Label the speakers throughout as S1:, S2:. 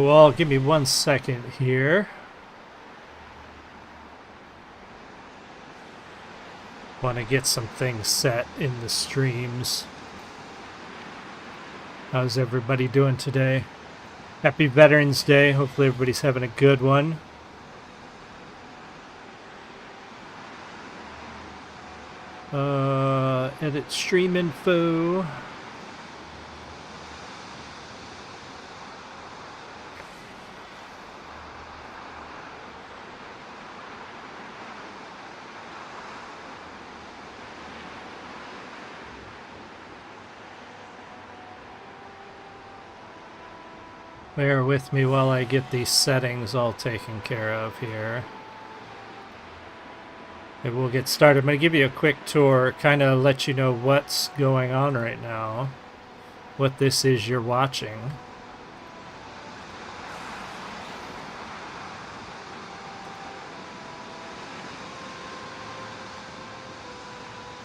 S1: you all give me 1 second here. Want to get some things set in the streams. How's everybody doing today? Happy Veterans Day. Hopefully everybody's having a good one. Edit stream info. Bear with me while I get these settings all taken care of here. And we'll get started. I'm going to give you a quick tour, kind of let you know what's going on right now, what this is you're watching.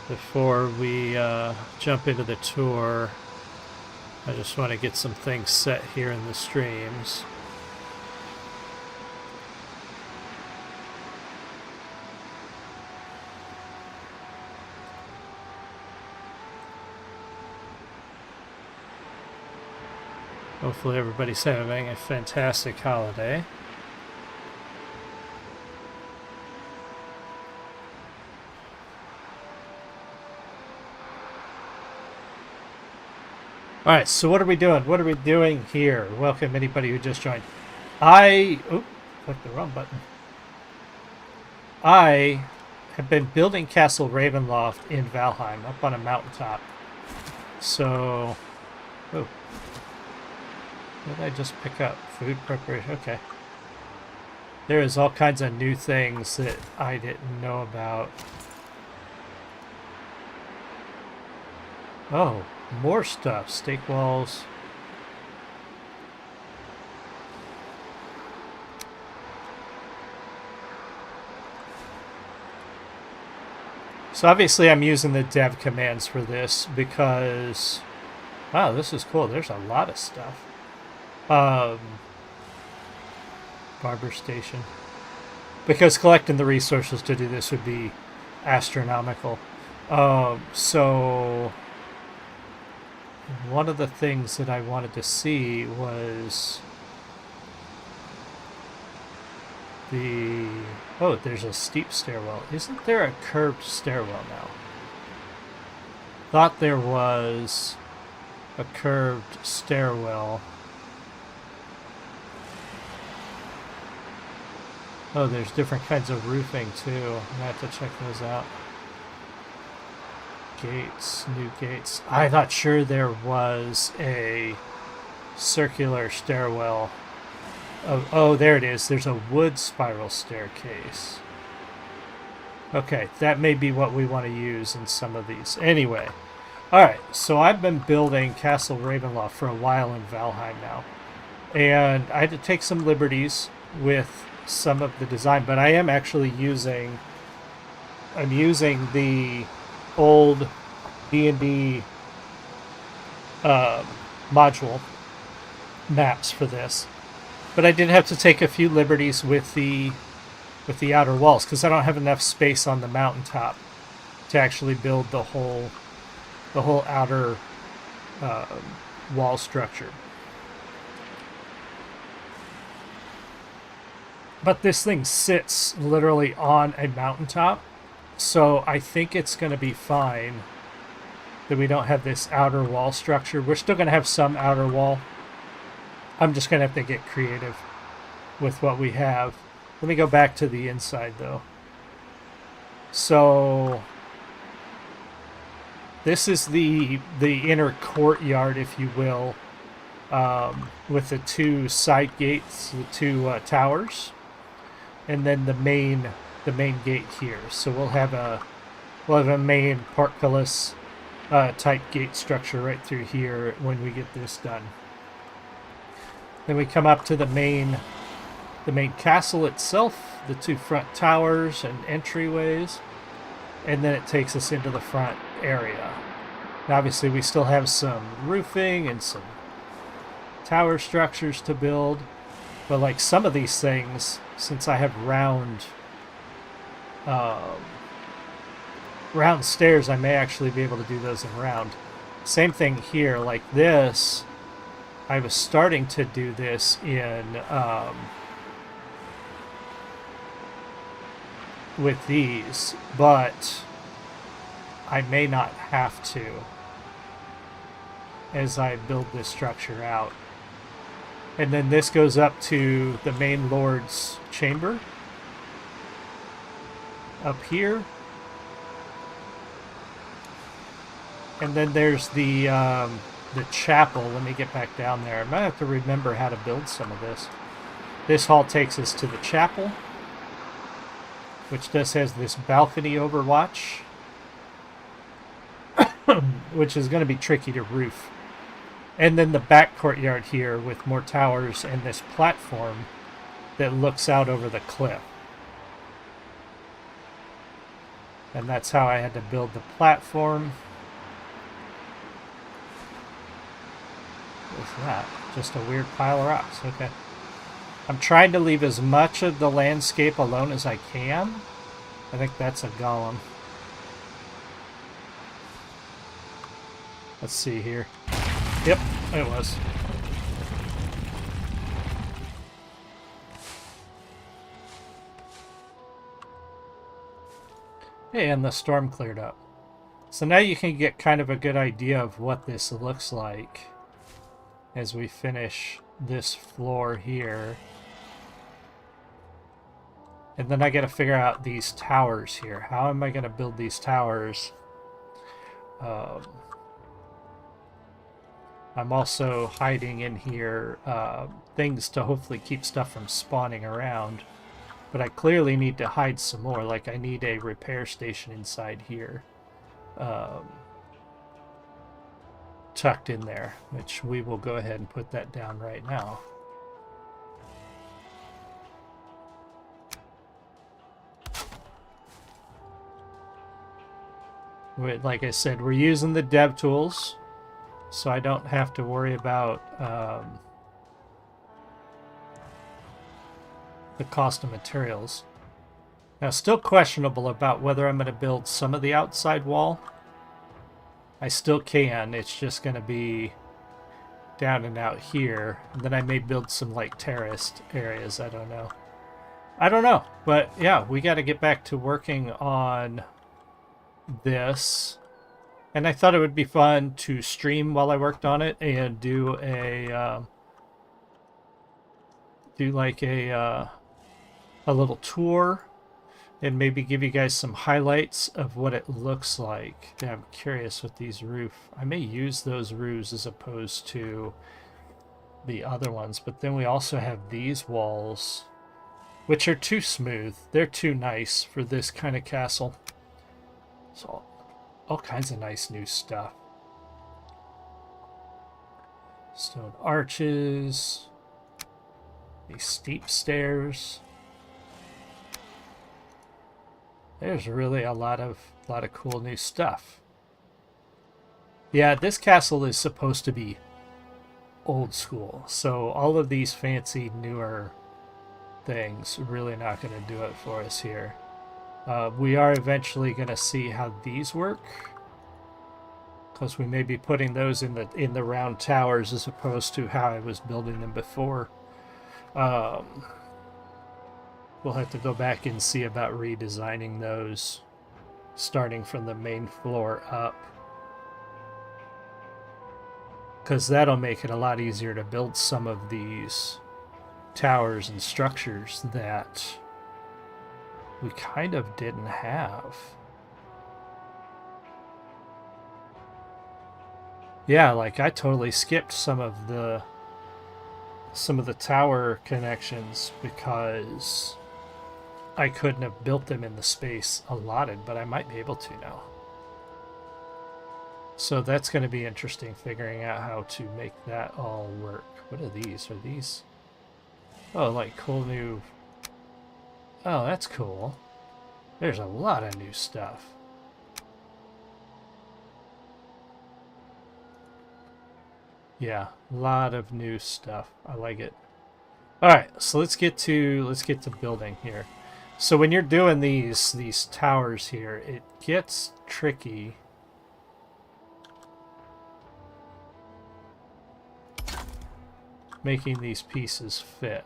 S1: Before we jump into the tour, I just want to get some things set here in the streams. Hopefully everybody's having a fantastic holiday. Alright, so what are we doing? What are we doing here? Welcome anybody who just joined. Clicked the wrong button. I have been building Castle Ravenloft in Valheim, up on a mountaintop. So, what did I just pick up? Food preparation, okay. There is all kinds of new things that I didn't know about. Oh. More stuff. Stake walls. So obviously I'm using the dev commands for this because... Wow, this is cool. There's a lot of stuff. Barber station. Because collecting the resources to do this would be astronomical. So... One of the things that I wanted to see was the... Oh, there's a steep stairwell. Isn't there a curved stairwell now? Thought there was a curved stairwell. Oh, there's different kinds of roofing too. I'm gonna have to check those out. Gates, new gates. I'm not sure there was a circular stairwell. Oh, there it is. There's a wood spiral staircase. Okay, that may be what we want to use in some of these. Anyway, alright, so I've been building Castle Ravenloft for a while in Valheim now. And I had to take some liberties with some of the design, but I am actually using... I'm using the old D&D module maps for this, but I did have to take a few liberties with the outer walls because I don't have enough space on the mountaintop to actually build the whole outer wall structure. But this thing sits literally on a mountaintop. So I think it's going to be fine that we don't have this outer wall structure. We're still going to have some outer wall. I'm just going to have to get creative with what we have. Let me go back to the inside though. So this is the inner courtyard, if you will, with the two side gates, the two towers, and then the main gate here. So we'll have a main portcullis type gate structure right through here when we get this done. Then we come up to the main castle itself, the two front towers and entryways, and then it takes us into the front area. Now obviously we still have some roofing and some tower structures to build, But like some of these things, since I have um, round stairs, I may actually be able to do those in round. Same thing here, like this. I was starting to do this in with these, but I may not have to as I build this structure out. And then this goes up to the main lord's chamber up here. And then there's the chapel. Let me get back down there. I might have to remember how to build some of this. This hall takes us to the chapel, which just has this balcony overwatch, which is going to be tricky to roof. And then the back courtyard here with more towers and this platform that looks out over the cliff. And that's how I had to build the platform. What's that? Just a weird pile of rocks. Okay. I'm trying to leave as much of the landscape alone as I can. I think that's a golem. Let's see here. Yep, it was. Hey, and the storm cleared up. So now you can get kind of a good idea of what this looks like as we finish this floor here. And then I got to figure out these towers here. How am I going to build these towers? I'm also hiding in here things to hopefully keep stuff from spawning around. But I clearly need to hide some more. Like I need a repair station inside here. Tucked in there, which we will go ahead and put that down right now. Like I said, we're using the dev tools, so I don't have to worry about the cost of materials. Now, still questionable about whether I'm going to build some of the outside wall. I still can, it's just going to be down and out here. And then I may build some like terraced areas, I don't know. I don't know, but yeah, we got to get back to working on this. And I thought it would be fun to stream while I worked on it and do a a little tour and maybe give you guys some highlights of what it looks like. Yeah, I'm curious with these I may use those roofs as opposed to the other ones, but then we also have these walls, which are too smooth. They're too nice for this kind of castle. So all kinds of nice new stuff. Stone arches, these steep stairs. There's really a lot of cool new stuff. Yeah, this castle is supposed to be old school, so all of these fancy newer things really not going to do it for us here. We are eventually going to see how these work, because we may be putting those in the round towers as opposed to how I was building them before. We'll have to go back and see about redesigning those, starting from the main floor up, because that'll make it a lot easier to build some of these towers and structures that we kind of didn't have. Yeah, like I totally skipped some of the tower connections because I couldn't have built them in the space allotted, but I might be able to now. So that's going to be interesting, figuring out how to make that all work. What are these? Are these... Oh, like cool new... Oh, that's cool. There's a lot of new stuff. Yeah, a lot of new stuff. I like it. All right, so let's get to building here. So when you're doing these towers here, it gets tricky. Making these pieces fit.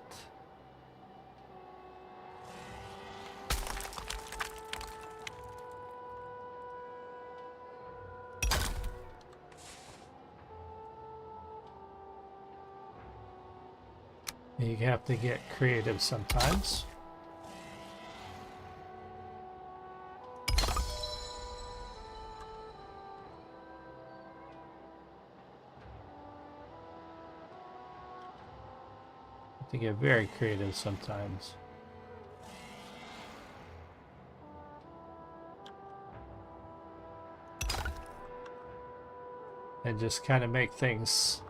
S1: You have to get creative sometimes. To get very creative sometimes. And just kind of make things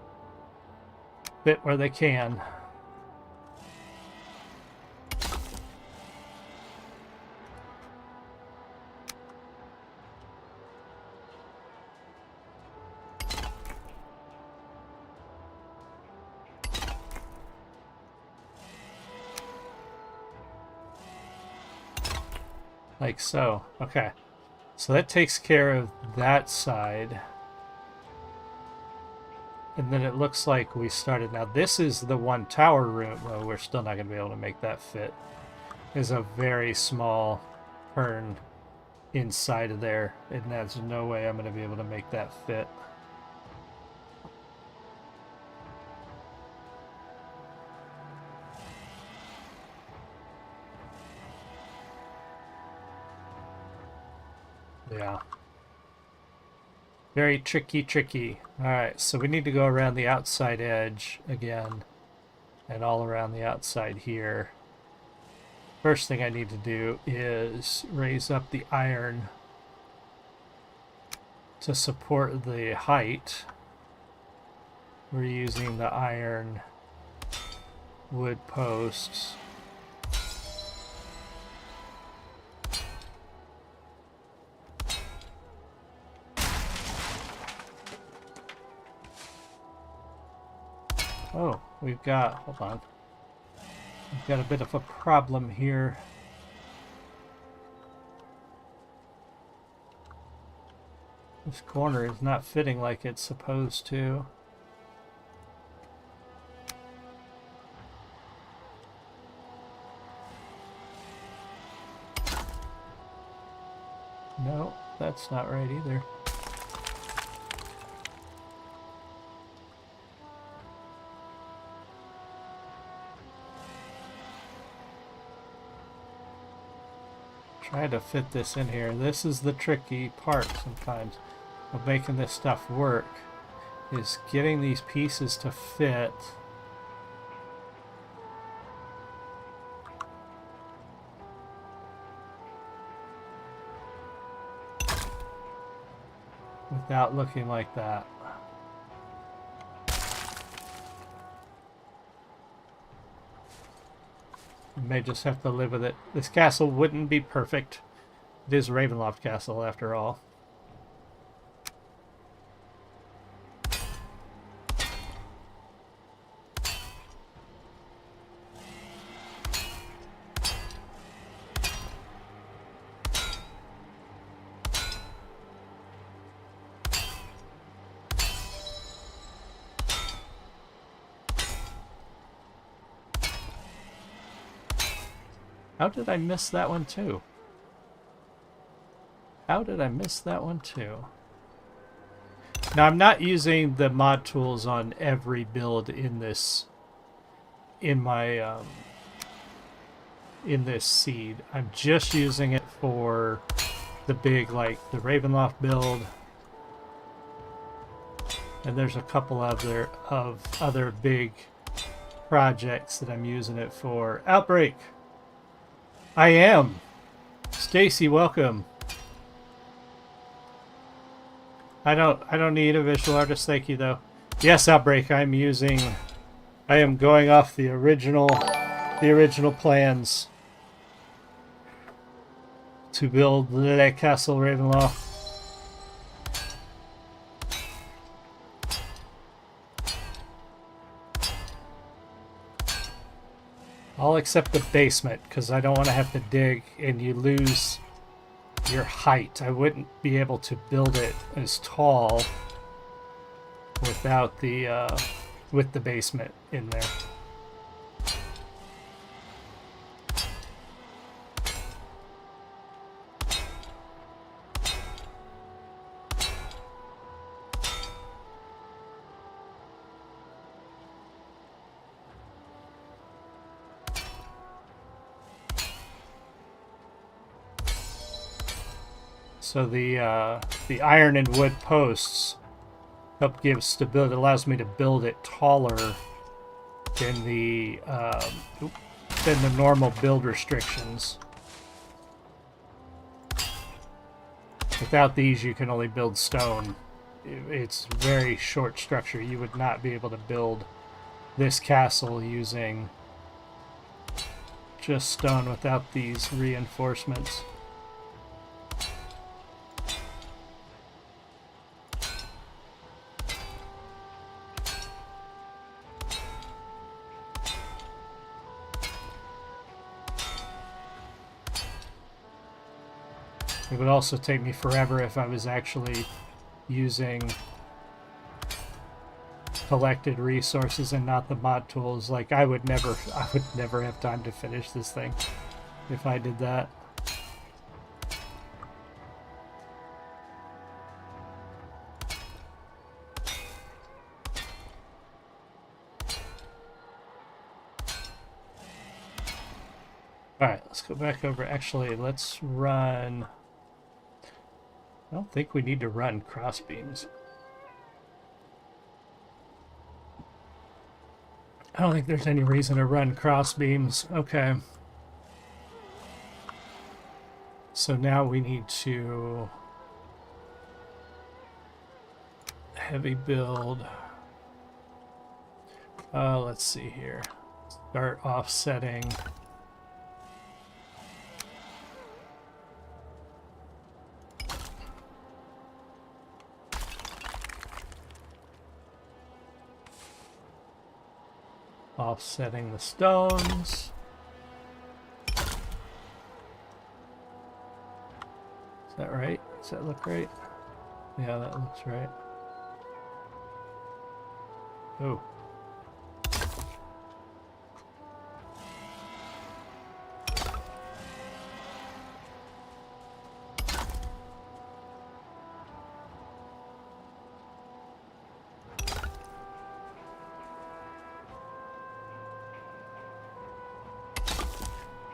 S1: fit where they can. Like so. Okay. So that takes care of that side. And then it looks like we started. Now this is the one tower room. Well, we're still not going to be able to make that fit. There's a very small turn inside of there. And there's no way I'm going to be able to make that fit. Yeah. Very tricky. Alright, so we need to go around the outside edge again. And all around the outside here. First thing I need to do is raise up the iron to support the height. We're using the iron wood posts. Oh, we've got, hold on. We've got a bit of a problem here. This corner is not fitting like it's supposed to. No, that's not right either. Try to fit this in here. This is the tricky part sometimes of making this stuff work, is getting these pieces to fit. Without looking like that. You may just have to live with it. This castle wouldn't be perfect. It is Ravenloft Castle after all. How did I miss that one too? How did I miss that one too? Now I'm not using the mod tools on every build in this, in my in this seed. I'm just using it for the big, like the Ravenloft build, and there's a couple other big projects that I'm using it for. Outbreak. I am. Stacy, welcome. I don't need a visual artist, thank you though. Yes, Outbreak, I am going off the original plans to build Le Castle Ravenloft. All except the basement, because I don't want to have to dig and you lose your height. I wouldn't be able to build it as tall without the with the basement in there. So the iron and wood posts help give stability. It allows me to build it taller than the normal build restrictions. Without these, you can only build stone. It's a very short structure. You would not be able to build this castle using just stone without these reinforcements. It would also take me forever if I was actually using collected resources and not the mod tools. Like I would never have time to finish this thing if I did that. Alright, let's go back over. Actually, let's run... I don't think we need to run crossbeams. I don't think there's any reason to run crossbeams. Okay. So now we need to heavy build. Let's see here. Start offsetting. Offsetting the stones. Is that right? Does that look right? Yeah, that looks right. Oh.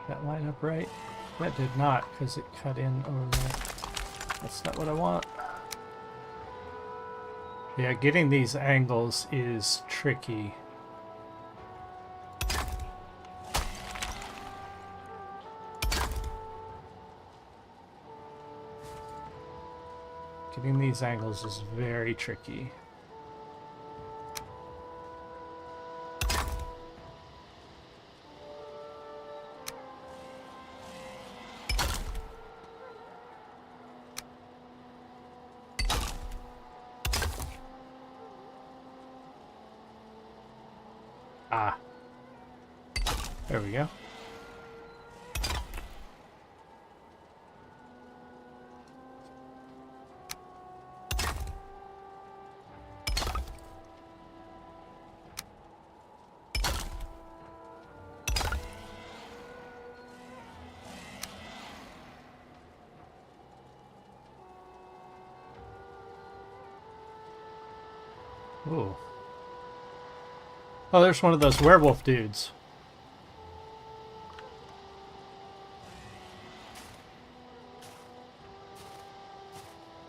S1: That line up right? That did not, because it cut in over there. That's not what I want. Yeah, getting these angles is tricky. Getting these angles is very tricky. Ah. There we go. Ooh. Oh, there's one of those werewolf dudes.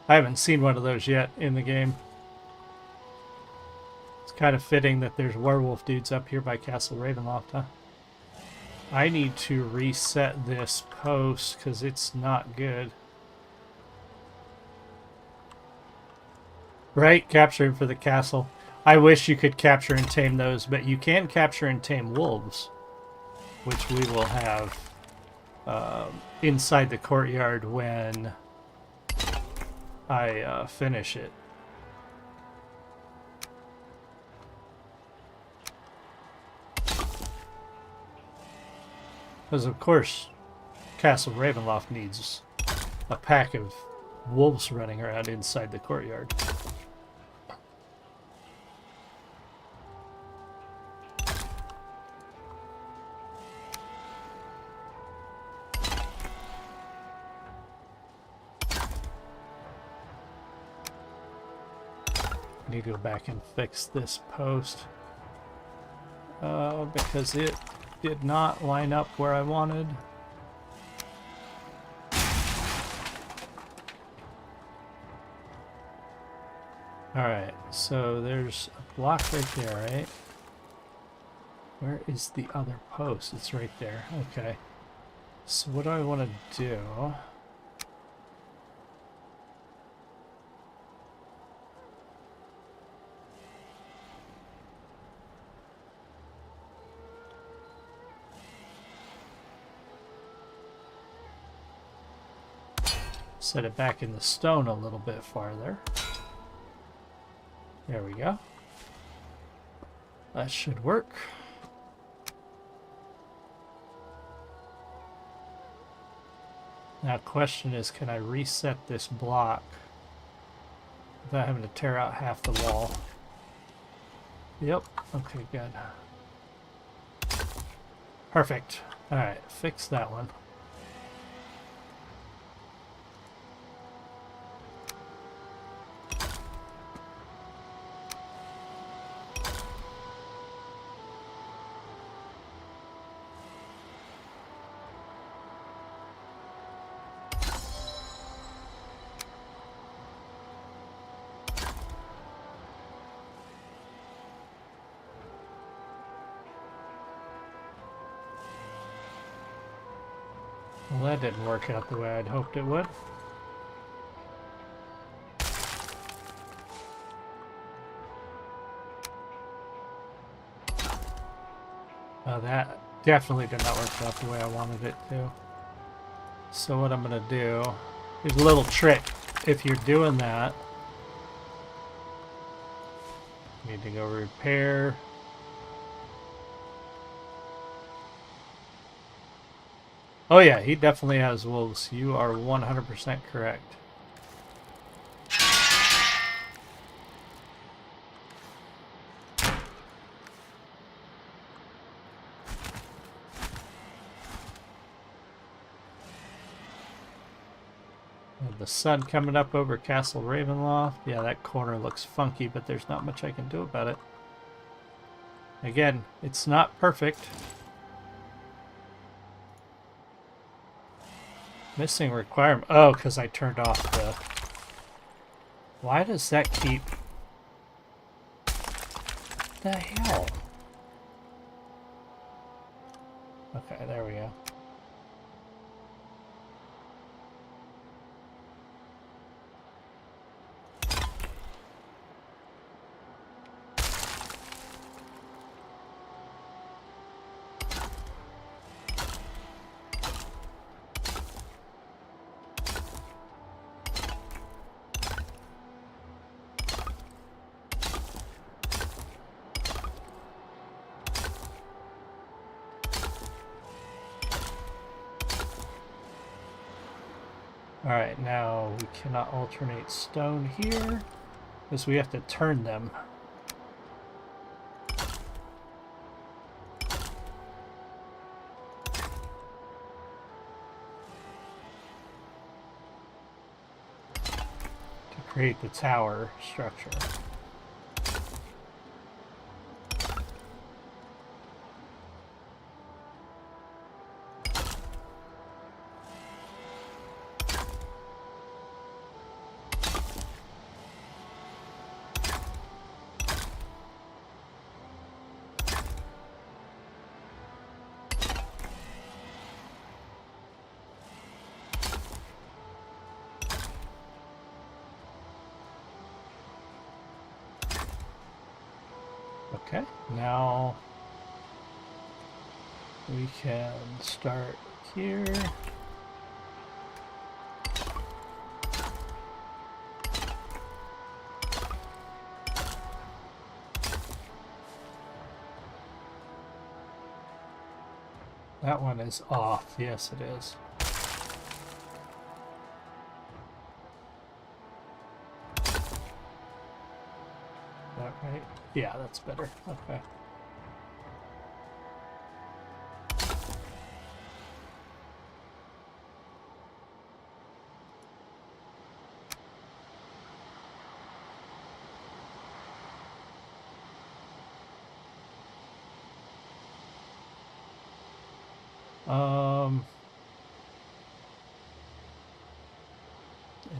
S1: I haven't seen one of those yet in the game. It's kind of fitting that there's werewolf dudes up here by Castle Ravenloft, huh? I need to reset this post because it's not good. Right? Capturing for the castle. I wish you could capture and tame those, but you can capture and tame wolves, which we will have inside the courtyard when I finish it. Because, of course, Castle Ravenloft needs a pack of wolves running around inside the courtyard. I need to go back and fix this post because it did not line up where I wanted. Alright, so there's a block right there, right? Where is the other post? It's right there. Okay. So what do I want to do? Set it back in the stone a little bit farther. There we go. That should work. Now, question is, can I reset this block without having to tear out half the wall? Yep. Okay, good. Perfect. Alright, fix that one. Well, that didn't work out the way I'd hoped it would. That definitely did not work out the way I wanted it to. So what I'm going to do is a little trick. If you're doing that, you need to go repair. Oh yeah, he definitely has wolves. You are 100% correct. And the sun coming up over Castle Ravenloft. Yeah, that corner looks funky, but there's not much I can do about it. Again, it's not perfect. Missing requirement. Oh, because I turned off the... Why does that keep... The hell? Okay, there we go. Alright, now we cannot alternate stone here, because we have to turn them. To create the tower structure. Okay, now we can start here. That one is off. Yes, it is. That right? Yeah, that's better. Okay.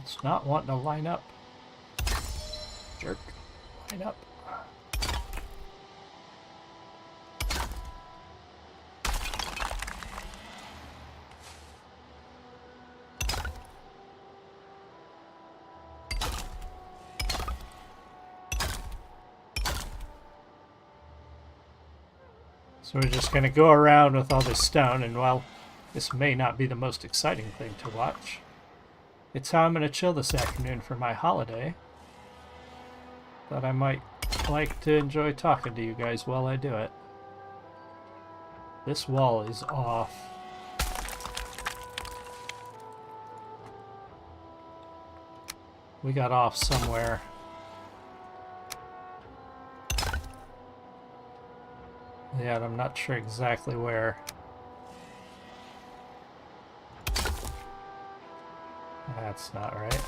S1: It's not wanting to line up. Jerk. Line up. So we're just going to go around with all this stone, and while this may not be the most exciting thing to watch, it's how I'm going to chill this afternoon for my holiday. Thought I might like to enjoy talking to you guys while I do it. This wall is off. We got off somewhere. Yeah, I'm not sure exactly where. That's not right.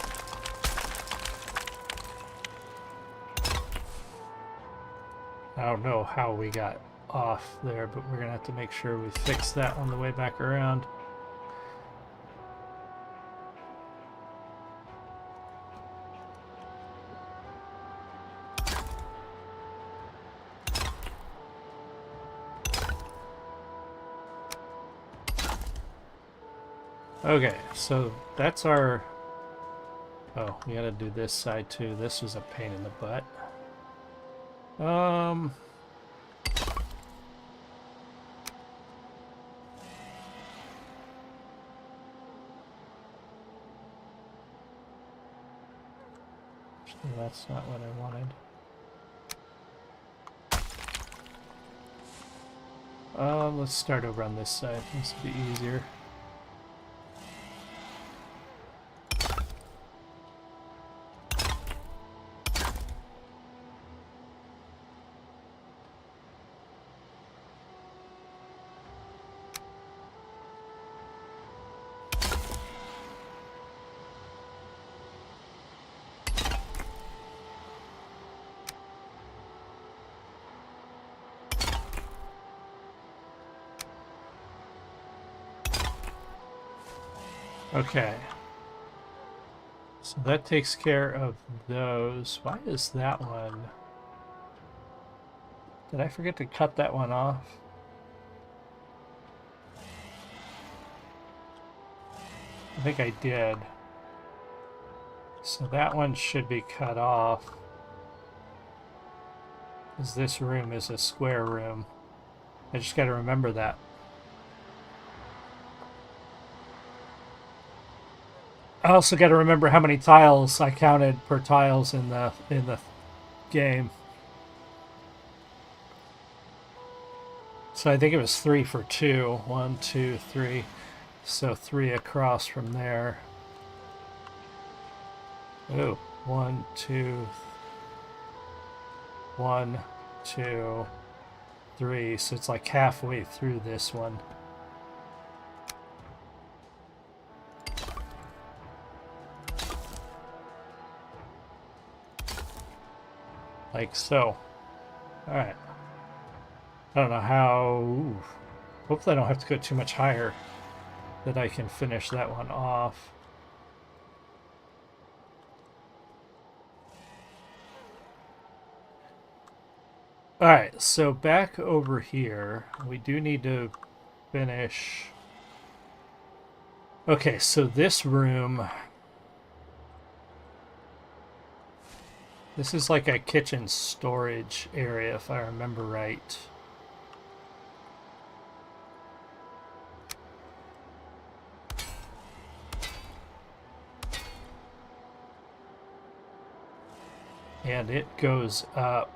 S1: I don't know how we got off there, but we're gonna have to make sure we fix that on the way back around. Okay, so that's our... Oh, we gotta do this side too. This was a pain in the butt. Actually, that's not what I wanted. Let's start over on this side. This will be easier. Okay. So that takes care of those. Why is that one? Did I forget to cut that one off? I think I did. So that one should be cut off, because this room is a square room. I just got to remember that. I also got to remember how many tiles I counted per tiles in the game. So I think it was 3 for 2. 1, 2, 3. So 3 across from there. Oh, 1, 2, 1, 2, 3. So it's like halfway through this one. Like so. Alright. I don't know how... Ooh. Hopefully I don't have to go too much higher, that I can finish that one off. Alright, so back over here, we do need to finish... Okay, so this room... This is like a kitchen storage area, if I remember right. And it goes up.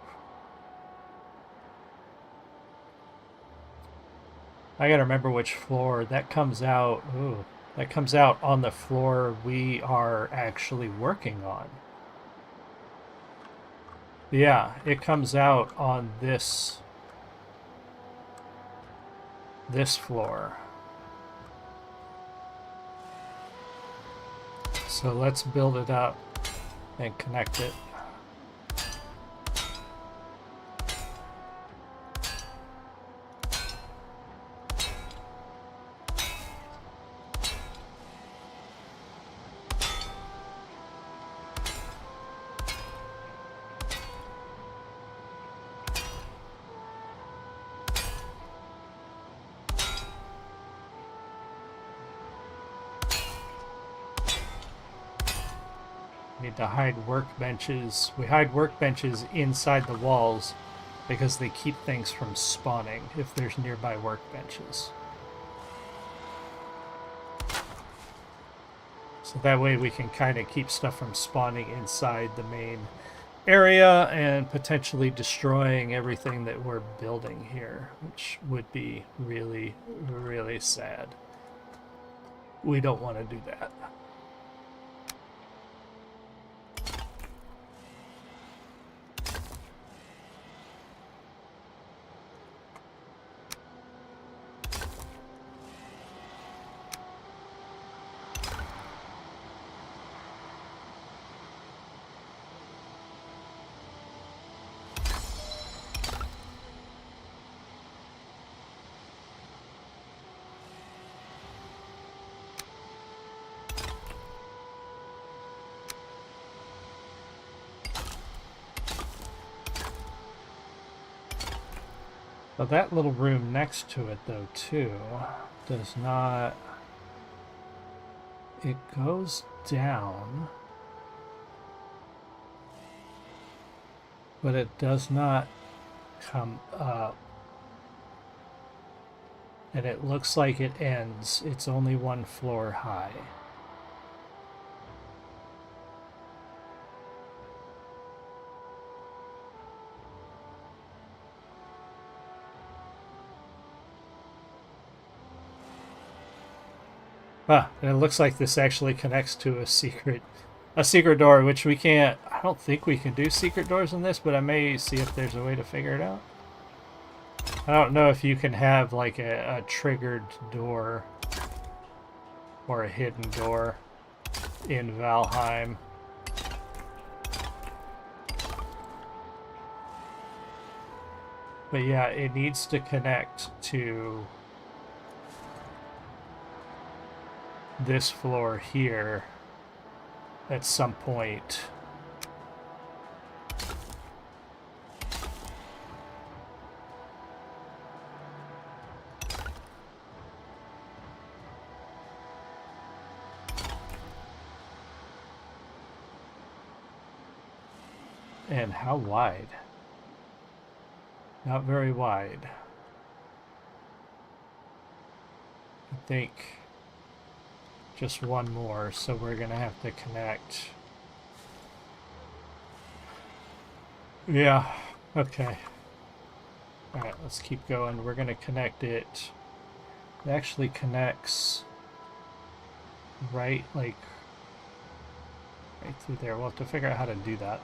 S1: I gotta remember which floor that comes out. Ooh, that comes out on the floor we are actually working on. Yeah, it comes out on this floor. So let's build it up and connect it. Need to hide workbenches. We hide workbenches inside the walls because they keep things from spawning if there's nearby workbenches. So that way we can kind of keep stuff from spawning inside the main area and potentially destroying everything that we're building here, which would be really, really sad. We don't want to do that. But that little room next to it, though, too, does not... It goes down, but it does not come up. And it looks like it ends. It's only one floor high. Ah, and it looks like this actually connects to a secret door, which we can't... I don't think we can do secret doors in this, but I may see if there's a way to figure it out. I don't know if you can have like a triggered door or a hidden door in Valheim. But yeah, it needs to connect to this floor here at some point. And how wide? Not very wide. I think just one more, so we're gonna have to connect. Yeah, okay. Alright, let's keep going. We're gonna connect it. It actually connects right, like, right through there. We'll have to figure out how to do that.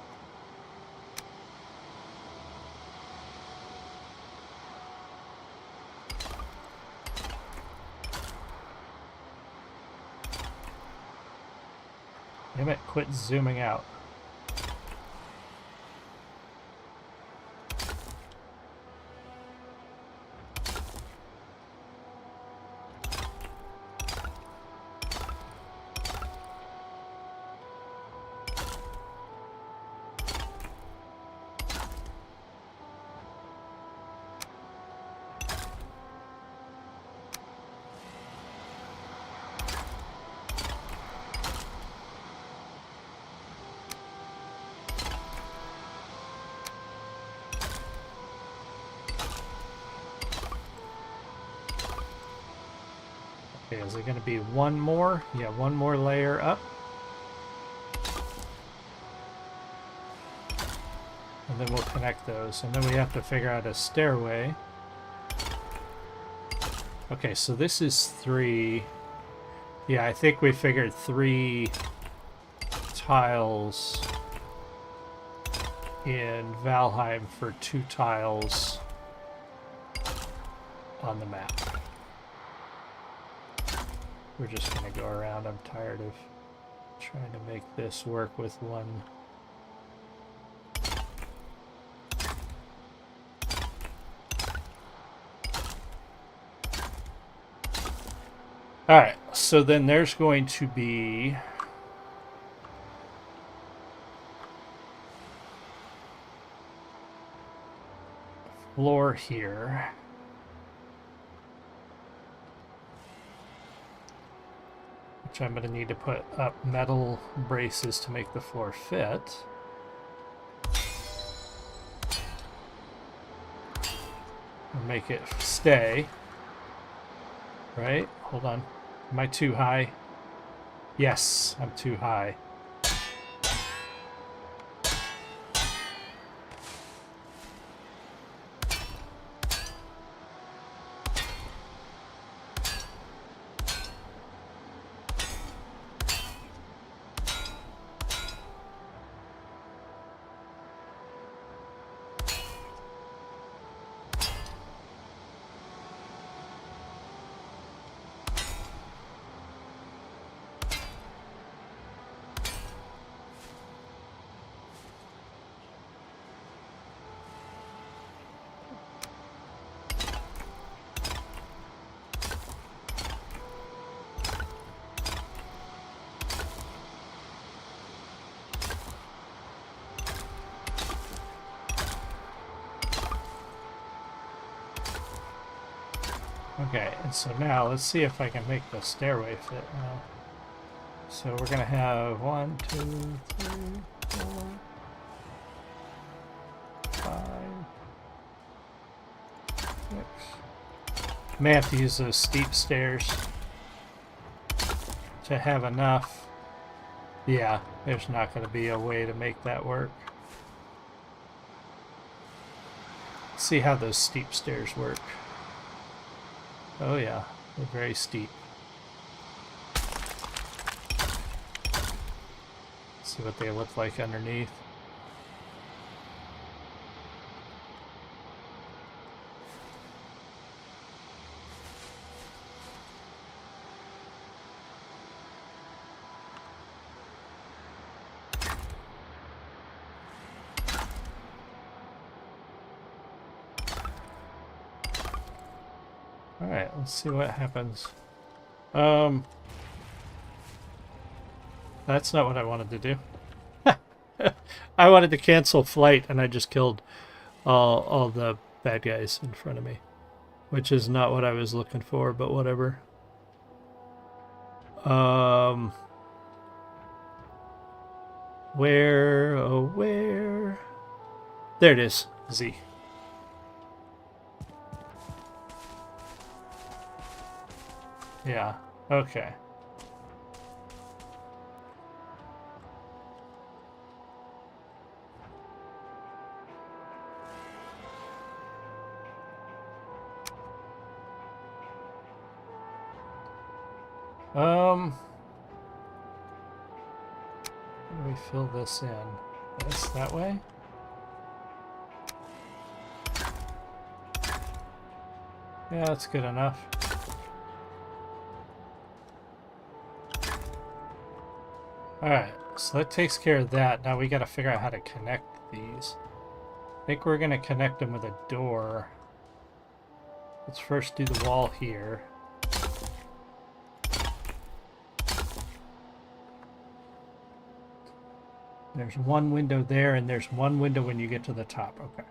S1: Damn it, quit zooming out. Okay, is it going to be one more? Yeah, one more layer up. And then we'll connect those. And then we have to figure out a stairway. Okay, so this is 3. Yeah, I think we figured 3 tiles in Valheim for 2 tiles on the map. We're just going to go around. I'm tired of trying to make this work with one. Alright, so then there's going to be a floor here. Which I'm going to need to put up metal braces to make the floor fit. Or make it stay. Right? Hold on. Am I too high? Yes, I'm too high. Okay, and so now let's see if I can make the stairway fit now. So we're gonna have 1, 2, 3, 4, 5, 6. May have to use those steep stairs to have enough. Yeah, there's not gonna be a way to make that work. Let's see how those steep stairs work. Oh yeah, they're very steep. See what they look like underneath. Alright, let's see what happens. That's not what I wanted to do. I wanted to cancel flight, and I just killed all the bad guys in front of me. Which is not what I was looking for, but whatever. Where, oh where? There it is, Z. Yeah, okay. How do we fill this in? This that way? Yeah, that's good enough. Alright, so that takes care of that. Now we gotta figure out how to connect these. I think we're gonna connect them with a door. Let's first do the wall here. There's one window there, and there's one window when you get to the top. Okay.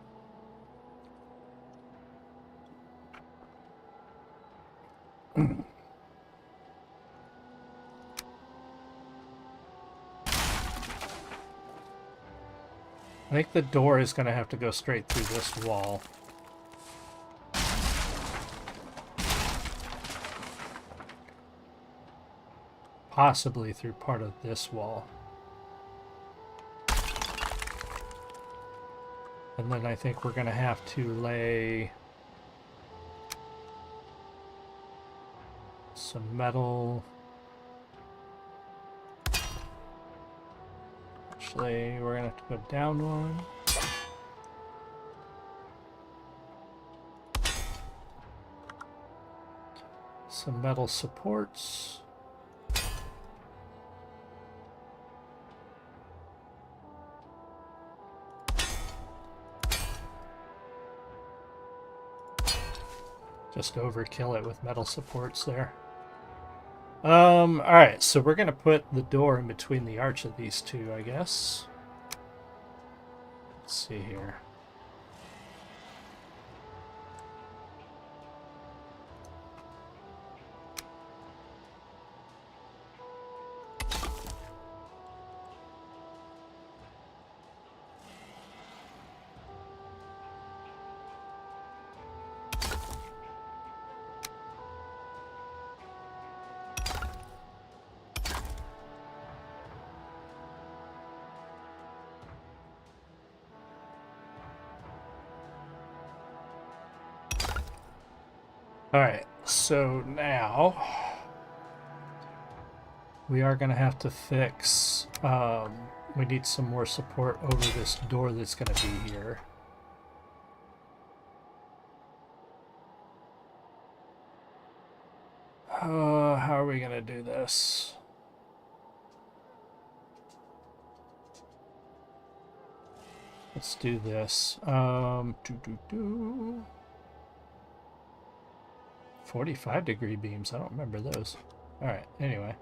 S1: I think the door is going to have to go straight through this wall. Possibly through part of this wall. And then I think we're going to have to lay Some metal. Actually, we're gonna have to go down one. Some metal supports. Just overkill it with metal supports there. Alright, so we're gonna put the door in between the arch of these two, I guess. Let's see here. Alright, so now we are going to have to fix, we need some more support over this door that's going to be here. How are we going to do this? Let's do this. 45-degree beams. I don't remember those. Alright, anyway.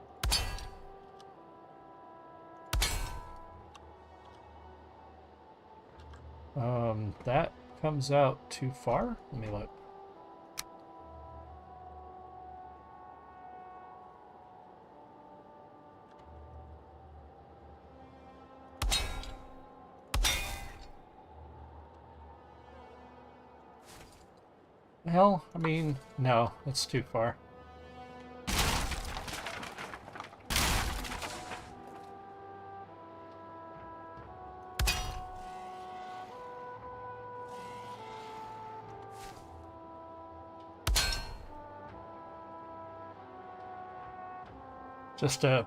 S1: That comes out too far. Let me look. Hell, I mean, no, that's too far. Just to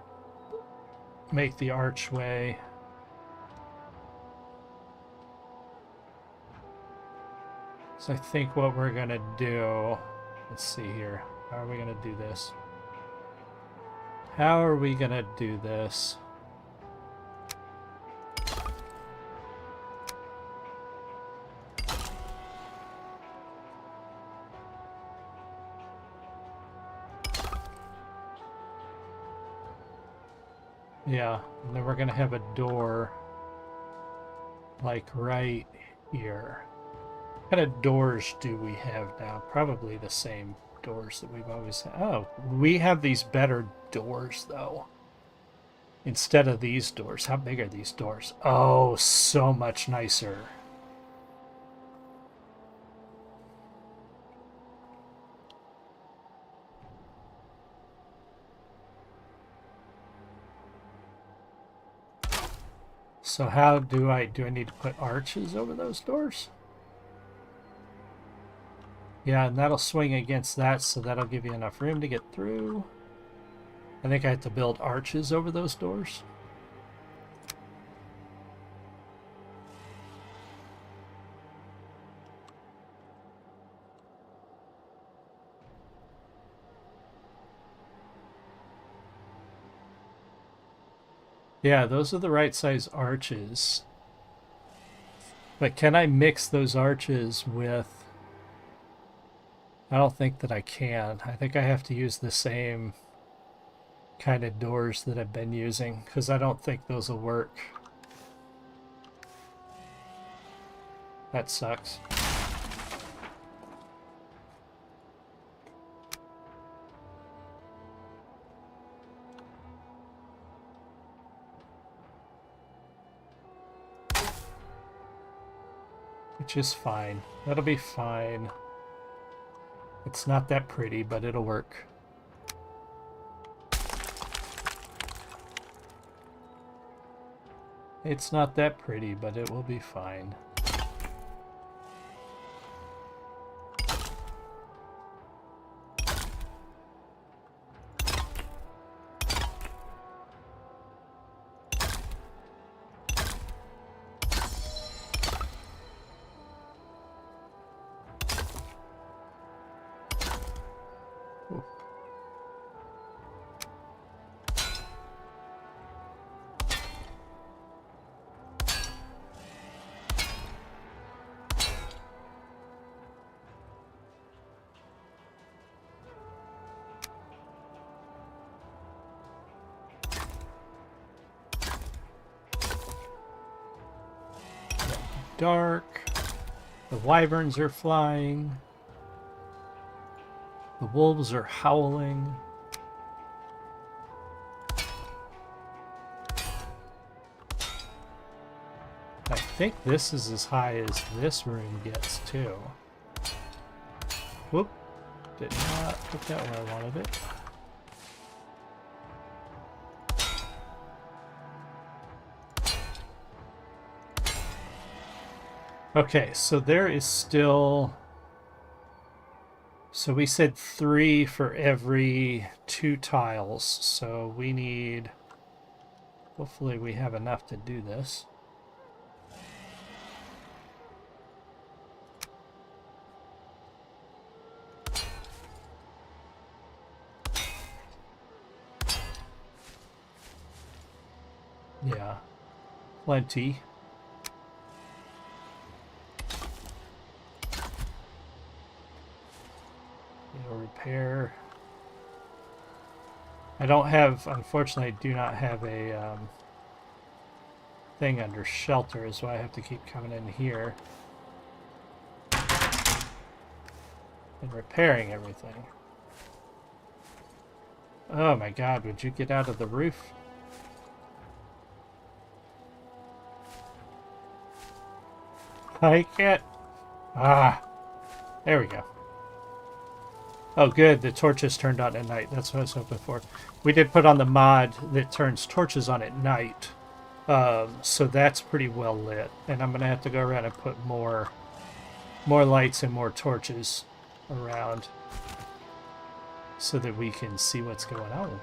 S1: make the archway. So I think what we're gonna do, let's see here. How are we gonna do this? How are we gonna do this? Yeah, and then we're gonna have a door like right here. What kind of doors do we have now? Probably the same doors that we've always had. Oh, we have these better doors though. Instead of these doors. How big are these doors? Oh, so much nicer. So how do I need to put arches over those doors? Yeah, and that'll swing against that, so that'll give you enough room to get through. I think I have to build arches over those doors. Yeah, those are the right size arches. But can I mix those arches with... I don't think that I can. I think I have to use the same kind of doors that I've been using, because I don't think those will work. That sucks. Which is fine. That'll be fine. It's not that pretty, but it'll work. It's not that pretty, but it will be fine. Ooh. Dark. The wyverns are flying. The wolves are howling. I think this is as high as this room gets, too. Whoop. Did not put that where I wanted it. Okay, so there is still... So we said 3 for every 2 tiles, so we need... Hopefully we have enough to do this. Yeah, plenty. Repair. I don't have, unfortunately, I do not have a thing under shelter, so I have to keep coming in here and repairing everything. Oh my god, would you get out of the roof? I can't. Ah, there we go. Oh, good. The torches turned on at night. That's what I was hoping for. We did put on the mod that turns torches on at night. So that's pretty well lit. And I'm going to have to go around and put more lights and more torches around so that we can see what's going on.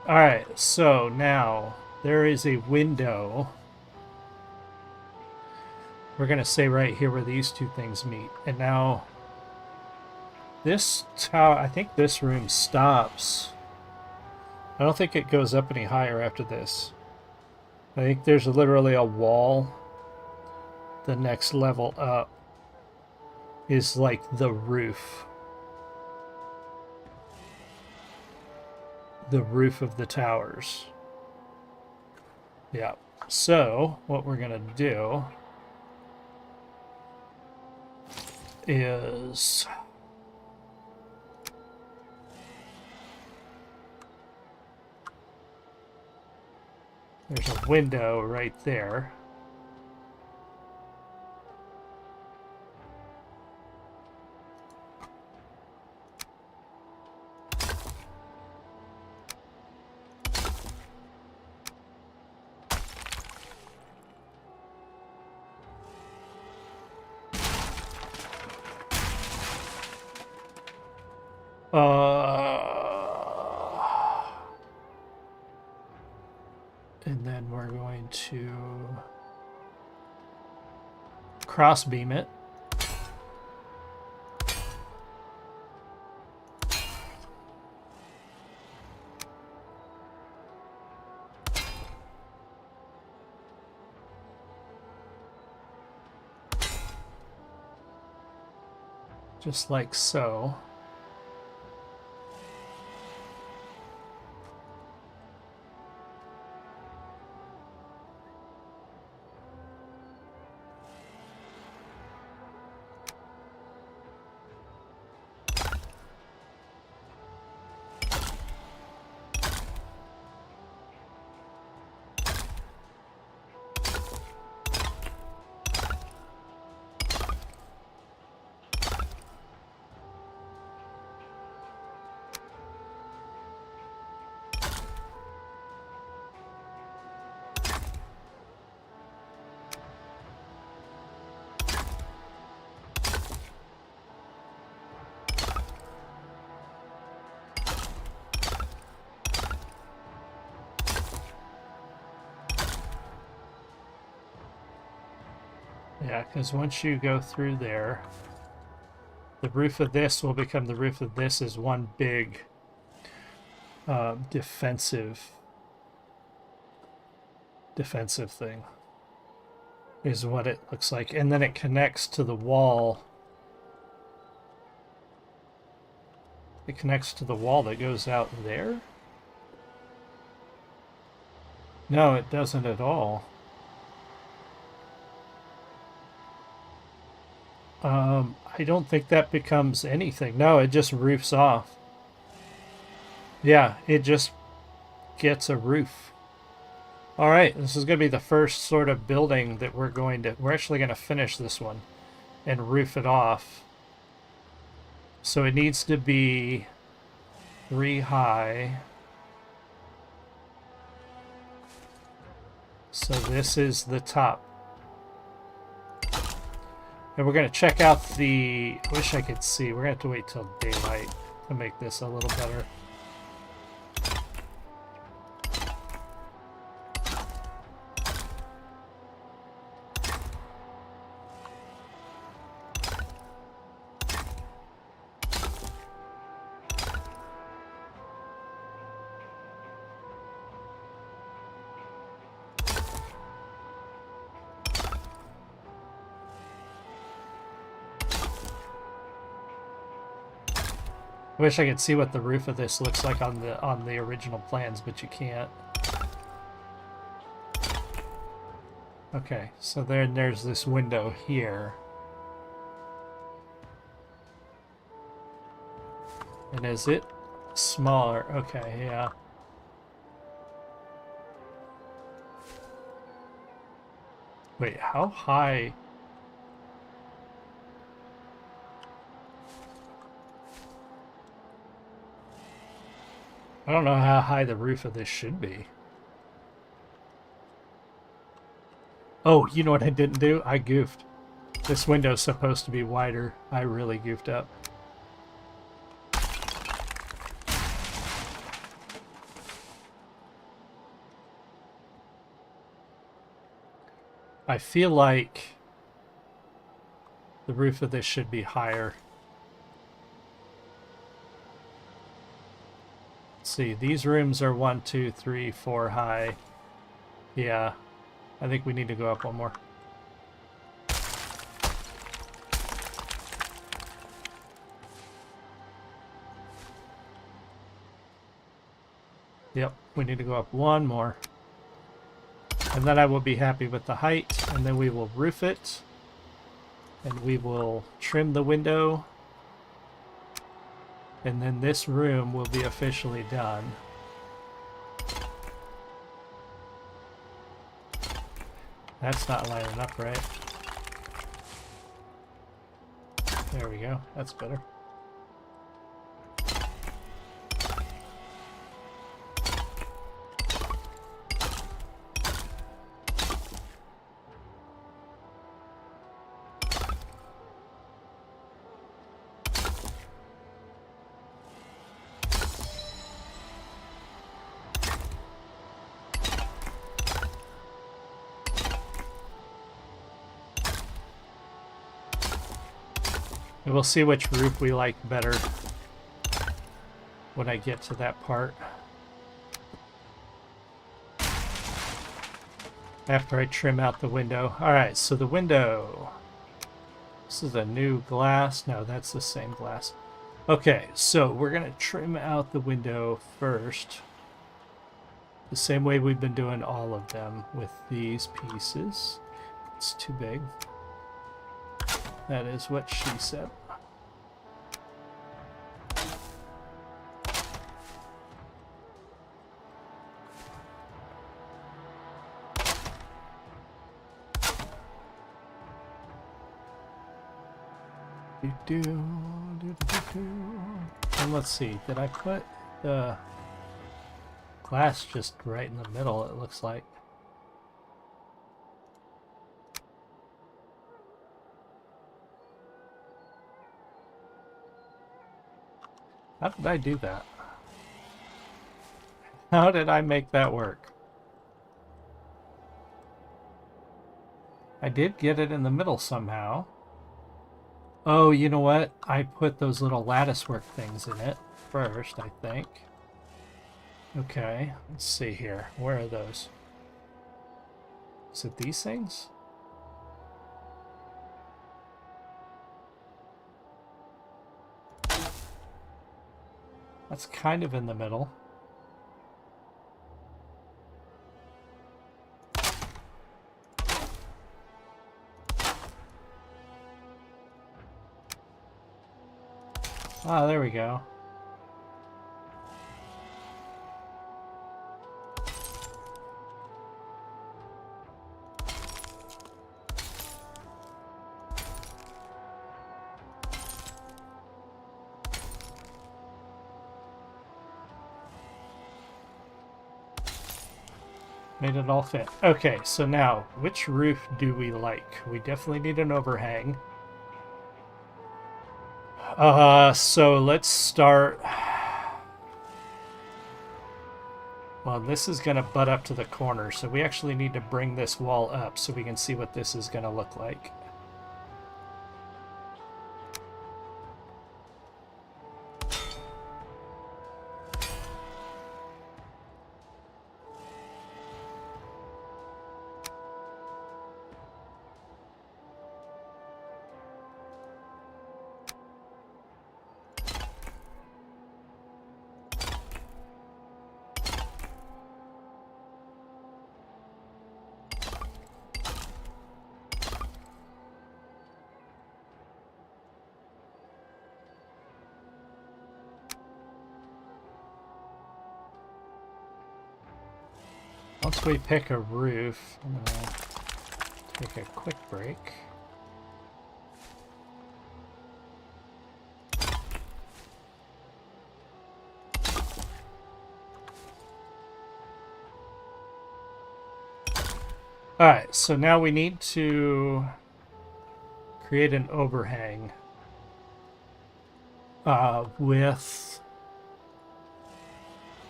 S1: Alright, so now there is a window. We're going to say right here where these two things meet. And now... This tower, I think this room stops. I don't think it goes up any higher after this. I think there's literally a wall. The next level up is like the roof. The roof of the towers. Yeah. So, what we're going to do is... There's a window right there. And then we're going to cross beam it. Just like so. Yeah, because once you go through there, The roof of this will become the roof of this as one big defensive thing is what it looks like. And then it connects to the wall. It connects to the wall that goes out there? No, it doesn't at all. I don't think that becomes anything. No, it just roofs off. Yeah, it just gets a roof. All right, this is going to be the first sort of building that we're actually going to finish this one and roof it off. So it needs to be 3 high. So this is the top. And we're going to check out the... I wish I could see. We're going to have to wait till daylight to make this a little better. I wish I could see what the roof of this looks like on the original plans, but you can't. Okay, so there's this window here. And is it smaller? Okay, yeah. Wait, how high? I don't know how high the roof of this should be. Oh, you know what I didn't do? I goofed. This window's supposed to be wider. I really goofed up. I feel like the roof of this should be higher. Let's see, these rooms are 1, 2, 3, 4 high. Yeah, I think we need to go up one more. Yep, we need to go up one more. And then I will be happy with the height, and then we will roof it. And we will trim the window. And then this room will be officially done. That's not lining up right. There we go. That's better. And we'll see which roof we like better when I get to that part. After I trim out the window. Alright, so the window. This is a new glass. No, that's the same glass. Okay, so we're going to trim out the window first. The same way we've been doing all of them with these pieces. It's too big. That is what she said. And let's see, did I put the glass just right in the middle, it looks like. How did I do that? How did I make that work? I did get it in the middle somehow. Oh, you know what? I put those little lattice work things in it first, I think. Okay, let's see here. Where are those? Is it these things? That's kind of in the middle. Ah, there we go. Made it all fit. Okay, so now, which roof do we like? We definitely need an overhang. So let's start... Well, this is going to butt up to the corner, so we actually need to bring this wall up so we can see what this is going to look like. Once we pick a roof, I'm going to take a quick break. Alright, so now we need to create an overhang with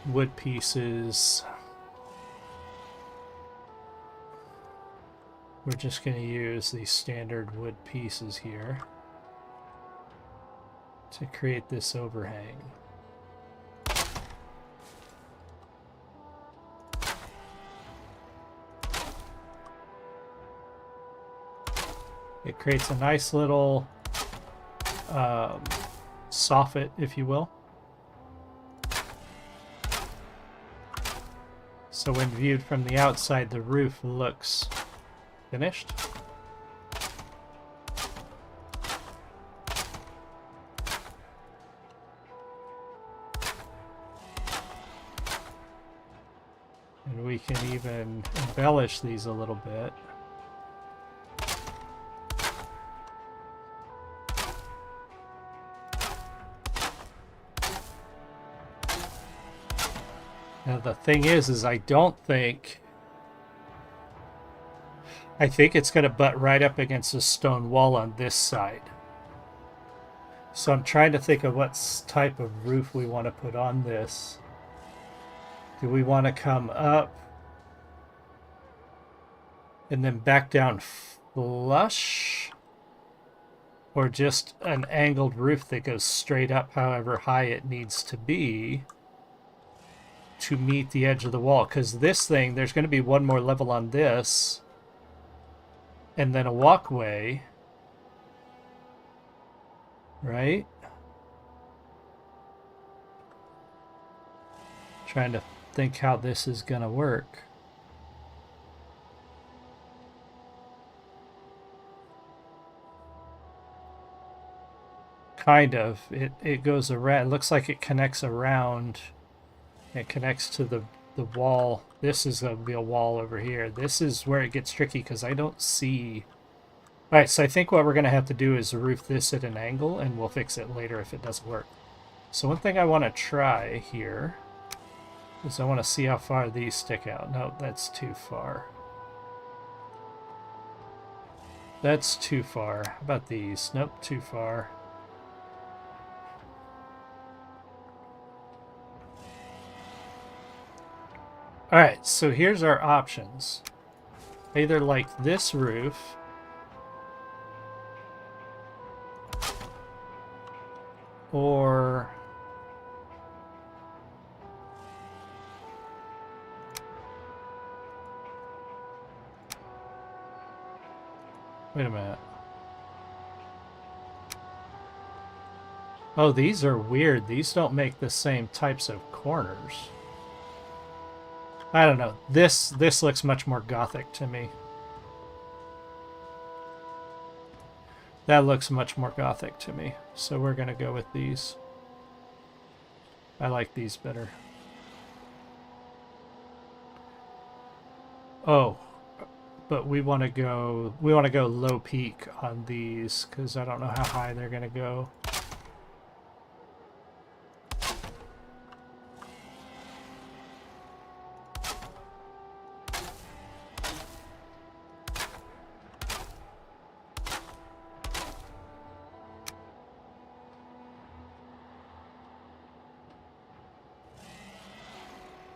S1: wood pieces. We're just going to use these standard wood pieces here to create this overhang. It creates a nice little soffit, if you will. So when viewed from the outside, the roof looks finished. And we can even embellish these a little bit. Now the thing is I think it's going to butt right up against a stone wall on this side. So I'm trying to think of what type of roof we want to put on this. Do we want to come up and then back down flush? Or just an angled roof that goes straight up however high it needs to be to meet the edge of the wall? Because this thing, there's going to be one more level on this. And then a walkway, right? Trying to think how this is going to work. Kind of. It goes around. It looks like it connects around. It connects to the wall. This is going to be a wall over here. This is where it gets tricky because I don't see... Alright, so I think what we're going to have to do is roof this at an angle, and we'll fix it later if it doesn't work. So one thing I want to try here is I want to see how far these stick out. No, that's too far. That's too far. How about these? Nope, too far. Alright, so here's our options. Either like this roof, Or... wait a minute. Oh, these are weird. These don't make the same types of corners. I don't know. This looks much more gothic to me. That looks much more gothic to me. So we're going to go with these. I like these better. Oh, but we want to go low peak on these because I don't know how high they're going to go.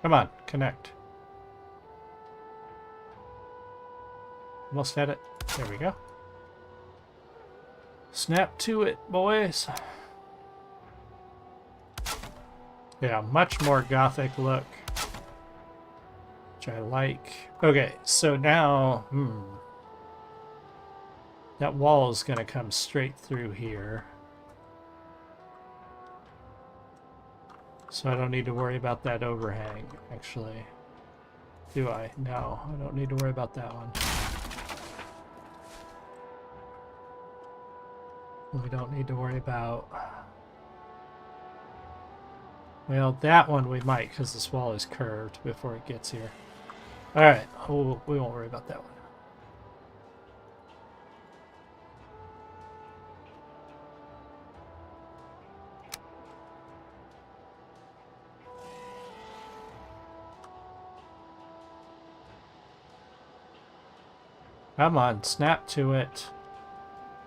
S1: Come on, connect. Almost had it. There we go. Snap to it, boys. Yeah, much more gothic look, which I like. Okay, so now, that wall is going to come straight through here. So I don't need to worry about that overhang, actually. Do I? No, I don't need to worry about that one. We don't need to worry about... well, that one we might, because this wall is curved before it gets here. Alright, we won't worry about that one. Come on, snap to it.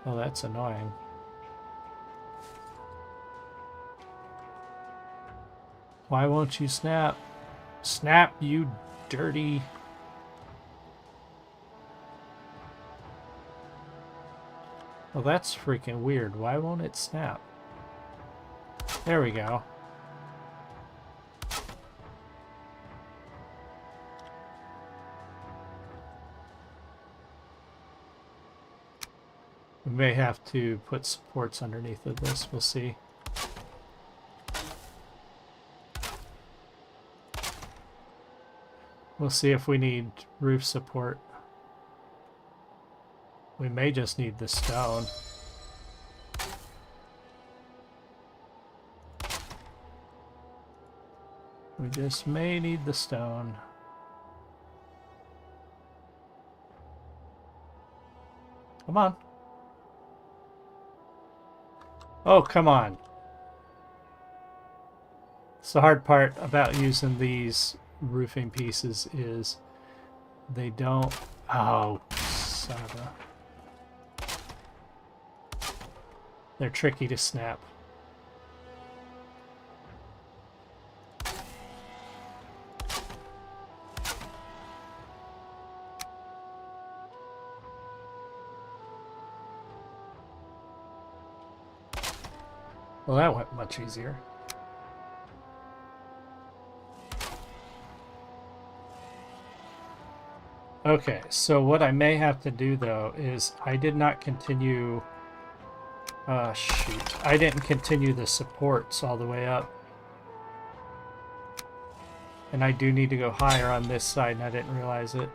S1: Oh, that's annoying. Why won't you snap? Snap, you dirty... well, that's freaking weird. Why won't it snap? There we go. We may have to put supports underneath of this. We'll see. We'll see if we need roof support. We may just need the stone. We just may need the stone. Come on. Oh, come on. It's the hard part about using these roofing pieces is they don't... oh, son of a... they're tricky to snap. Well, that went much easier. Okay, so what I may have to do, though, is I did not continue... shoot. I didn't continue the supports all the way up. And I do need to go higher on this side, and I didn't realize it.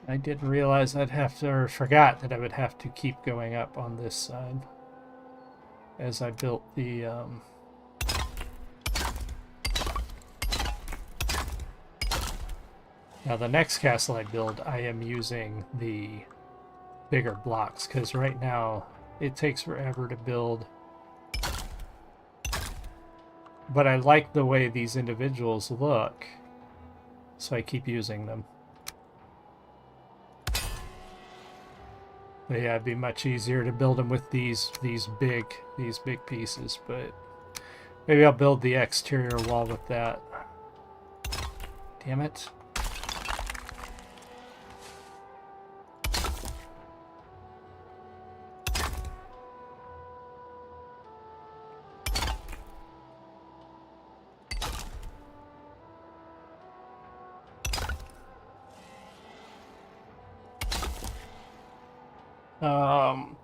S1: I didn't realize I'd have to, or forgot that I would have to keep going up on this side as I built the now the next castle I build, I am using the bigger blocks because right now it takes forever to build But I like the way these individuals look, so I keep using them. But yeah, it'd be much easier to build them with these big pieces, but maybe I'll build the exterior wall with that. Damn it.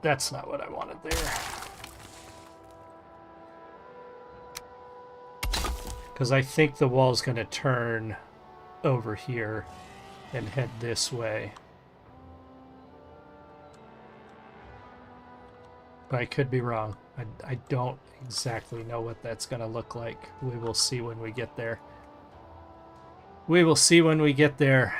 S1: That's not what I wanted there. Because I think the wall's going to turn over here and head this way. But I could be wrong. I don't exactly know what that's going to look like. We will see when we get there. We will see when we get there.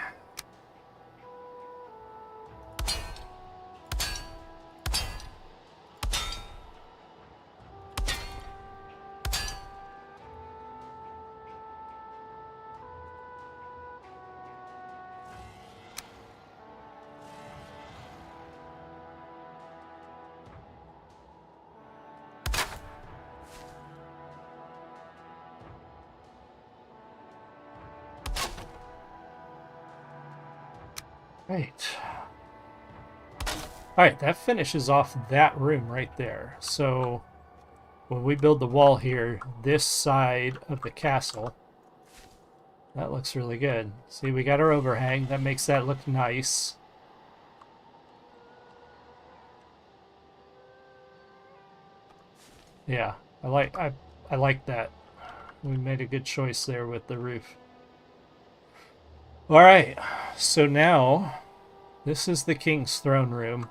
S1: Right. Alright, that finishes off that room right there. So, when we build the wall here, this side of the castle, that looks really good. See, we got our overhang. That makes that look nice. Yeah, I like that. We made a good choice there with the roof. Alright, so now this is the king's throne room.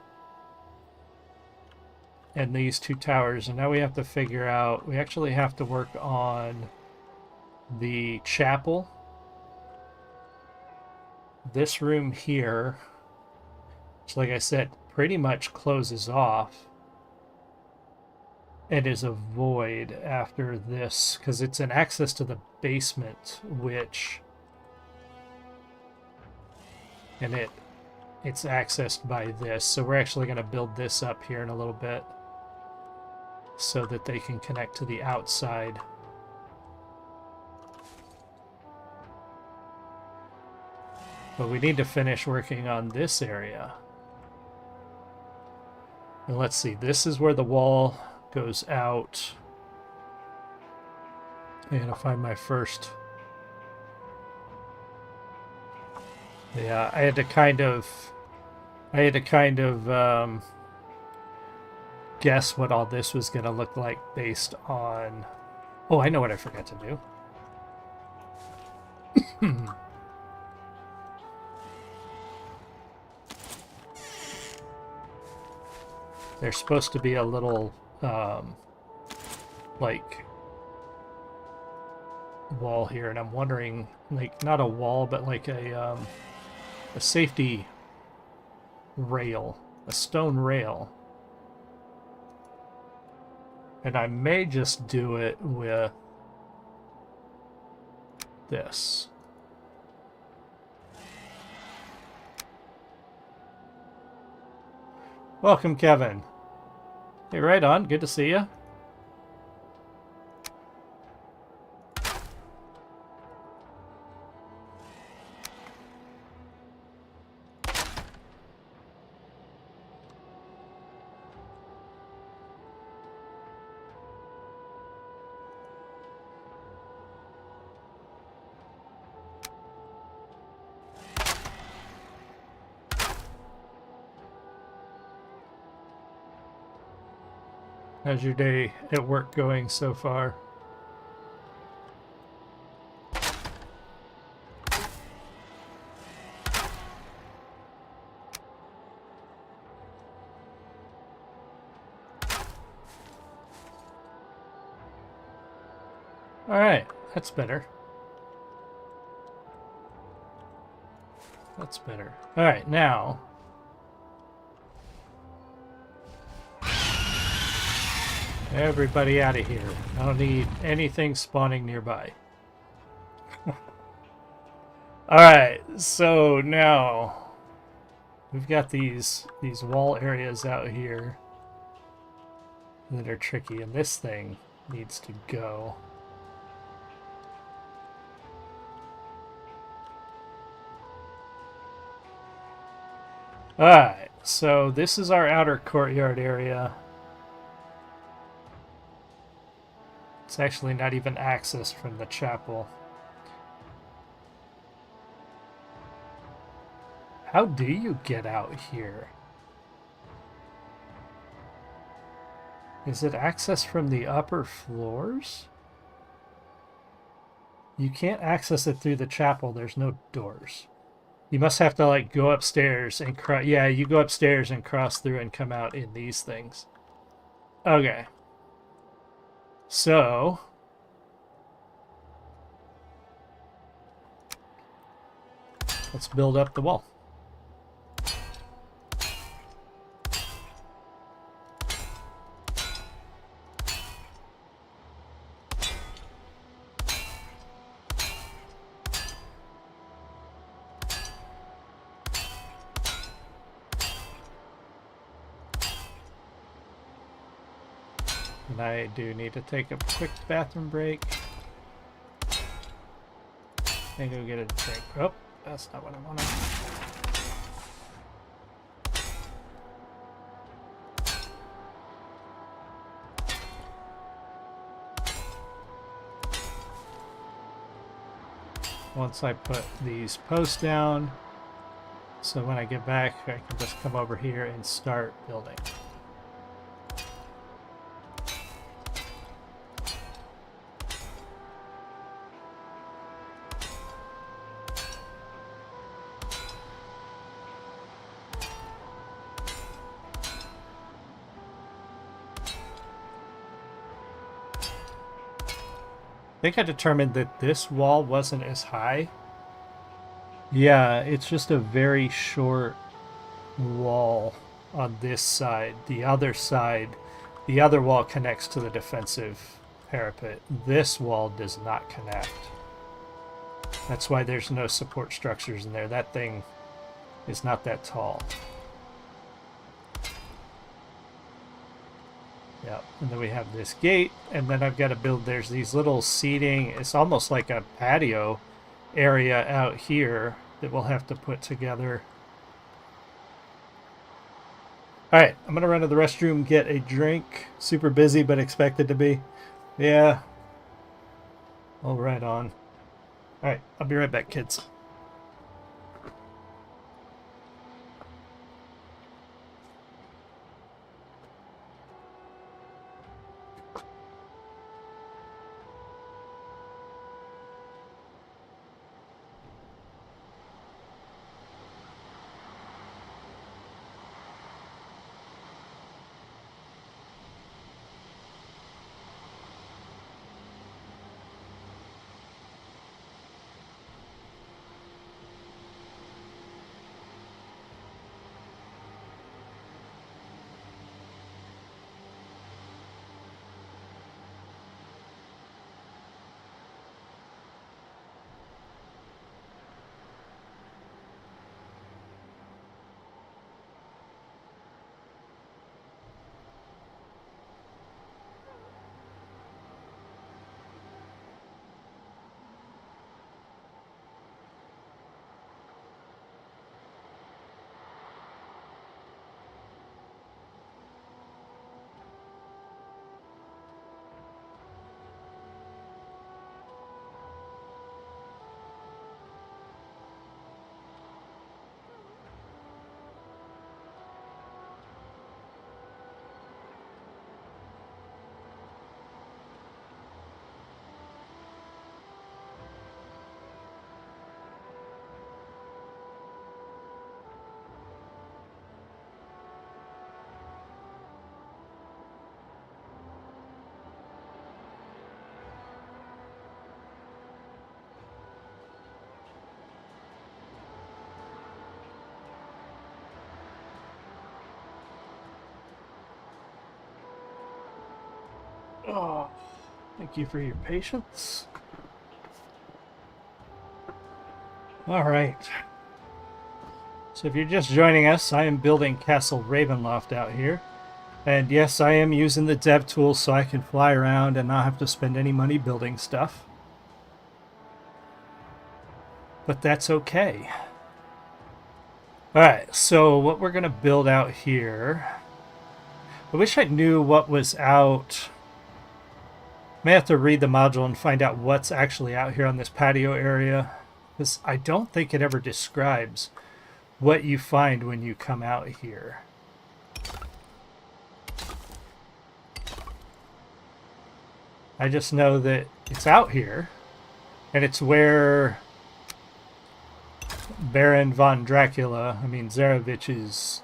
S1: And these two towers. And now we have to figure out, we actually have to work on the chapel. This room here, which like I said, pretty much closes off. It is a void after this, because it's an access to the basement, which... And it's accessed by this. So we're actually going to build this up here in a little bit so that they can connect to the outside. But we need to finish working on this area. And let's see, this is where the wall goes out. I gotta find my first... Yeah, I had to kind of guess what all this was going to look like based on... Oh, I know what I forgot to do. There's supposed to be a little, like, wall here, and I'm wondering, like, not a wall, but like a safety rail, a stone rail. And I may just do it with this. Welcome, Kevin. Hey, right on. Good to see you. How's your day at work going so far? Alright, that's better. That's better. Alright, now... Everybody out of here. I don't need anything spawning nearby. Alright, so now we've got these wall areas out here that are tricky, and this thing needs to go. Alright, so this is our outer courtyard area. It's actually not even accessed from the chapel. How do you get out here? Is it accessed from the upper floors? You can't access it through the chapel. There's no doors. You must have to like go upstairs and cross. Yeah, you go upstairs and cross through and come out in these things. Okay. So let's build up the wall. And I do need to take a quick bathroom break and go get a drink. Oh, that's not what I wanted. Once I put these posts down, so when I get back, I can just come over here and start building. I think I determined that this wall wasn't as high. Yeah, it's just a very short wall on this side. The other side, the other wall connects to the defensive parapet. This wall does not connect. That's why there's no support structures in there. That thing is not that tall. Yep, and then we have this gate, and then I've got to build, there's these little seating, it's almost like a patio area out here that we'll have to put together. Alright, I'm going to run to the restroom, get a drink. Super busy, but expected to be. Yeah. All right on. Alright, I'll be right back, kids. Oh, thank you for your patience. All right. So if you're just joining us, I am building Castle Ravenloft out here. And yes, I am using the dev tools so I can fly around and not have to spend any money building stuff. But that's okay. Alright, so what we're going to build out here... I wish I knew what was out. May have to read the module and find out what's actually out here on this patio area. Because I don't think it ever describes what you find when you come out here. I just know that it's out here. And it's where Baron von Dracula, Zarevich's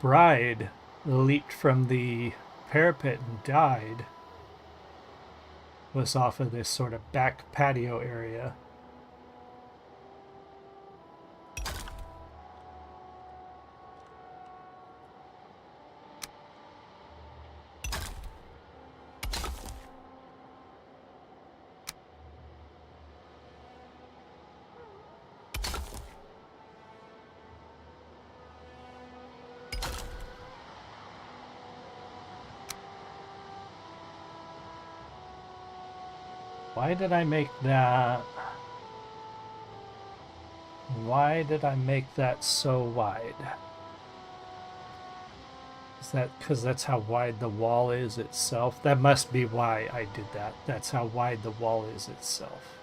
S1: bride, leaped from the parapet and died, was off of this sort of back patio area. Why did I make that? Why did I make that so wide? Is that because that's how wide the wall is itself? That must be why I did that. That's how wide the wall is itself.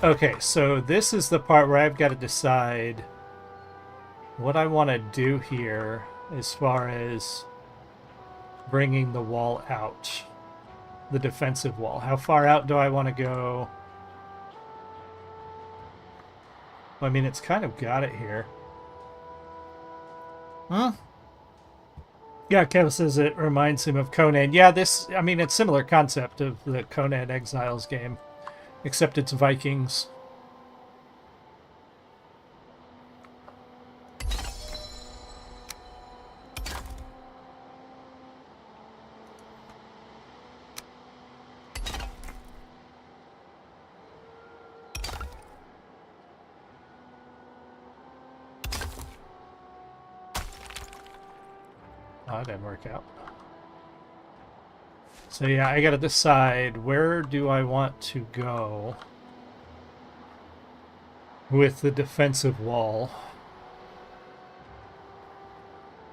S1: Okay, so this is the part where I've got to decide what I want to do here as far as bringing the wall out. The defensive wall. How far out do I want to go? I mean, it's kind of got it here. Huh? Yeah, Kev says it reminds him of Conan. Yeah, it's similar concept of the Conan Exiles game, except it's Vikings. Oh, that didn't work out. So yeah, I gotta decide where do I want to go with the defensive wall.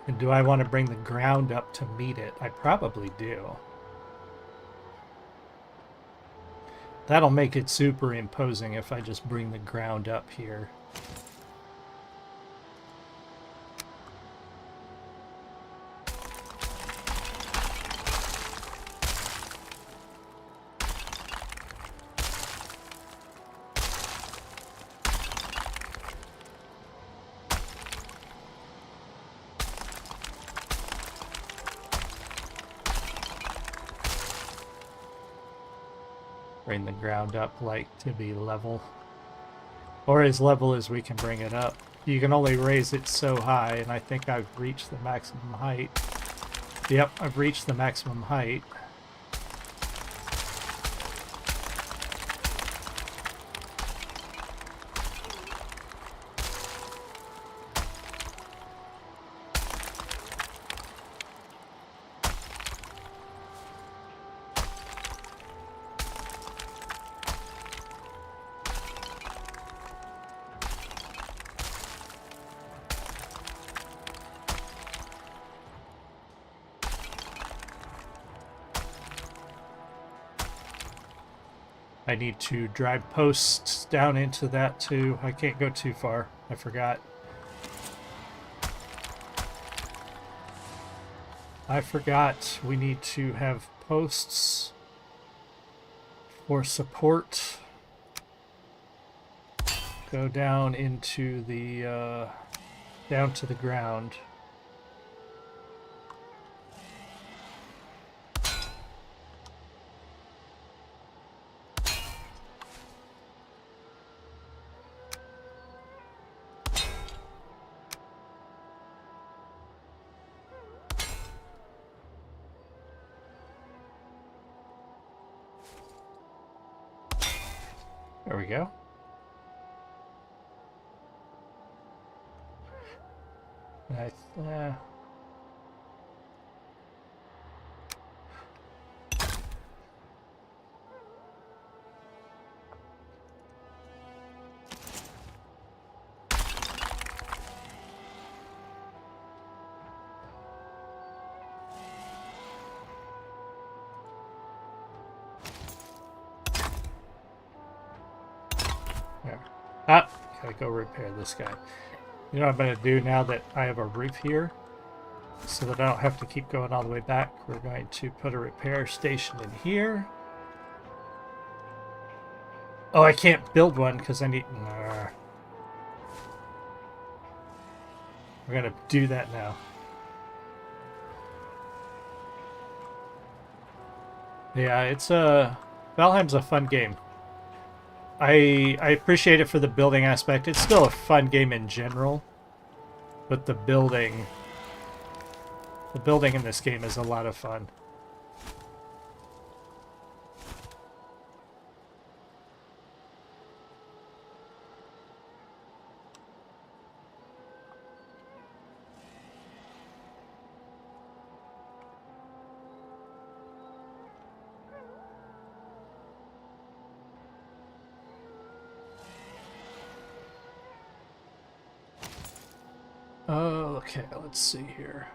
S1: And do I want to bring the ground up to meet it? I probably do. That'll make it super imposing if I just bring the ground up here. Bring the ground up like to be level, or as level as we can bring it up. You can only raise it so high, and I think I've reached the maximum height. Yep, I've reached the maximum height. I need to drive posts down into that too. I can't go too far. I forgot. We need to have posts for support. Go down into the down to the ground. There we go. Nice. There. Ah, gotta go repair this guy. You know what I'm going to do now that I have a roof here? So that I don't have to keep going all the way back. We're going to put a repair station in here. Oh, I can't build one because I need... We're going to do that now. Yeah, it's a... Valheim's a fun game. I appreciate it for the building aspect. It's still a fun game in general, but the building in this game is a lot of fun. Oh, okay, let's see here.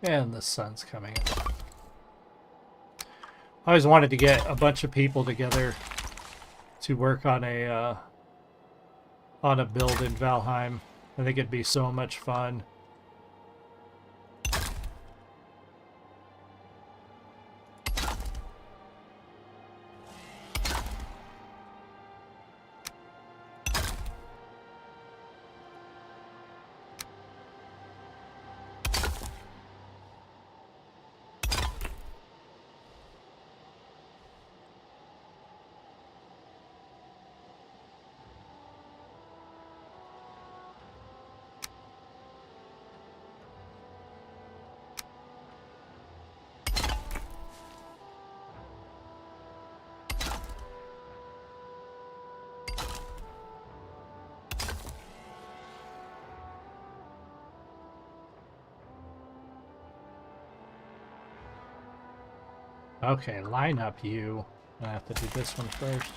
S1: And the sun's coming up. I always wanted to get a bunch of people together to work on a build in Valheim. I think it'd be so much fun. Okay, line up you. I have to do this one first.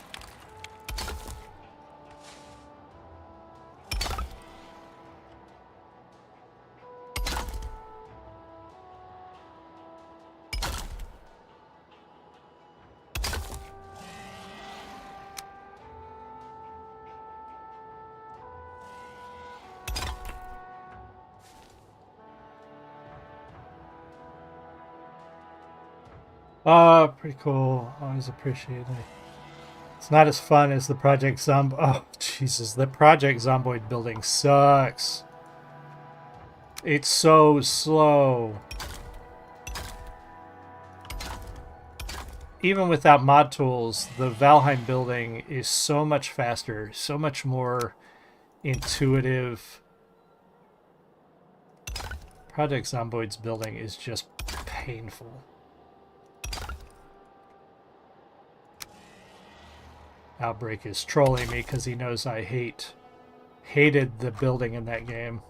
S1: Pretty cool. Always appreciate it. It's not as fun as the Project Zomb. Oh, Jesus. The Project Zomboid building sucks. It's so slow. Even without mod tools, the Valheim building is so much faster, so much more intuitive. Project Zomboid's building is just painful. Outbreak is trolling me because he knows I hated the building in that game.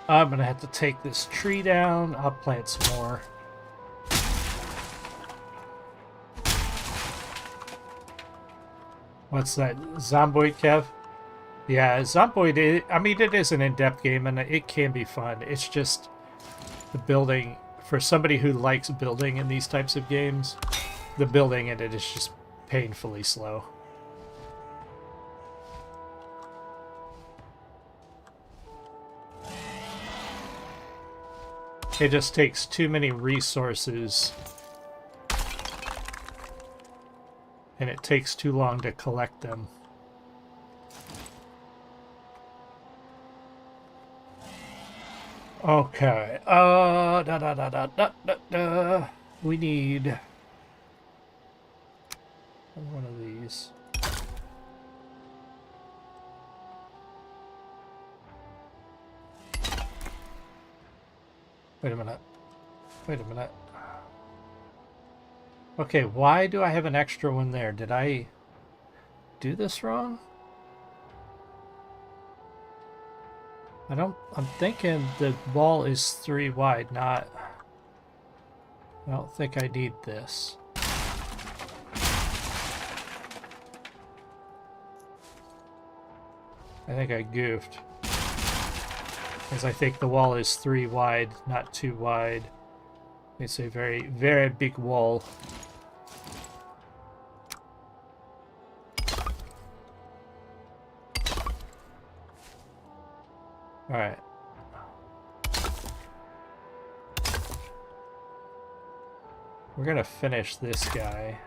S1: I'm gonna have to take this tree down. I'll plant some more. What's that? Zomboid, Kev? Yeah, Zomboid, I mean, it is an in-depth game, and it can be fun. It's just the building, for somebody who likes building in these types of games, the building in it is just painfully slow. It just takes too many resources, and it takes too long to collect them. Okay. We need one of these. Wait a minute. Wait a minute. Okay, why do I have an extra one there? Did I do this wrong? I'm thinking the wall is 3 wide, not... I don't think I need this. I think I goofed. Because I think the wall is 3 wide, not 2 wide. It's a very, very big wall. Alright. We're gonna finish this guy.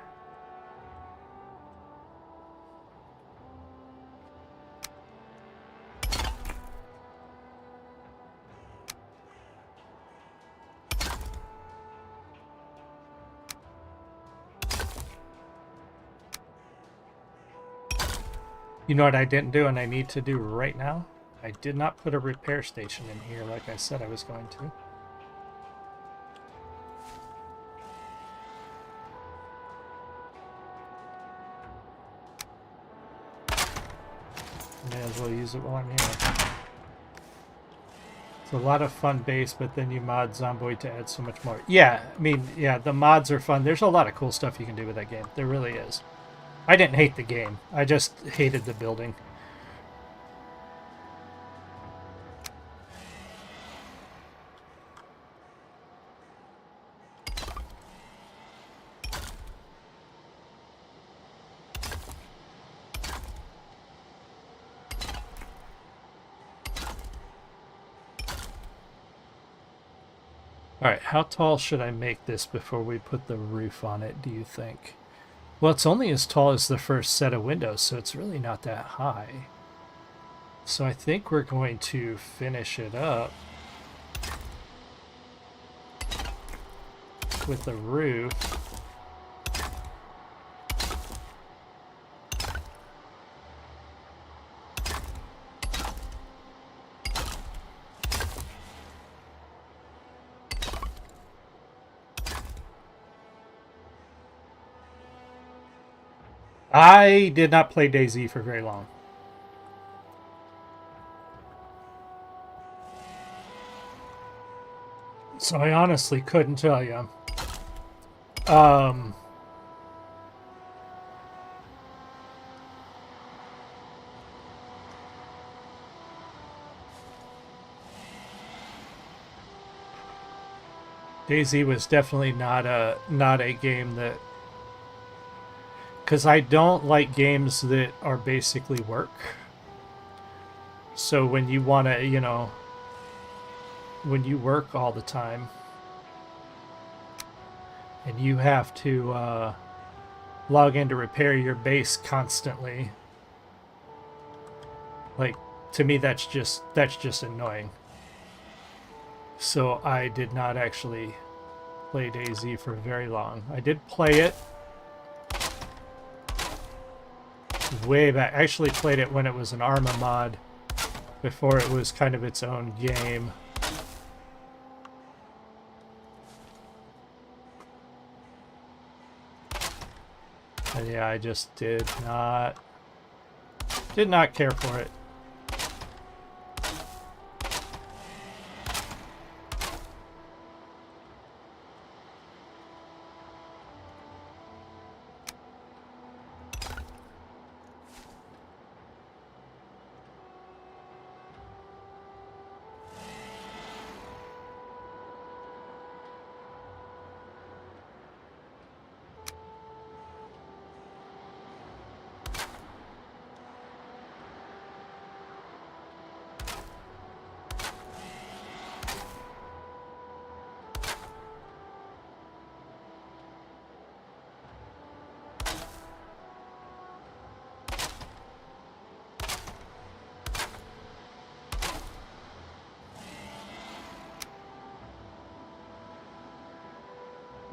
S1: You know what I didn't do and I need to do right now? I did not put a repair station in here like I said I was going to. May as well use it while I'm here. It's a lot of fun base, but then you mod Zomboid to add so much more. Yeah, I mean, yeah, the mods are fun. There's a lot of cool stuff you can do with that game. There really is. I didn't hate the game. I just hated the building. Alright, how tall should I make this before we put the roof on it, do you think? Well, it's only as tall as the first set of windows, so it's really not that high. So I think we're going to finish it up with the roof. I did not play DayZ for very long. So I honestly couldn't tell you. DayZ was definitely not a game that... Because I don't like games that are basically work. So when you want to, you know, when you work all the time and you have to log in to repair your base constantly, like, to me that's just annoying. So I did not actually play DayZ for very long. I did play it way back. I actually played it when it was an Arma mod, before it was kind of its own game. And yeah, I just did not care for it.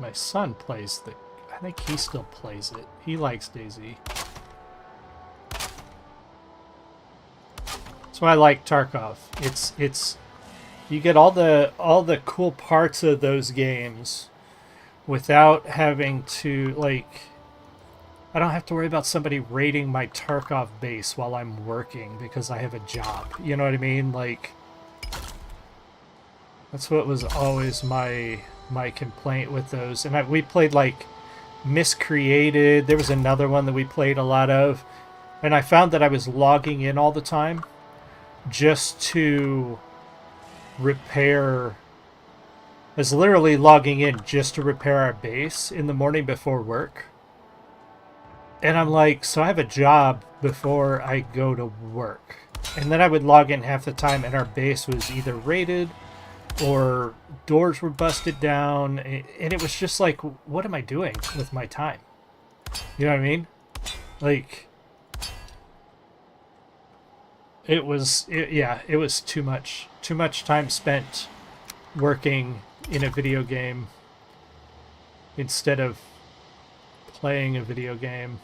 S1: My son plays I think he still plays it. He likes DayZ. That's why I like Tarkov. It's you get all the cool parts of those games without having to, like, I don't have to worry about somebody raiding my Tarkov base while I'm working because I have a job. You know what I mean? Like, that's what was always my complaint with those. And we played, like, Miscreated. There was another one that we played a lot of. And I found that I was logging in all the time just to repair. I was literally logging in just to repair our base in the morning before work. And I'm like, so I have a job before I go to work. And then I would log in half the time and our base was either raided or doors were busted down. And it was just like, what am I doing with my time? You know what I mean? Like, it was too much. Too much time spent working in a video game instead of playing a video game.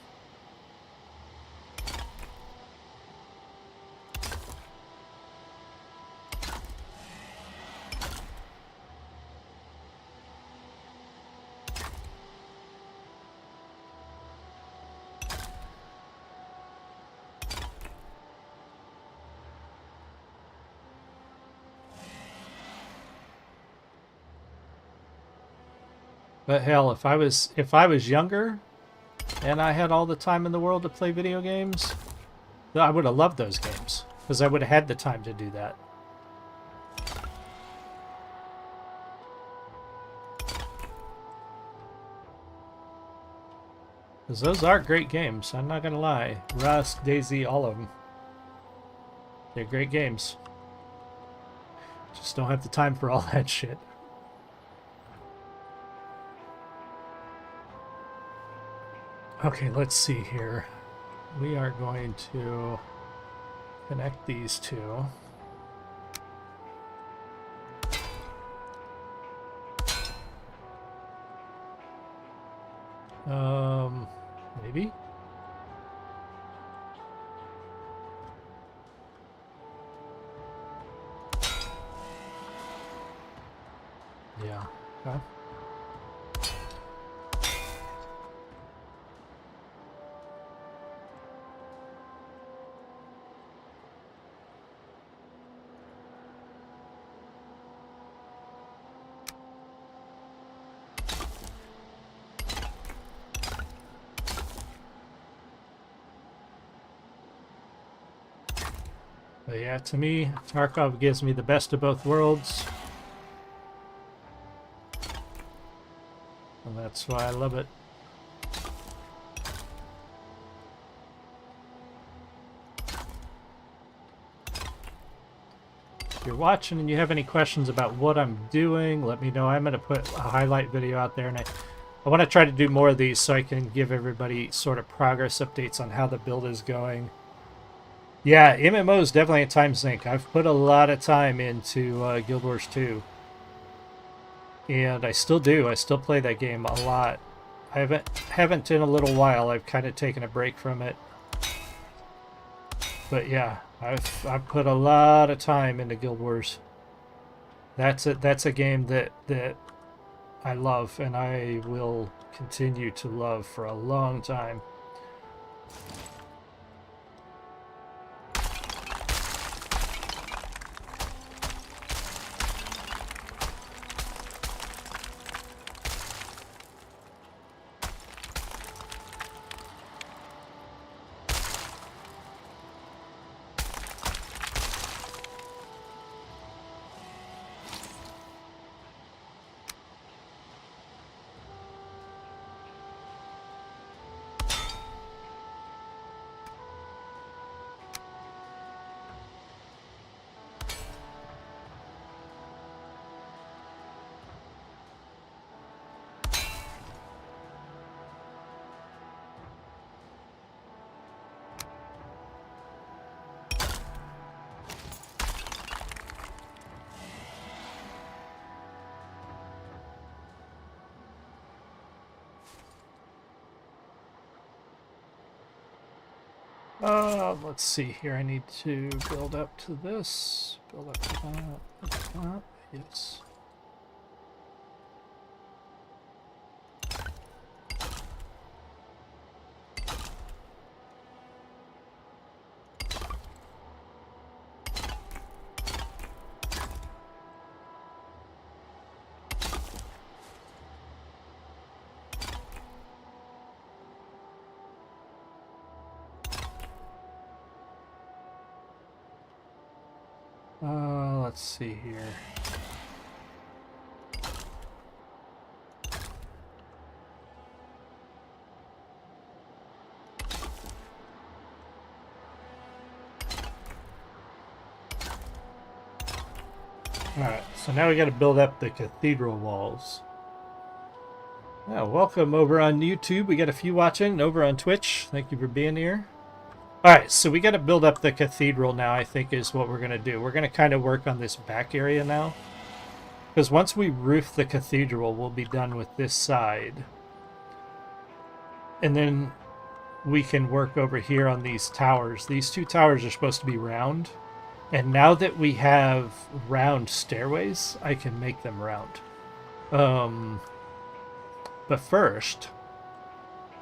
S1: But hell, if I was younger and I had all the time in the world to play video games, I would have loved those games because I would have had the time to do that. Because those are great games, I'm not gonna lie. Rust, DayZ, all of them. They're great games. Just don't have the time for all that shit. Okay, let's see here. We are going to connect these two. Maybe? Yeah. Okay. But yeah, to me, Tarkov gives me the best of both worlds. And that's why I love it. If you're watching and you have any questions about what I'm doing, let me know. I'm going to put a highlight video out there, and I want to try to do more of these so I can give everybody sort of progress updates on how the build is going. Yeah, MMO is definitely a time sink. I've put a lot of time into Guild Wars 2. And I still do. I still play that game a lot. I haven't in a little while. I've kind of taken a break from it. But yeah, I've put a lot of time into Guild Wars. That's a game that I love and I will continue to love for a long time. Let's see here. I need to build up to this. Build up to that. Yes. Let's see here. Alright, so now we got to build up the cathedral walls. Yeah, welcome over on YouTube. We got a few watching over on Twitch. Thank you for being here. Alright, so we got to build up the cathedral now, I think is what we're going to do. We're going to kind of work on this back area now. Because once we roof the cathedral, we'll be done with this side. And then we can work over here on these towers. These two towers are supposed to be round. And now that we have round stairways, I can make them round. But first,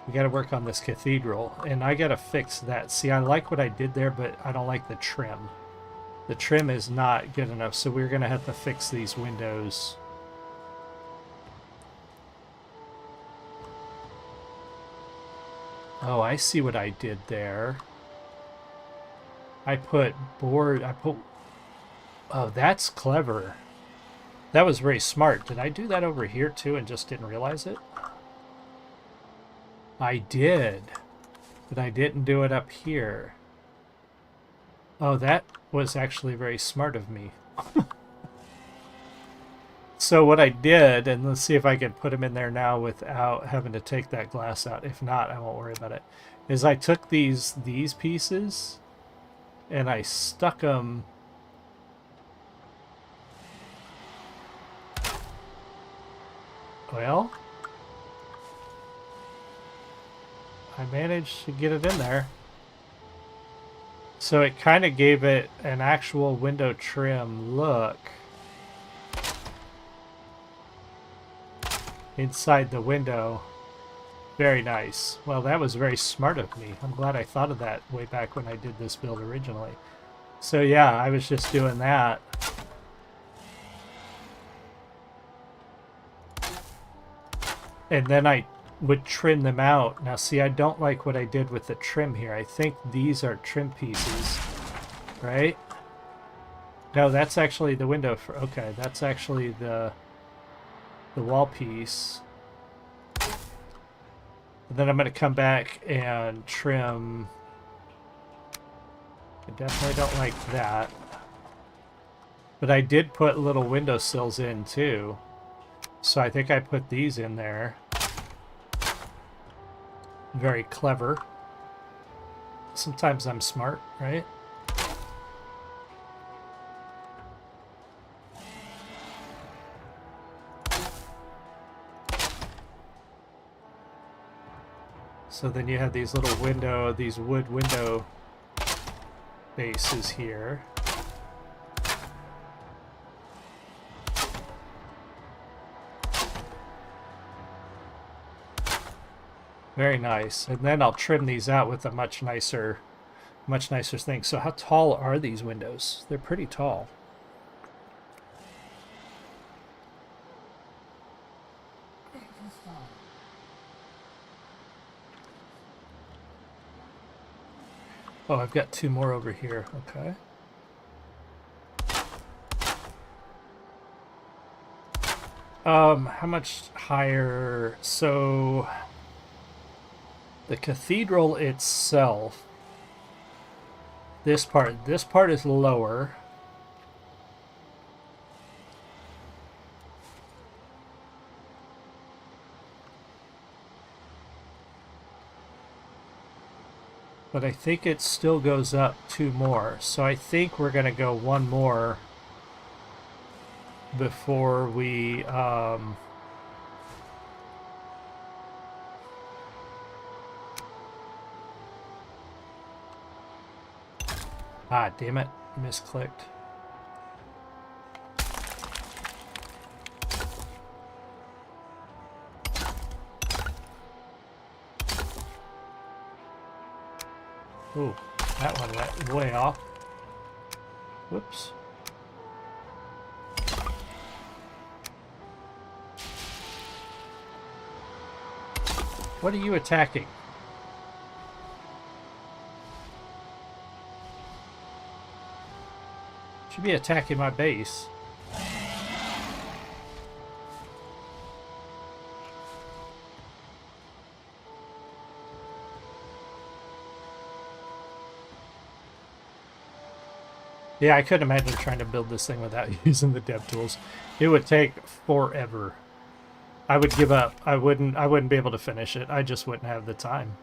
S1: we got to work on this cathedral, and I got to fix that. See, I like what I did there, but I don't like the trim. The trim is not good enough, so we're going to have to fix these windows. Oh, I see what I did there. I put board... Oh, that's clever. That was very smart. Did I do that over here too and just didn't realize it? I did, but I didn't do it up here. Oh, that was actually very smart of me. So what I did, and let's see if I can put them in there now without having to take that glass out. If not, I won't worry about it. Is I took these pieces and I stuck them. Well, I managed to get it in there. So it kind of gave it an actual window trim look inside the window. Very nice. Well, that was very smart of me. I'm glad I thought of that way back when I did this build originally. So yeah, I was just doing that. And then I would trim them out. Now see, I don't like what I did with the trim here. I think these are trim pieces, right? No, that's actually the window for, okay, that's actually the wall piece. And then I'm going to come back and trim. I definitely don't like that. But I did put little windowsills in too. So I think I put these in there. Very clever. Sometimes I'm smart, right? So then you have these little window, these wood window bases here. Very nice. And then I'll trim these out with a much nicer thing. So how tall are these windows? They're pretty tall. Oh, I've got two more over here. Okay. How much higher? So the cathedral itself, this part is lower. But I think it still goes up two more. So I think we're going to go one more before we Ah, damn it. Misclicked. Ooh, that one went way off. Whoops. What are you attacking? Should be attacking my base. Yeah, I couldn't imagine trying to build this thing without using the dev tools. It would take forever. I would give up. I wouldn't be able to finish it. I just wouldn't have the time.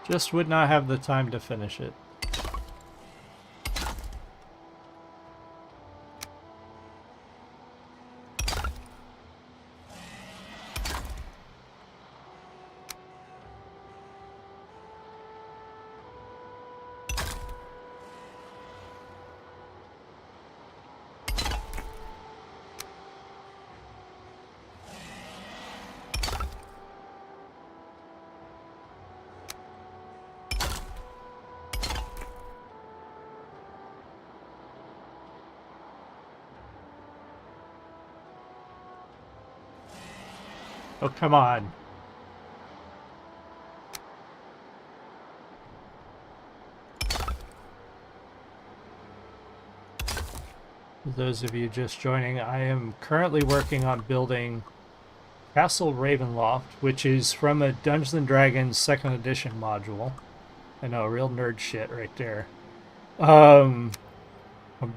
S1: Just would not have the time to finish it. Oh, come on. For those of you just joining, I am currently working on building Castle Ravenloft, which is from a Dungeons & Dragons 2nd edition module. I know, real nerd shit right there. I'm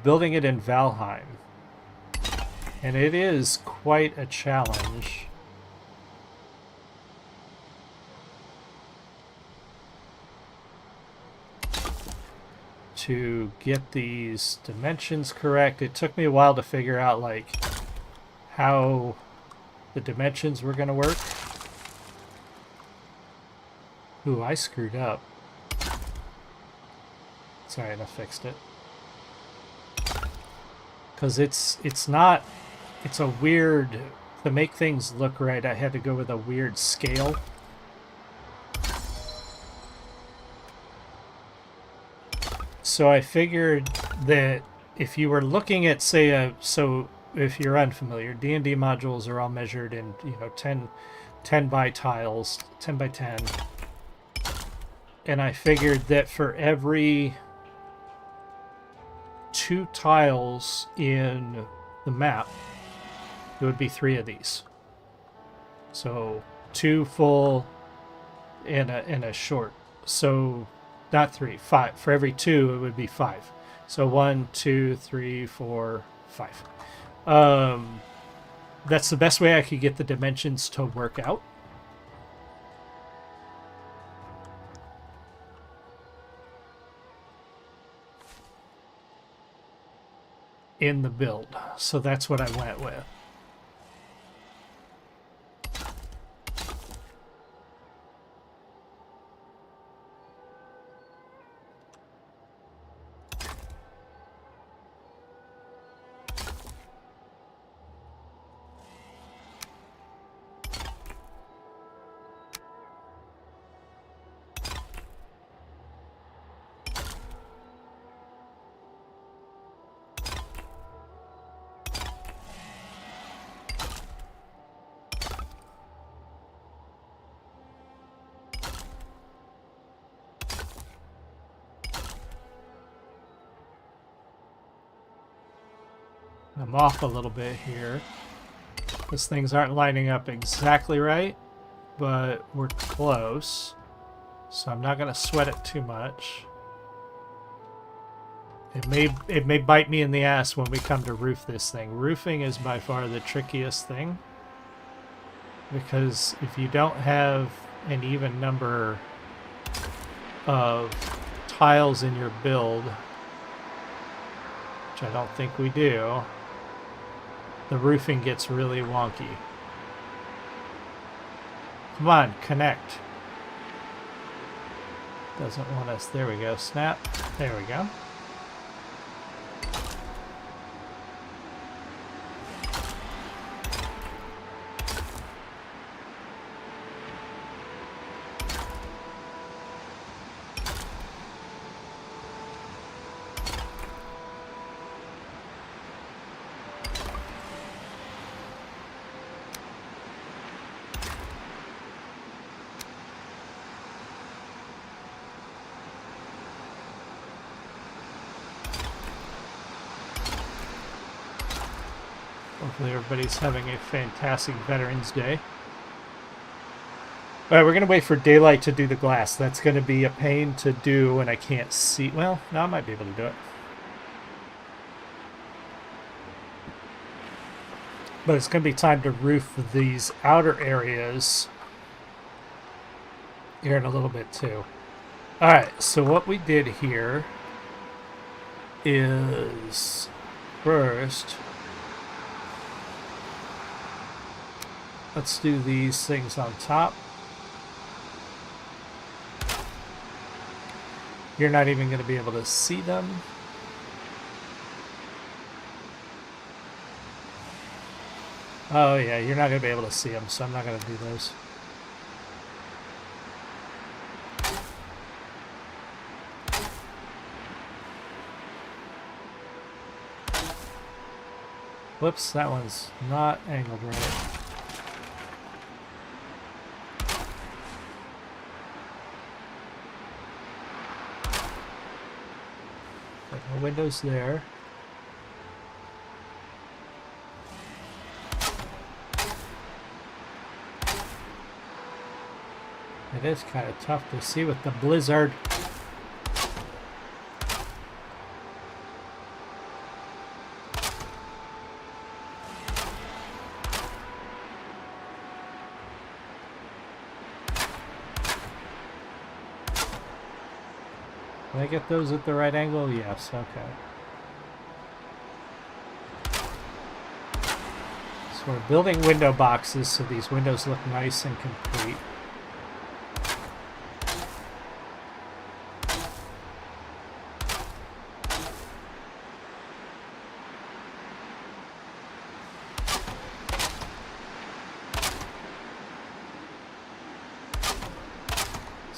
S1: building it in Valheim. And it is quite a challenge. To get these dimensions correct. It took me a while to figure out like how the dimensions were going to work. Ooh, I screwed up. Sorry, I fixed it. Because it's a weird, to make things look right, I had to go with a weird scale. So I figured that if you were looking at, say, so if you're unfamiliar, D&D modules are all measured in, 10 by tiles, 10 by 10. And I figured that for every 2 tiles in the map, it would be 3 of these. So 2 full and a short. So not 3, 5. For every 2, it would be 5. So 1, 2, 3, 4, 5. That's the best way I could get the dimensions to work out. In the build. So that's what I went with. I'm off a little bit here, because things aren't lining up exactly right, but we're close. So I'm not going to sweat it too much. It may bite me in the ass when we come to roof this thing. Roofing is by far the trickiest thing, because if you don't have an even number of tiles in your build, which I don't think we do, the roofing gets really wonky. Come on, connect. Doesn't want us. There we go. Snap. There we go. Hopefully everybody's having a fantastic Veterans Day. All right, we're going to wait for daylight to do the glass. That's going to be a pain to do when I can't see. Well, no, I might be able to do it. But it's going to be time to roof these outer areas here in a little bit too. All right, so what we did here is first, let's do these things on top. You're not even going to be able to see them. Oh yeah, you're not going to be able to see them, so I'm not going to do those. Whoops, that one's not angled right. No windows there. It is kind of tough to see with the blizzard. Did I get those at the right angle? Yes, okay. So we're building window boxes so these windows look nice and complete.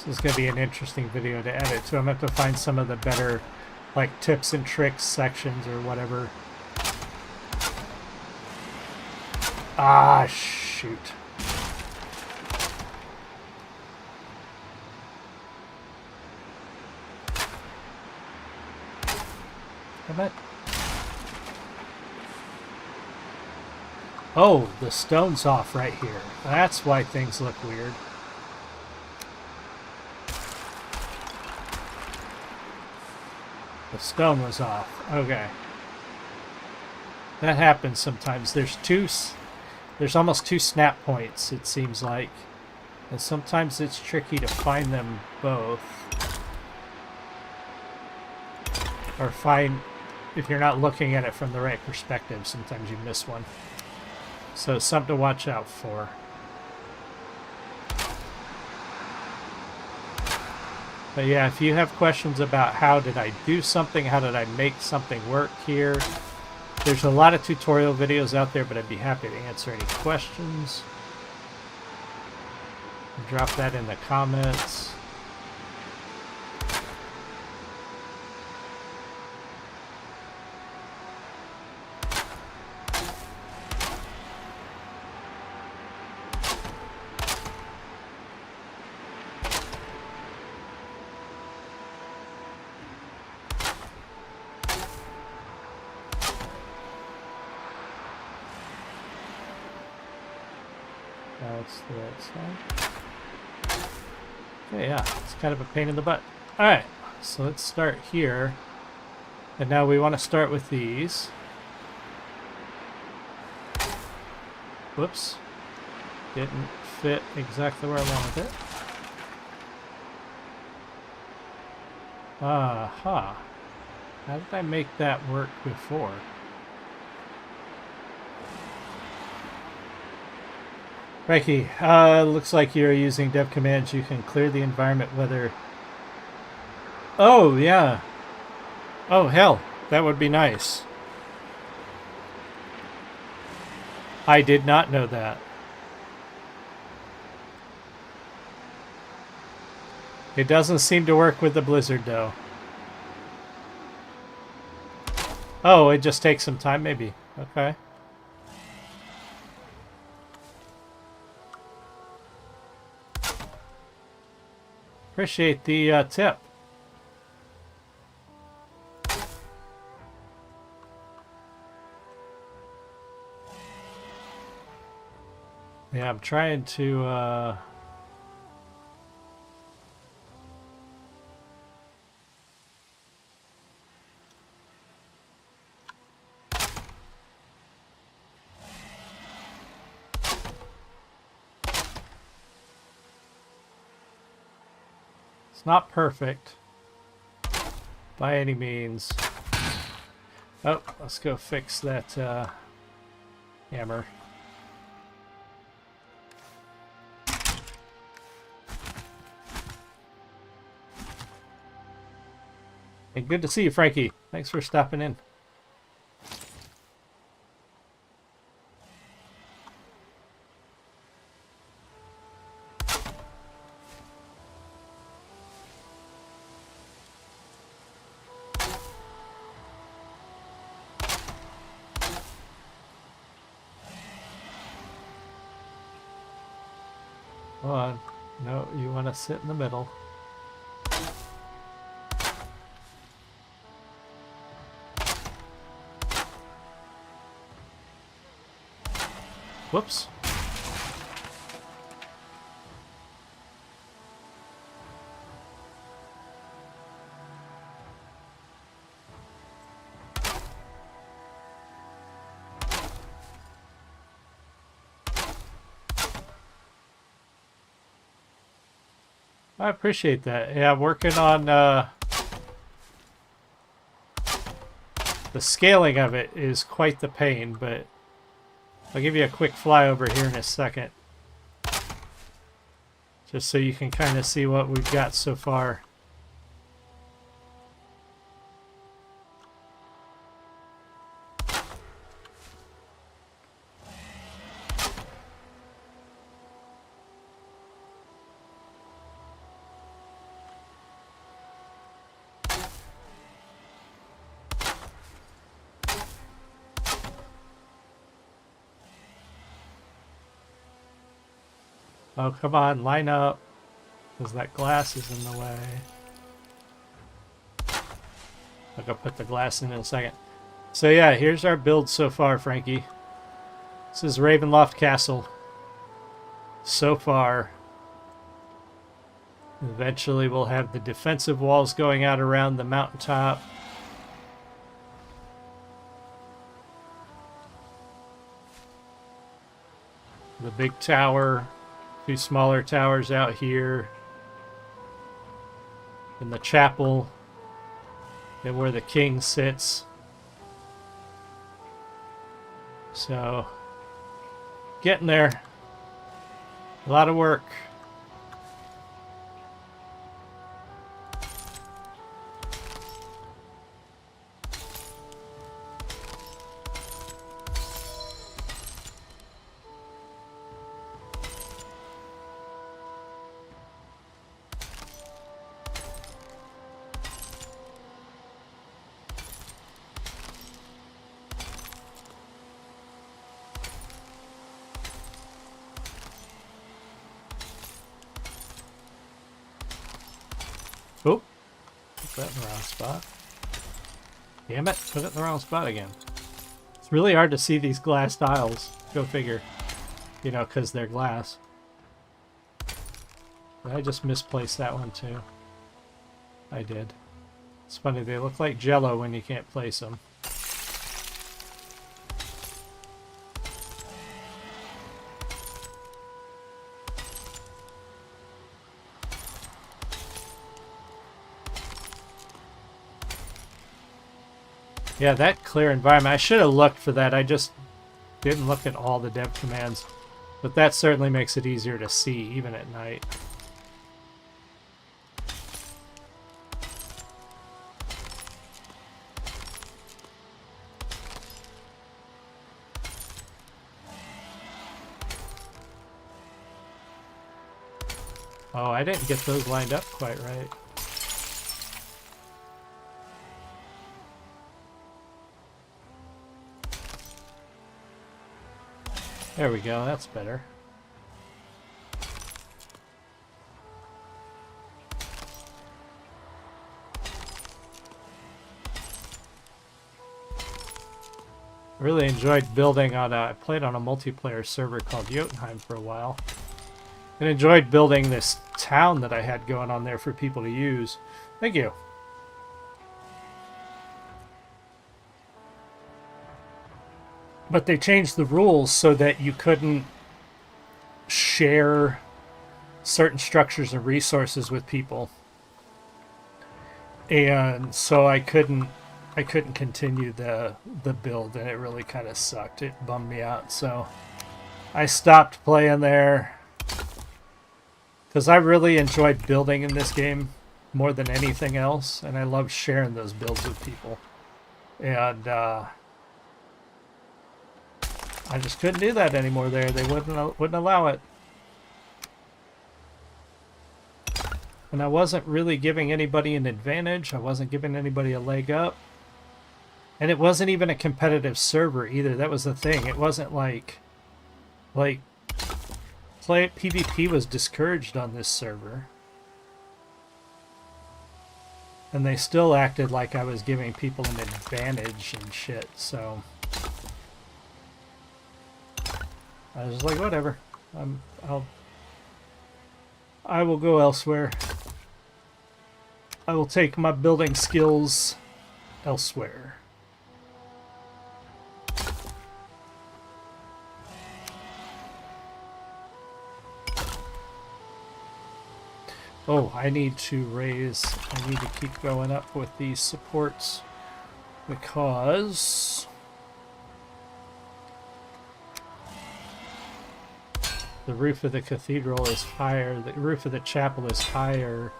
S1: This is going to be an interesting video to edit, so I'm going to have to find some of the better, like, tips and tricks sections or whatever. Ah, shoot. Damn it. Oh, the stone's off right here. That's why things look weird. The stone was off. Okay. That happens sometimes. There's almost two snap points, it seems like. And sometimes it's tricky to find them both. Or find, if you're not looking at it from the right perspective, sometimes you miss one. So it's something to watch out for. But yeah, if you have questions about how did I do something, how did I make something work here, there's a lot of tutorial videos out there, but I'd be happy to answer any questions. Drop that in the comments. That's the right side. Okay, yeah, it's kind of a pain in the butt. Alright, so let's start here. And now we want to start with these. Whoops. Didn't fit exactly where I wanted it. Aha. How did I make that work before? Frankie, looks like you're using dev commands. You can clear the environment whether... Oh, yeah. Oh, hell. That would be nice. I did not know that. It doesn't seem to work with the blizzard, though. Oh, it just takes some time, maybe. Okay. Appreciate the tip. Yeah, I'm trying to... It's not perfect by any means. Oh, let's go fix that hammer. And good to see you, Frankie. Thanks for stopping in. Hold on. No, you want to sit in the middle. Whoops. I appreciate that. Yeah, I'm working on the scaling of it is quite the pain, but I'll give you a quick flyover here in a second. Just so you can kind of see what we've got so far. Oh, come on, line up. Because that glass is in the way. I'll go put the glass in a second. So yeah, here's our build so far, Frankie. This is Ravenloft Castle. So far. Eventually we'll have the defensive walls going out around the mountaintop. The big tower. Two smaller towers out here. In the chapel. And where the king sits. So, getting there. A lot of work. Oh, put that in the wrong spot. Damn it, put it in the wrong spot again. It's really hard to see these glass tiles. Go figure. You know, because they're glass. Did I just misplaced that one too? I did. It's funny, they look like jello when you can't place them. Yeah, that clear environment. I should have looked for that. I just didn't look at all the dev commands. But that certainly makes it easier to see, even at night. Oh, I didn't get those lined up quite right. There we go, that's better. I really enjoyed building on I played on a multiplayer server called Jotunheim for a while. And enjoyed building this town that I had going on there for people to use. Thank you. But they changed the rules so that you couldn't share certain structures and resources with people. And so I couldn't continue the build, and it really kind of sucked. It bummed me out. So I stopped playing there because I really enjoyed building in this game more than anything else, and I loved sharing those builds with people. And I just couldn't do that anymore there. They wouldn't allow it. And I wasn't really giving anybody an advantage. I wasn't giving anybody a leg up. And it wasn't even a competitive server either. That was the thing. It wasn't like PvP was discouraged on this server. And they still acted like I was giving people an advantage and shit, so I was like, whatever. I will go elsewhere. I will take my building skills elsewhere. Oh, I need to keep going up with these supports because the roof of the cathedral is higher, the roof of the chapel is higher.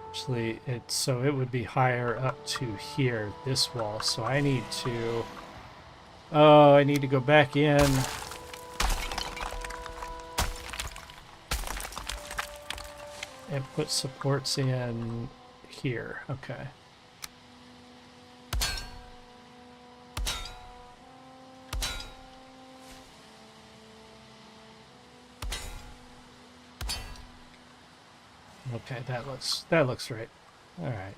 S1: Actually, so it would be higher up to here, this wall. So I need to... Oh, I need to go back in. And put supports in here. Okay. Okay, that looks right. All right.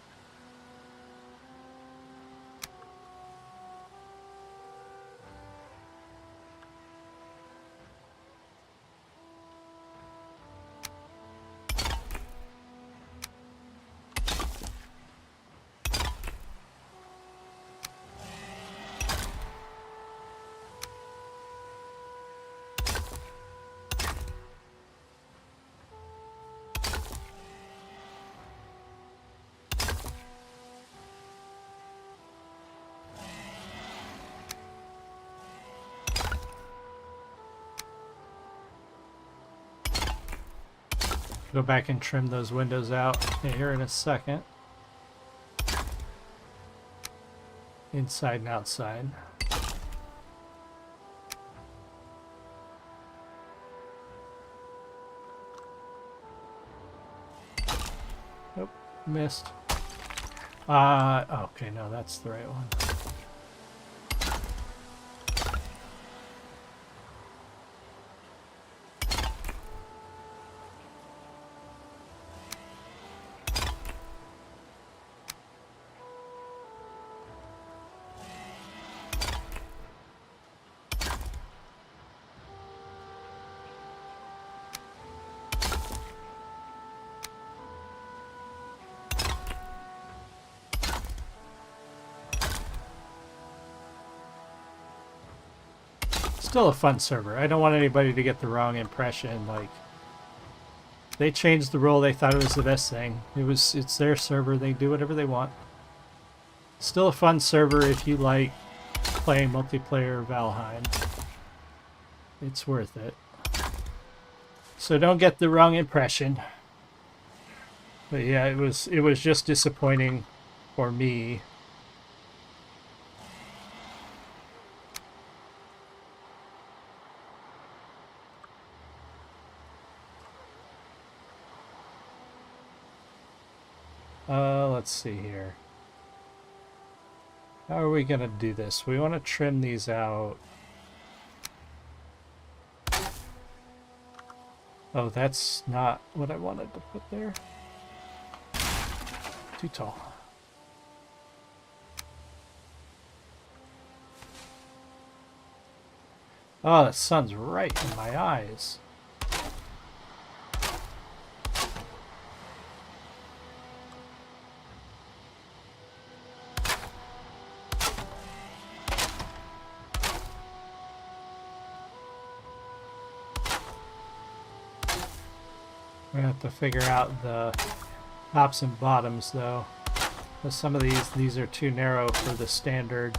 S1: Go back and trim those windows out here in a second. Inside and outside. Nope, missed. Okay, no, that's the right one. still a fun server. I don't want anybody to get the wrong impression. Like, they changed the rule. They thought it was the best thing. It's their server. They do whatever they want. Still a fun server if you like playing multiplayer Valheim. It's worth it. So don't get the wrong impression. But yeah, it was just disappointing for me. Let's see here. How are we gonna do this? We want to trim these out. Oh, that's not what I wanted to put there. Too tall. Oh, the sun's right in my eyes. We're gonna have to figure out the tops and bottoms, though. Because some of these are too narrow for the standard.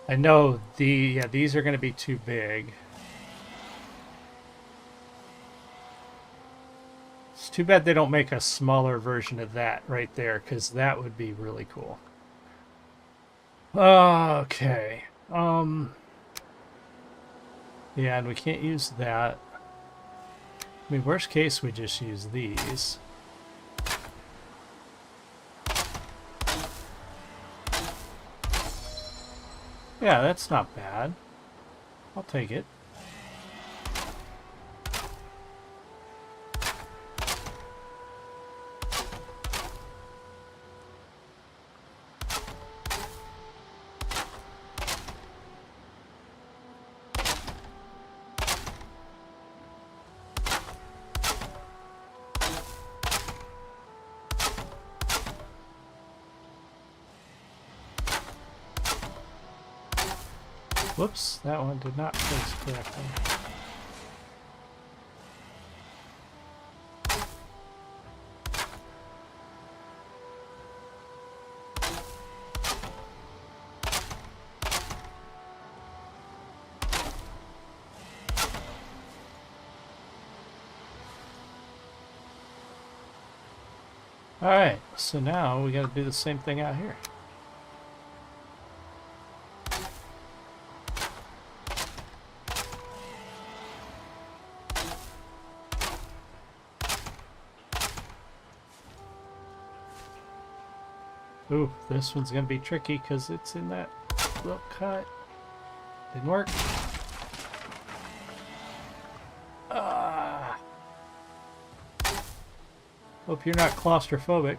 S1: I know these are going to be too big. It's too bad they don't make a smaller version of that right there, because that would be really cool. Okay. Yeah, and we can't use that. I mean, worst case, we just use these. Yeah, that's not bad. I'll take it. Whoops, that one did not place correctly. Alright, so now we gotta do the same thing out here. Ooh, this one's gonna be tricky because it's in that little cut. Didn't work. Hope you're not claustrophobic.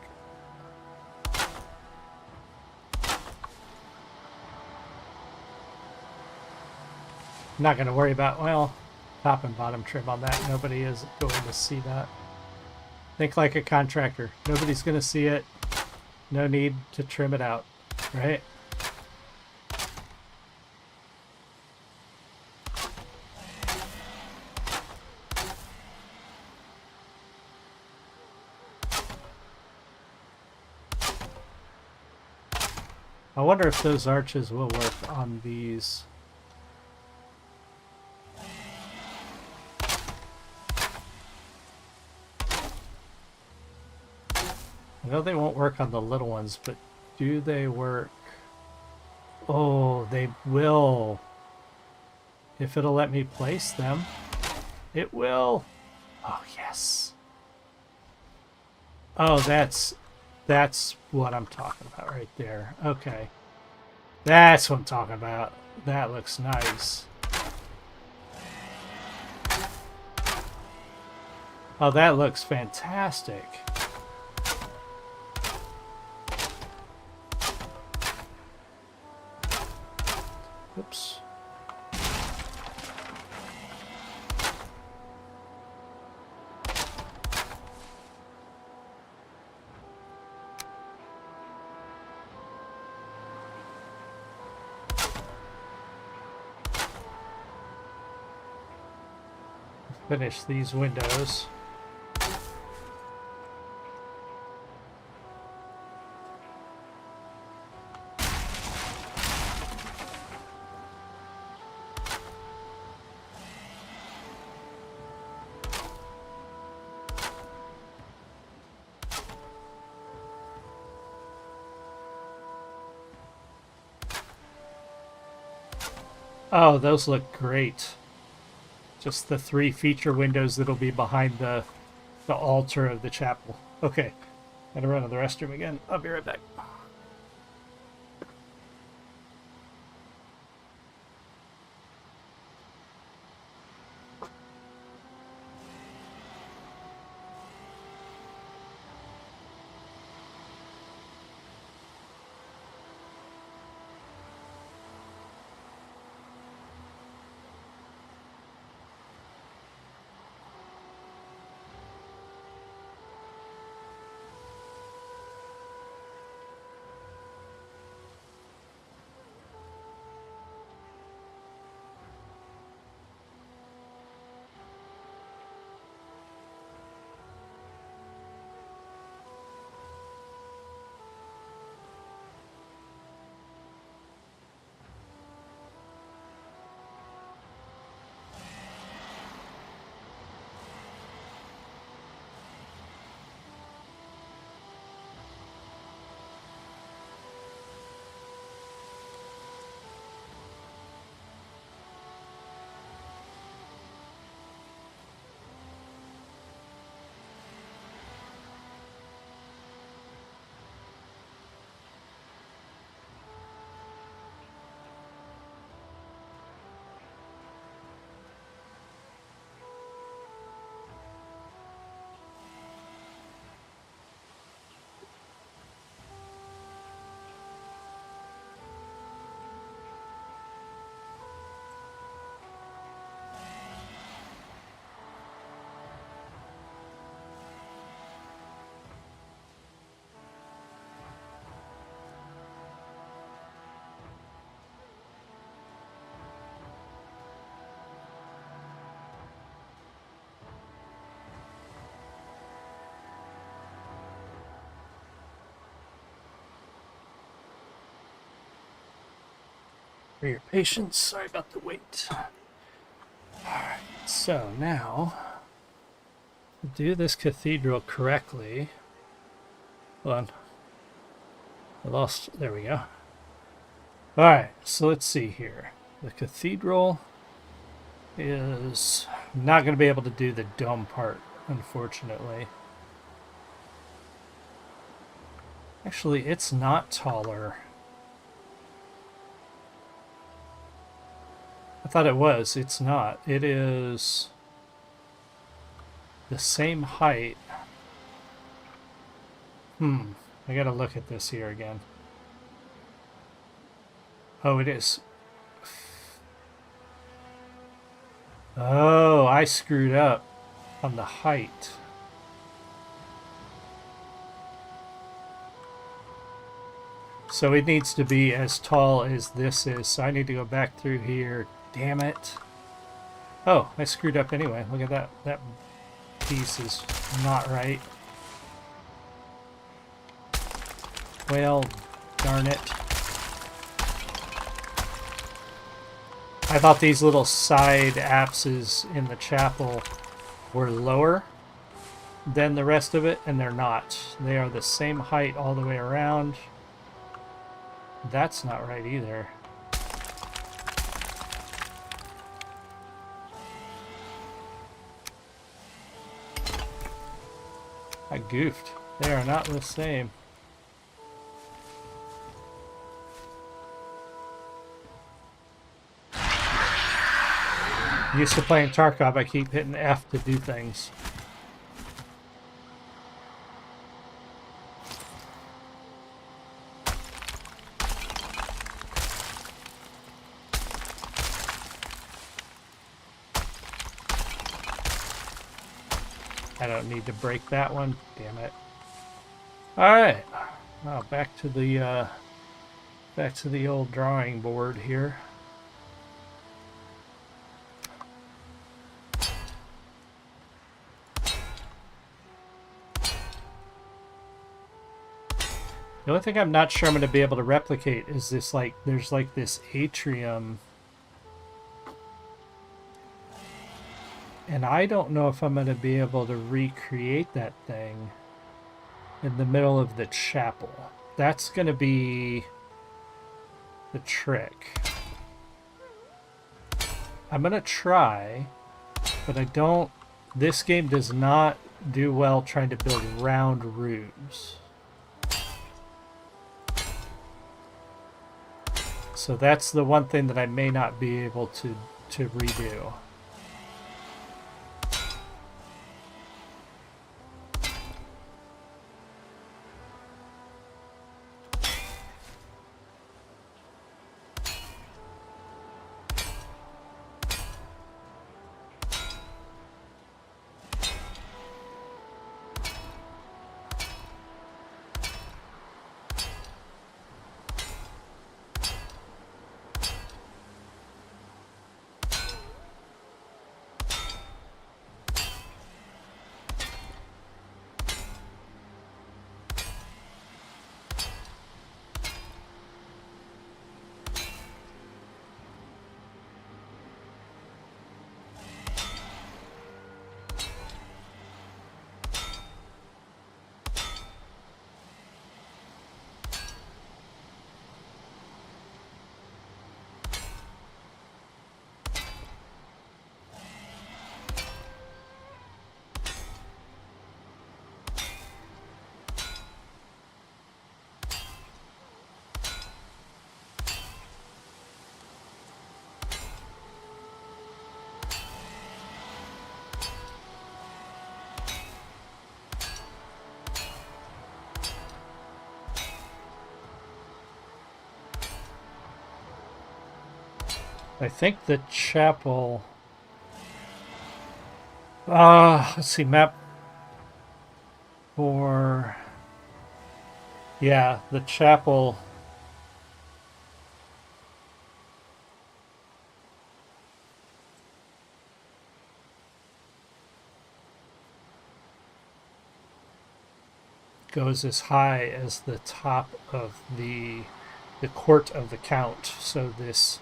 S1: I'm not gonna worry about, well, top and bottom trim on that. Nobody is going to see that. Think like a contractor. Nobody's gonna see it. No need to trim it out, right? I wonder if those arches will work on these. I know they won't work on the little ones, but do they work? Oh, they will. If it'll let me place them, it will. Oh, yes. Oh, that's what I'm talking about right there. Okay. That's what I'm talking about. That looks nice. Oh, that looks fantastic. Oops. Finish these windows. Oh, those look great. Just the 3 feature windows that'll be behind the altar of the chapel. Okay, gotta run to the restroom again. I'll be right back. For your patience, sorry about the wait. Alright, so now, to do this cathedral correctly. Hold on. I lost. There we go. Alright, so let's see here. The cathedral is not going to be able to do the dome part, unfortunately. Actually, it's not taller. I thought it was. It's not. It is the same height. I gotta look at this here again. Oh, it is. Oh, I screwed up on the height. So it needs to be as tall as this is. So I need to go back through here. Damn it. Oh, I screwed up anyway. Look at that. That piece is not right. Well, darn it. I thought these little side apses in the chapel were lower than the rest of it, and they're not. They are the same height all the way around. That's not right either. goofed. They are not the same. Used to playing Tarkov, I keep hitting F to do things. I don't need to break that one. Damn it. Alright. Well, back to the old drawing board here. The only thing I'm not sure I'm going to be able to replicate is this, like, there's like this atrium. And I don't know if I'm going to be able to recreate that thing in the middle of the chapel. That's going to be the trick. I'm going to try, but I don't... This game does not do well trying to build round rooms. So that's the one thing that I may not be able to redo. I think the chapel... let's see, map for... Yeah, the chapel... goes as high as the top of the court of the Count. So this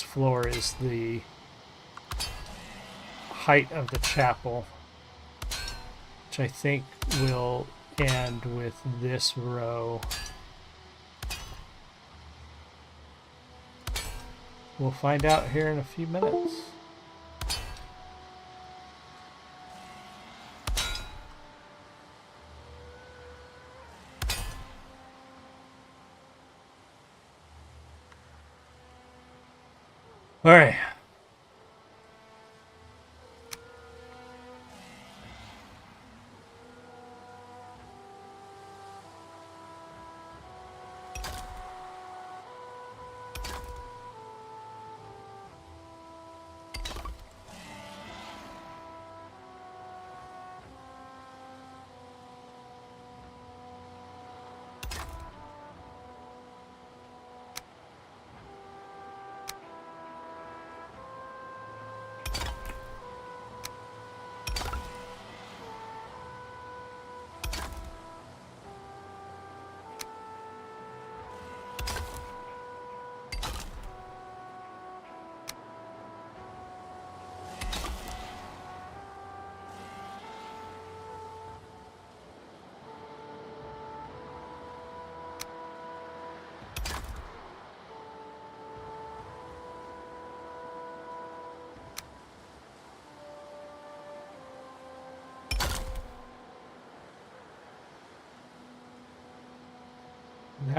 S1: floor is the height of the chapel, which I think will end with this row. We'll find out here in a few minutes. All right.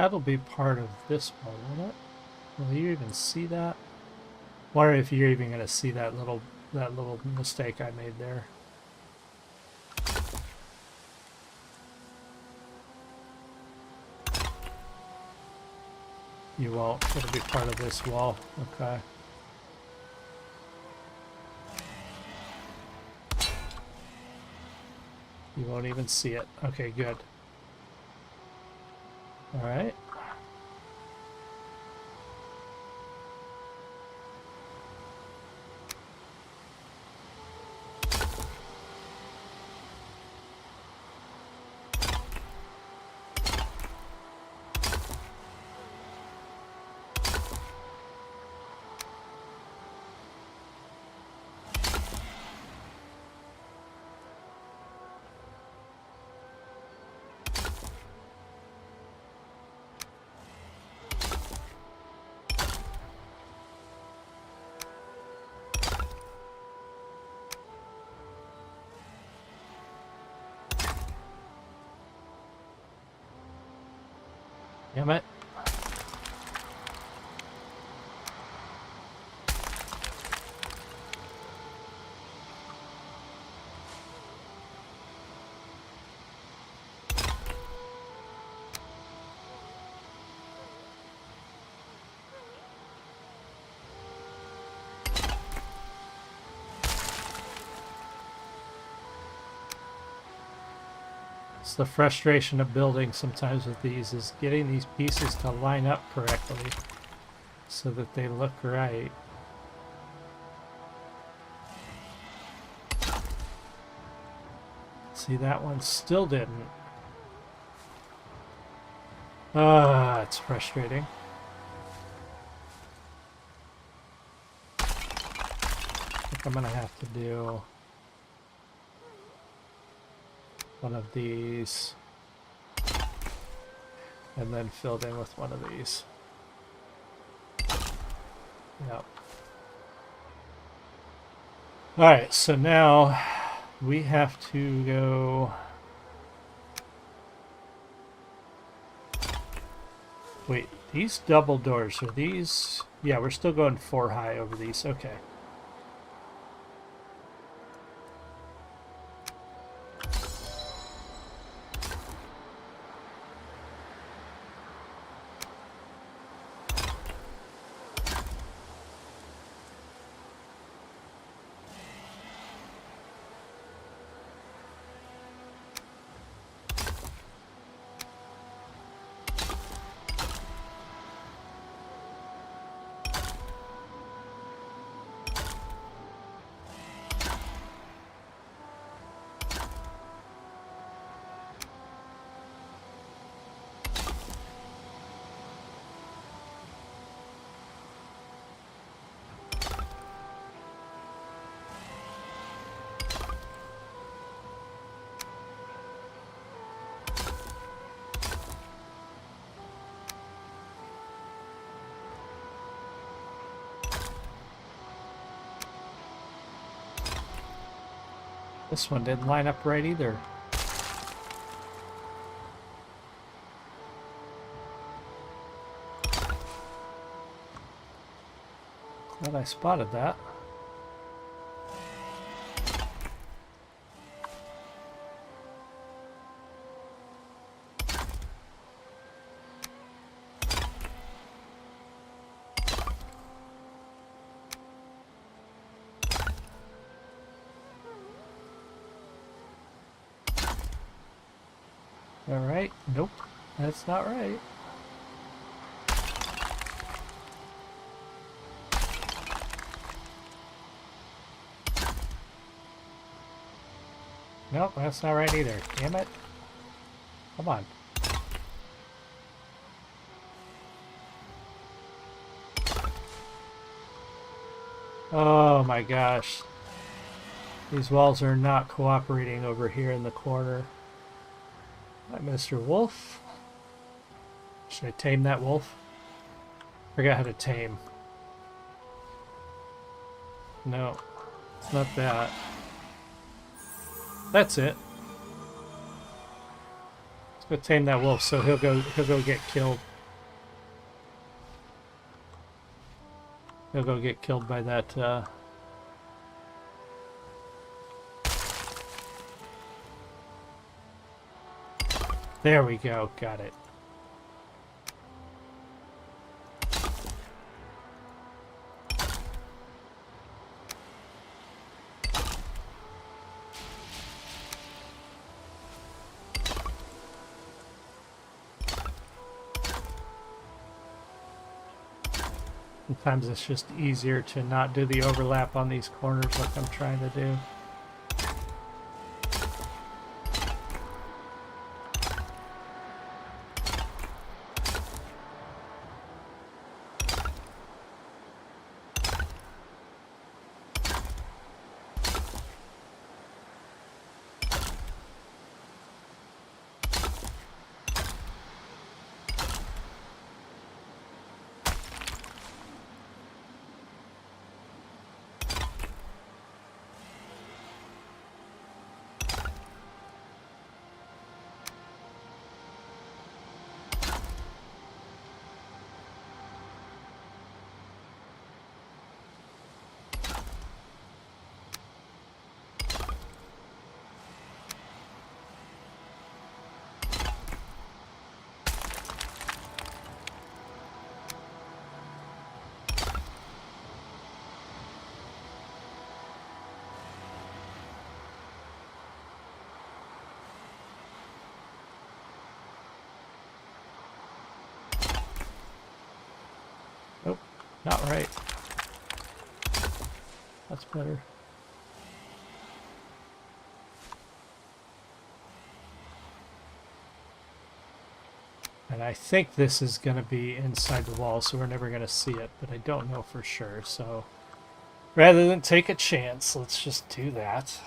S1: That'll be part of this one, won't it? Will you even see that? Wonder if you're even going to see that little mistake I made there. You won't. It'll be part of this wall. Okay. You won't even see it. Okay, good. All right. Damn it. It's the frustration of building sometimes with these, is getting these pieces to line up correctly so that they look right. See, that one still didn't. Ah, it's frustrating. I think I'm gonna have to do one of these and then filled in with one of these. Yep. Alright, so now we have to go... Wait, these double doors, are these... Yeah, we're still going 4 high over these. Okay. This one didn't line up right either. Glad I spotted that. All right. Nope, that's not right. Nope, that's not right either. Damn it. Come on. Oh my gosh. These walls are not cooperating over here in the corner. Hi, Mr. Wolf. Should I tame that wolf? Forgot how to tame. No, it's not that. That's it. Let's go tame that wolf so he'll go get killed. He'll go get killed by that. There we go. Got it. Sometimes it's just easier to not do the overlap on these corners like I'm trying to do. Nope, not right. That's better. And I think this is going to be inside the wall, so we're never going to see it, but I don't know for sure. So rather than take a chance, let's just do that.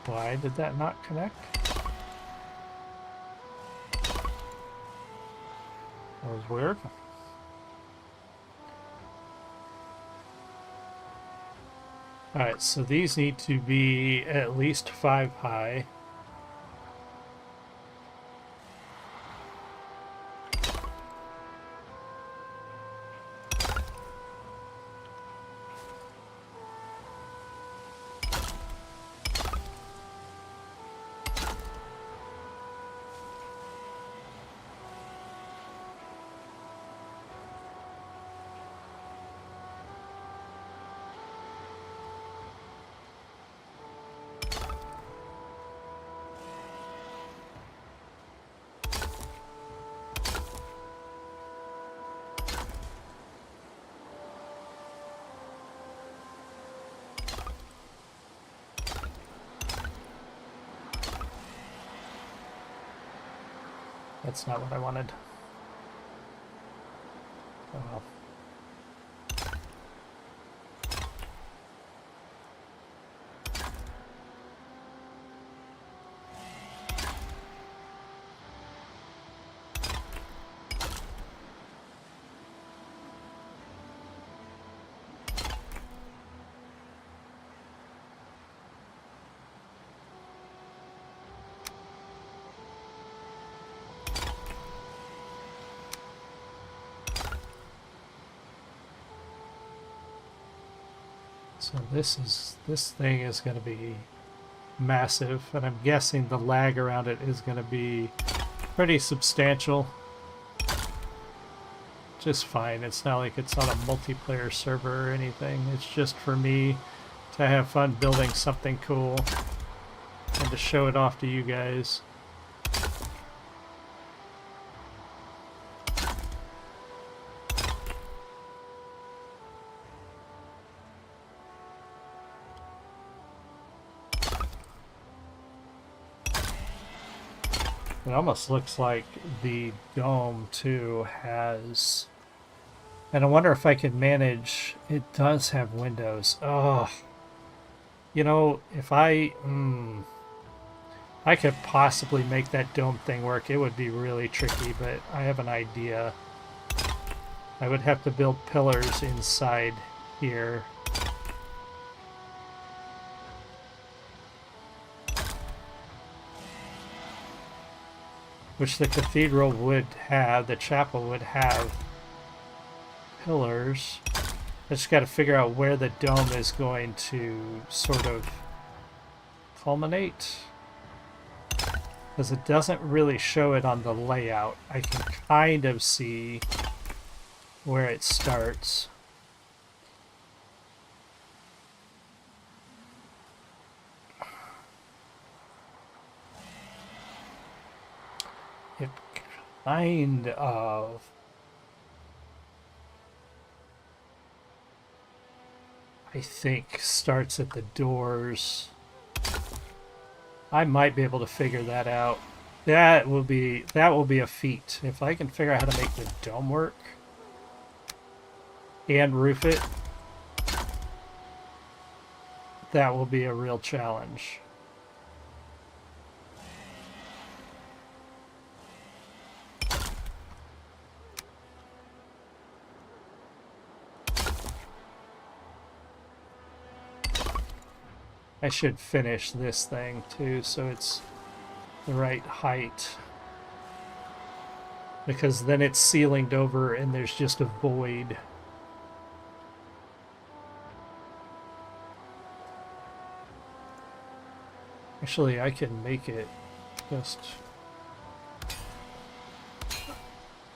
S1: Why did that not connect? That was weird. Alright, so these need to be at least 5 high. That's not what I wanted. Oh well. So this thing is going to be massive, and I'm guessing the lag around it is going to be pretty substantial. Just fine. It's not like it's on a multiplayer server or anything. It's just for me to have fun building something cool and to show it off to you guys. It almost looks like the dome too has, and I wonder if I can manage, it does have windows. Oh, You know, if I could possibly make that dome thing work, it would be really tricky, but I have an idea. I would have to build pillars inside here. Which the cathedral would have, the chapel would have pillars. I just got to figure out where the dome is going to sort of culminate. Because it doesn't really show it on the layout. I can kind of see where it starts. It kind of... I think starts at the doors. I might be able to figure that out. That will be a feat. If I can figure out how to make the dome work and roof it, that will be a real challenge. I should finish this thing too, so it's the right height. Because then it's ceilinged over and there's just a void. Actually, I can make it just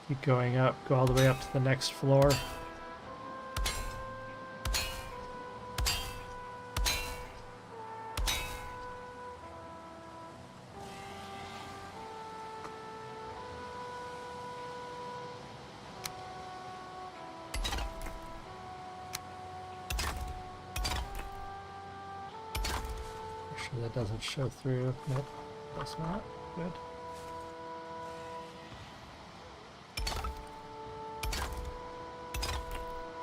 S1: keep going up, go all the way up to the next floor. That doesn't show through. Nope, that's not good.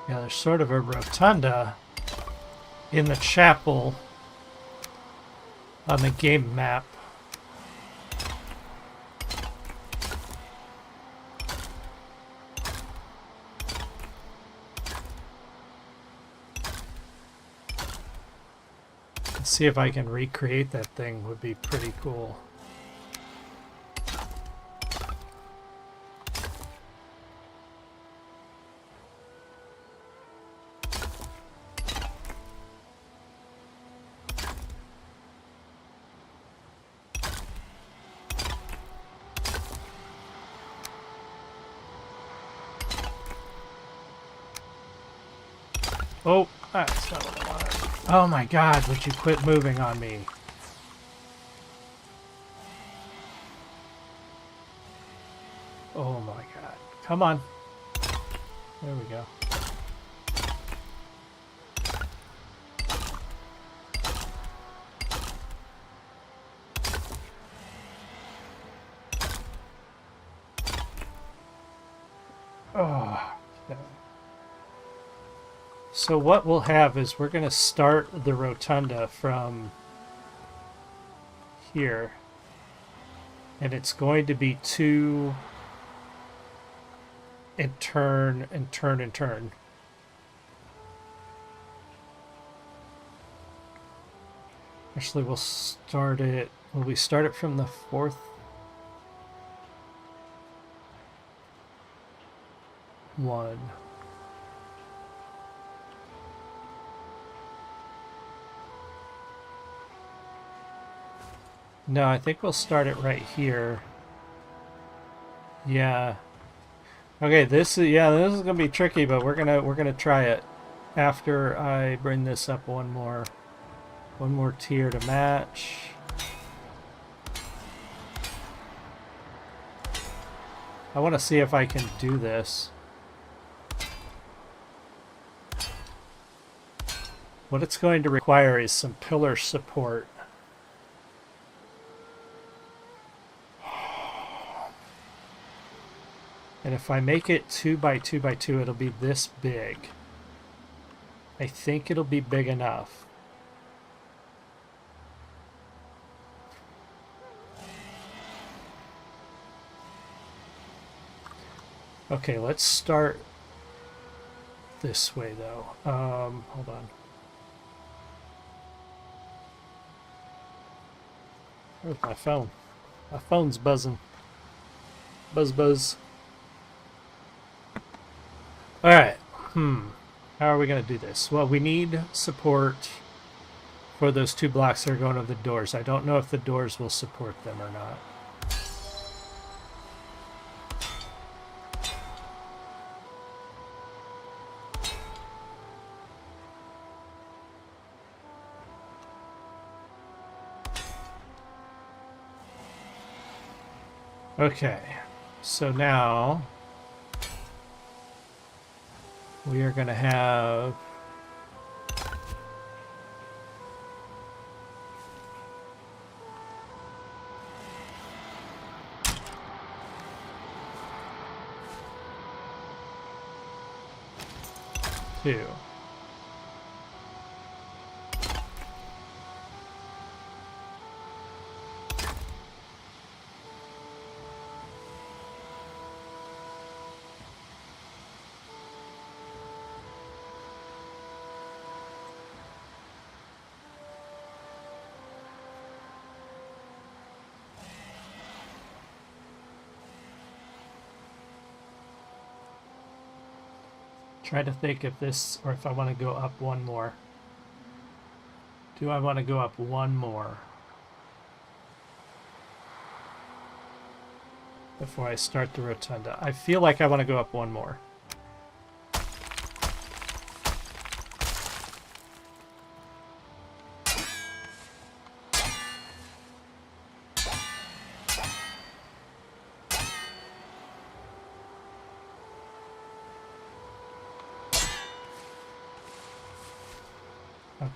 S1: Yeah, there's sort of a rotunda in the chapel on the game map. See if I can recreate that thing would be pretty cool. Oh, that's not what I wanted. Oh my god, would you quit moving on me? Oh my god. Come on. There we go. Oh. Okay. So what we'll have is we're going to start the rotunda from here. And it's going to be 2 and turn and turn and turn. Actually, we'll start it... Will we start it from the 4th? One. No, I think we'll start it right here. Yeah. Okay, this is gonna be tricky, but we're gonna try it after I bring this up one more tier to match. I want to see if I can do this. What it's going to require is some pillar support. And if I make it 2 by 2 by 2, it'll be this big. I think it'll be big enough. Okay, let's start this way though. Hold on. Where's my phone? My phone's buzzing. Buzz buzz. Alright. How are we going to do this? Well, we need support for those 2 blocks that are going over the doors. I don't know if the doors will support them or not. Okay, so now we are going to have two. Try to think if this, or if I want to go up one more. Do I want to go up one more before I start the rotunda? I feel like I want to go up one more.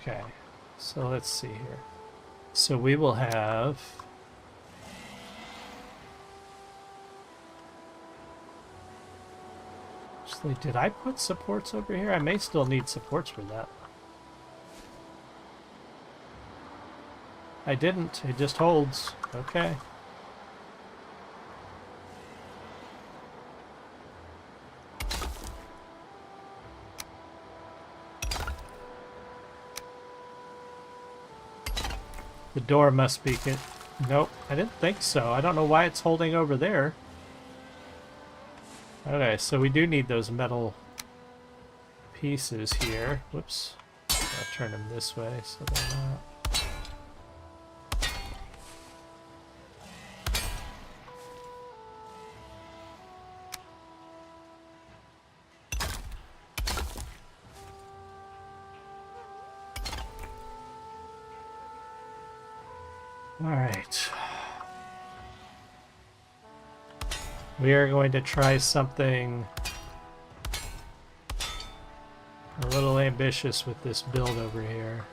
S1: Okay, so let's see here. So we will have actually, did I put supports over here? I may still need supports for that. I didn't. It just holds. Okay. The door must be... Nope, I didn't think so. I don't know why it's holding over there. Okay, so we do need those metal pieces here. Whoops. I'll turn them this way so they're not... Alright. We are going to try something a little ambitious with this build over here.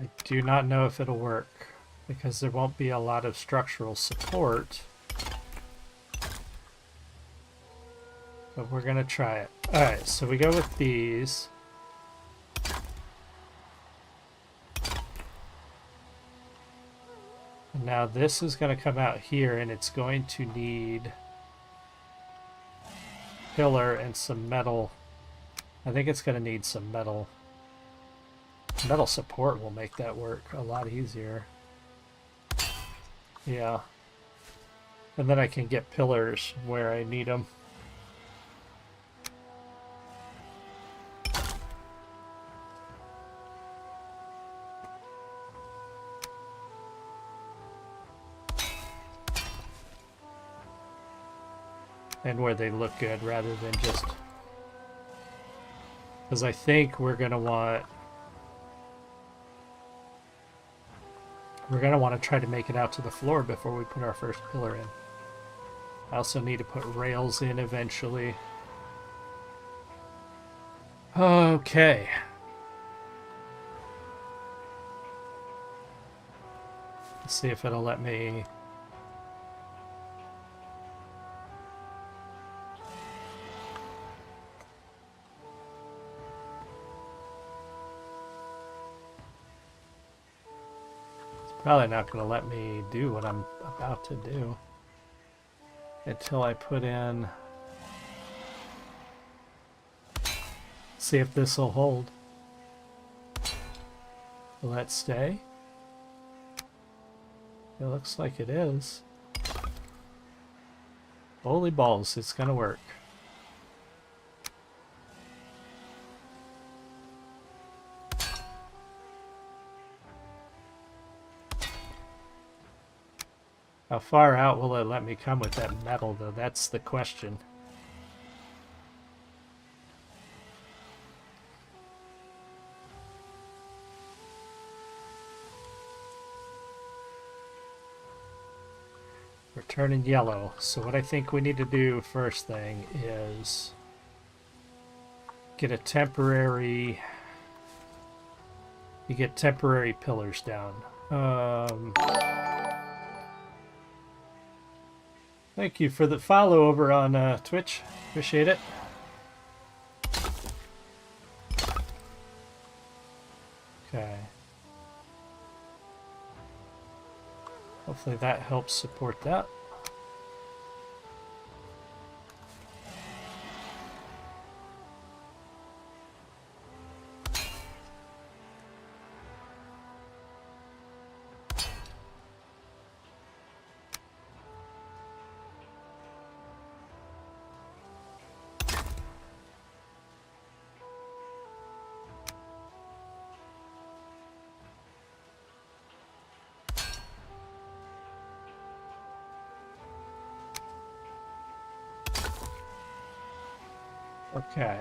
S1: I do not know if it'll work because there won't be a lot of structural support. But we're gonna try it. Alright, so we go with these. And now this is gonna come out here and it's going to need pillar and some metal. I think it's gonna need some metal. Metal support will make that work a lot easier. Yeah. And then I can get pillars where I need them. And where they look good rather than just... Because I think we're going to want... We're going to want to try to make it out to the floor before we put our first pillar in. I also need to put rails in eventually. Okay. Let's see if it'll let me. It's probably not going to let me do what I'm about to do until I put in. See if this will hold. Will that stay? It looks like it is. Holy balls, it's gonna work. How far out will it let me come with that metal, though? That's the question. We're turning yellow. So what I think we need to do first thing is get a temporary... You get temporary pillars down. Thank you for the follow over on Twitch. Appreciate it. Okay. Hopefully that helps support that. Okay.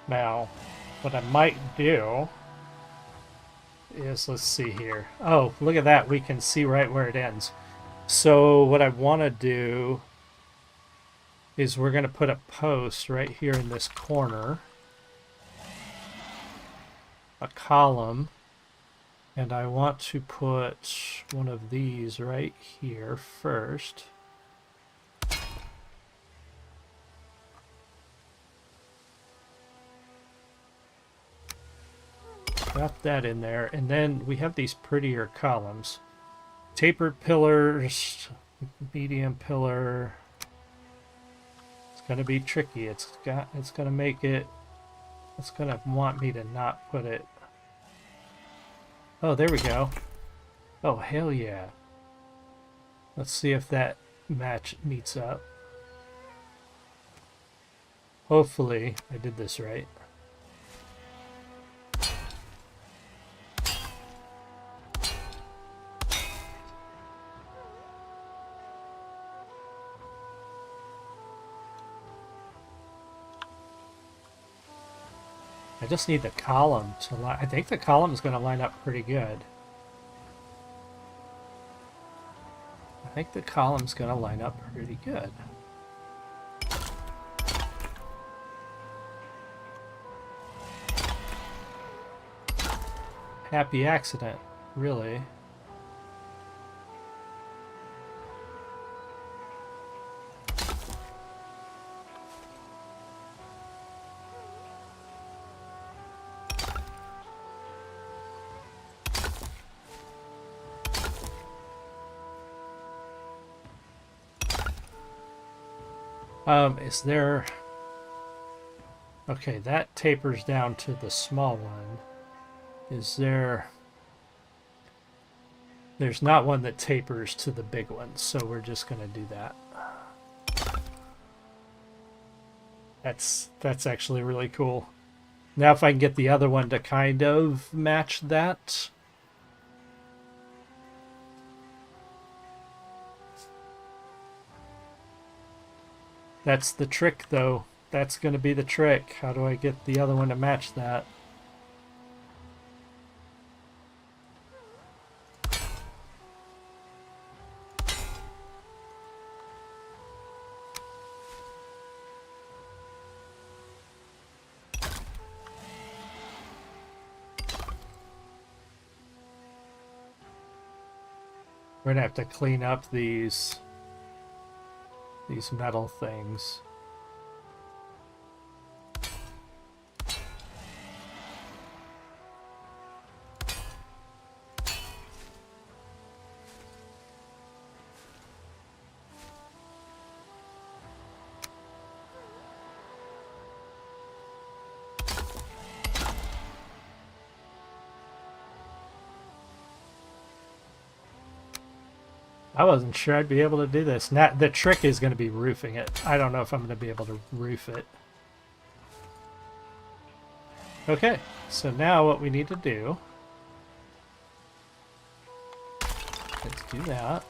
S1: Now, what I might do is, let's see here. Oh, look at that. We can see right where it ends. So what I want to do is we're going to put a post right here in this corner. A column, and I want to put one of these right here first. Drop that in there, and then we have these prettier columns. Tapered pillars, medium pillar. It's going to be tricky. It's going to make it. It's going to want me to not put it. Oh, there we go. Oh, hell yeah. Let's see if that match meets up. Hopefully, I did this right. I just need the column to line. I think the column is going to line up pretty good. I think the column's going to line up pretty good. Happy accident, really. Is there... Okay, that tapers down to the small one. Is there... There's not one that tapers to the big one, so we're just going to do that. That's actually really cool. Now if I can get the other one to kind of match that... That's the trick, though. That's going to be the trick. How do I get the other one to match that? We're gonna have to clean up these metal things. I wasn't sure I'd be able to do this. Now, the trick is going to be roofing it. I don't know if I'm going to be able to roof it. Okay, so now what we need to do... Let's do that.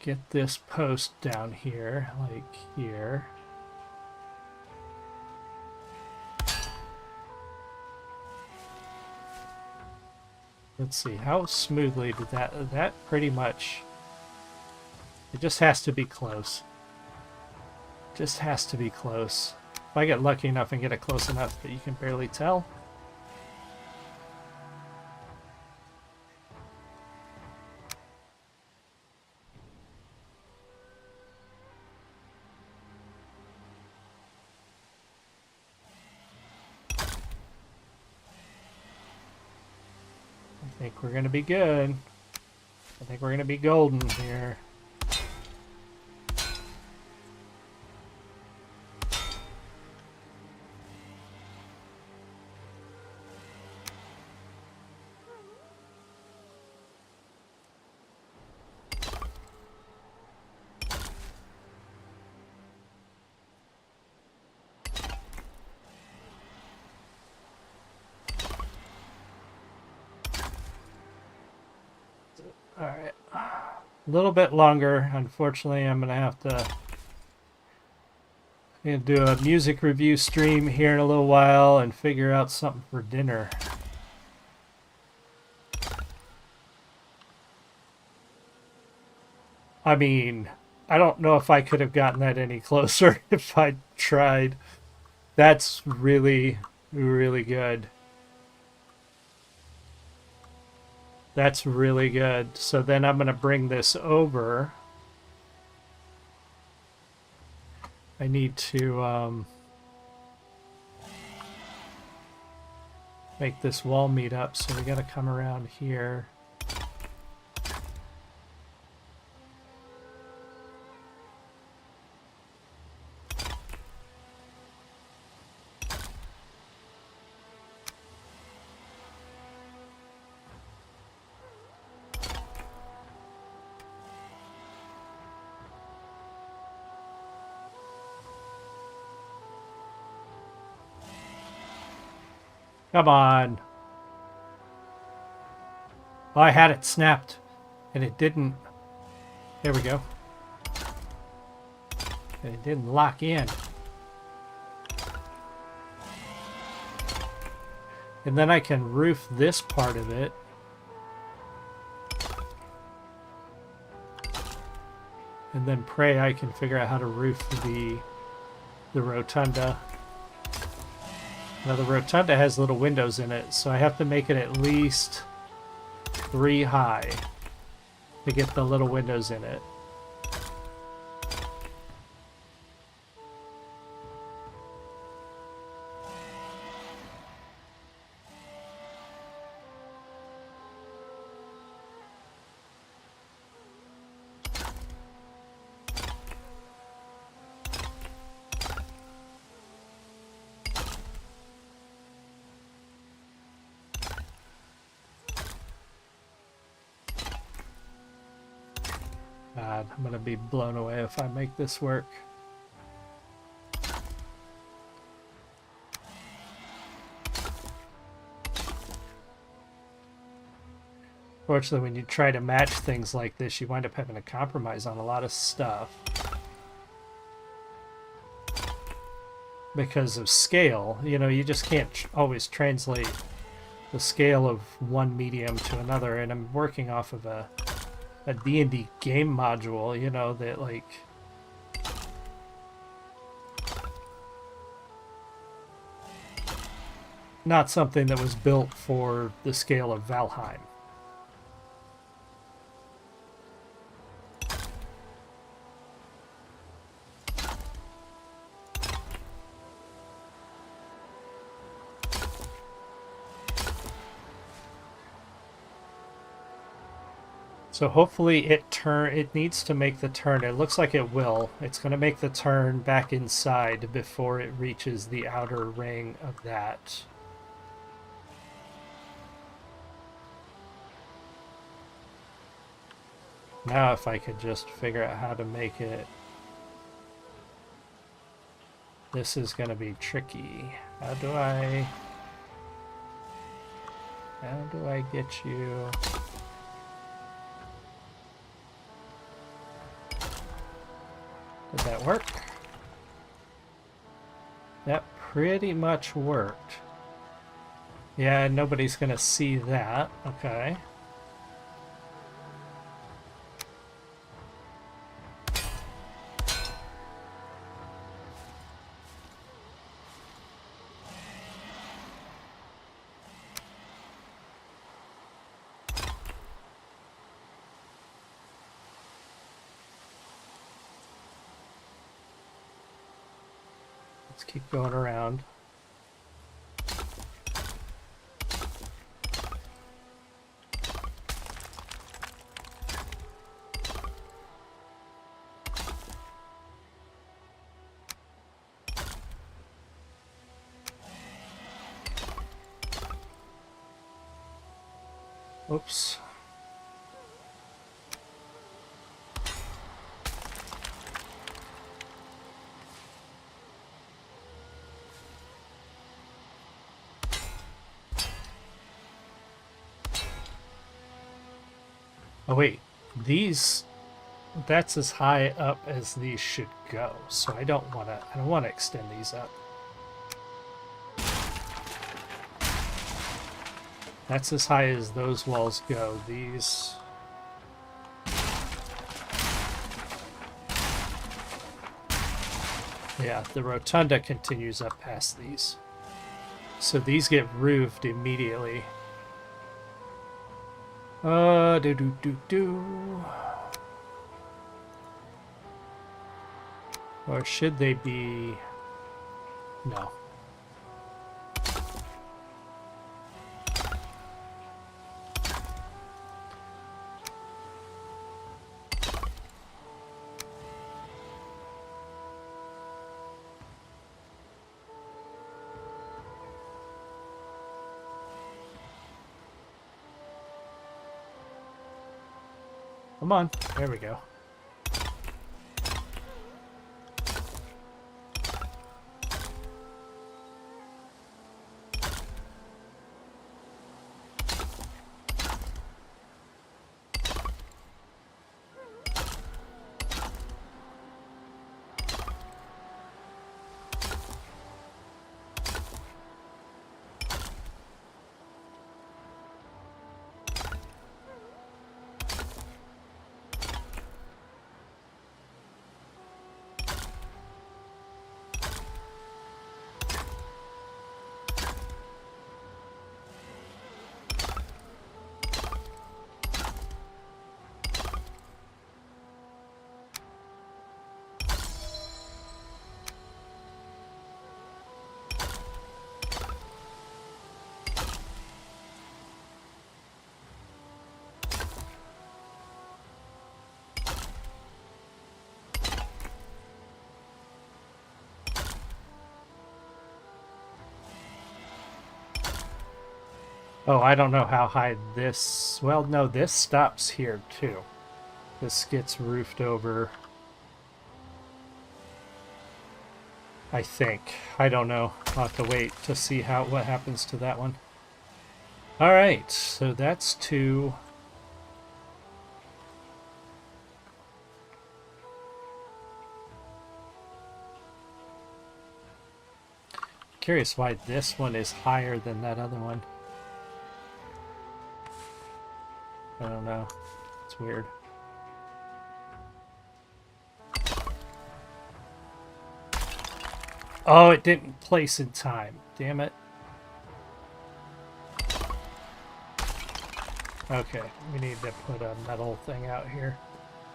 S1: Get this post down here, like here. Let's see, how smoothly did that pretty much... It just has to be close. Just has to be close. If I get lucky enough and get it close enough that you can barely tell. I think we're going to be good. I think we're going to be golden here. Alright. A little bit longer. Unfortunately, I'm going to have to do a music review stream here in a little while and figure out something for dinner. I mean, I don't know if I could have gotten that any closer if I tried. That's really, really good. That's really good. So then I'm going to bring this over. I need to make this wall meet up, so we got to come around here. Come on. Oh, I had it snapped, and it didn't. There we go. And it didn't lock in. And then I can roof this part of it. And then pray I can figure out how to roof the rotunda. Now the rotunda has little windows in it, so I have to make it at least 3 high to get the little windows in it. God, I'm gonna be blown away if I make this work. Fortunately, when you try to match things like this, you wind up having to compromise on a lot of stuff. Because of scale, you know, you just can't always translate the scale of one medium to another, and I'm working off of a D&D game module, you know, that like not something that was built for the scale of Valheim. So hopefully it needs to make the turn. It looks like it will. It's going to make the turn back inside before it reaches the outer ring of that. Now if I could just figure out how to make it... This is going to be tricky. How do I get you... Did that work? That pretty much worked. Yeah, nobody's going to see that. Okay. Let's keep going around. Oops. Oh wait, these, that's as high up as these should go. So I don't want to extend these up. That's as high as those walls go. These... Yeah, the rotunda continues up past these. So these get roofed immediately. Do. Or should they be... No. Come on. There we go. Oh, I don't know how high this... Well, no, this stops here, too. This gets roofed over. I think. I don't know. I'll have to wait to see what happens to that one. Alright, so that's 2. Curious why this one is higher than that other one. I don't know. It's weird. Oh, it didn't place in time. Damn it. Okay, we need to put a metal thing out here.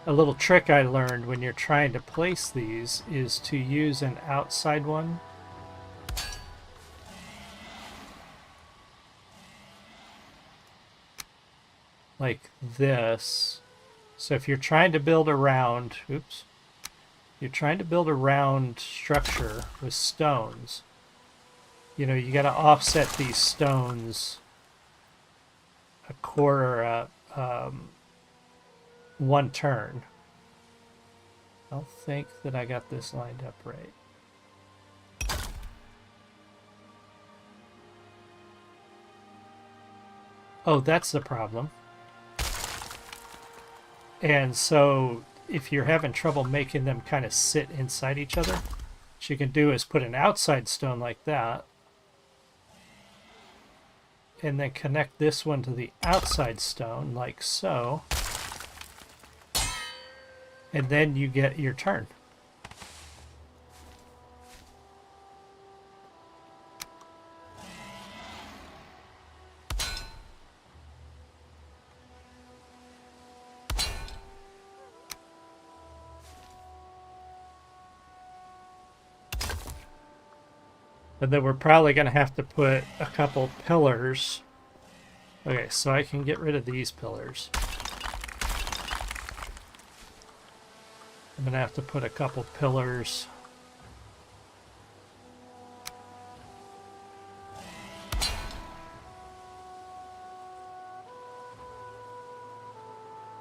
S1: A little trick I learned when you're trying to place these is to use an outside one. Like this. So if you're trying to build a round, oops, you're trying to build a round structure with stones, you know, you got to offset these stones a quarter, one turn. I don't think that I got this lined up right. Oh, that's the problem. And so if you're having trouble making them kind of sit inside each other, what you can do is put an outside stone like that, and then connect this one to the outside stone like so, and then you get your turn. And then we're probably going to have to put a couple pillars. Okay, so I can get rid of these pillars. I'm going to have to put a couple pillars.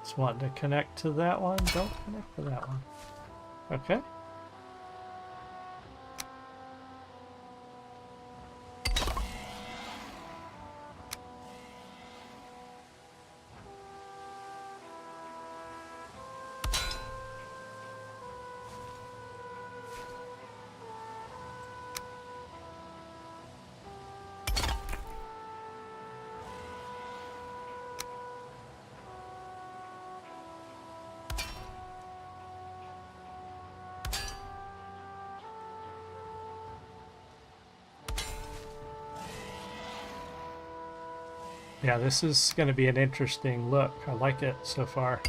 S1: Just wanting to connect to that one. Don't connect to that one. Okay. Yeah, this is going to be an interesting look. I like it so far.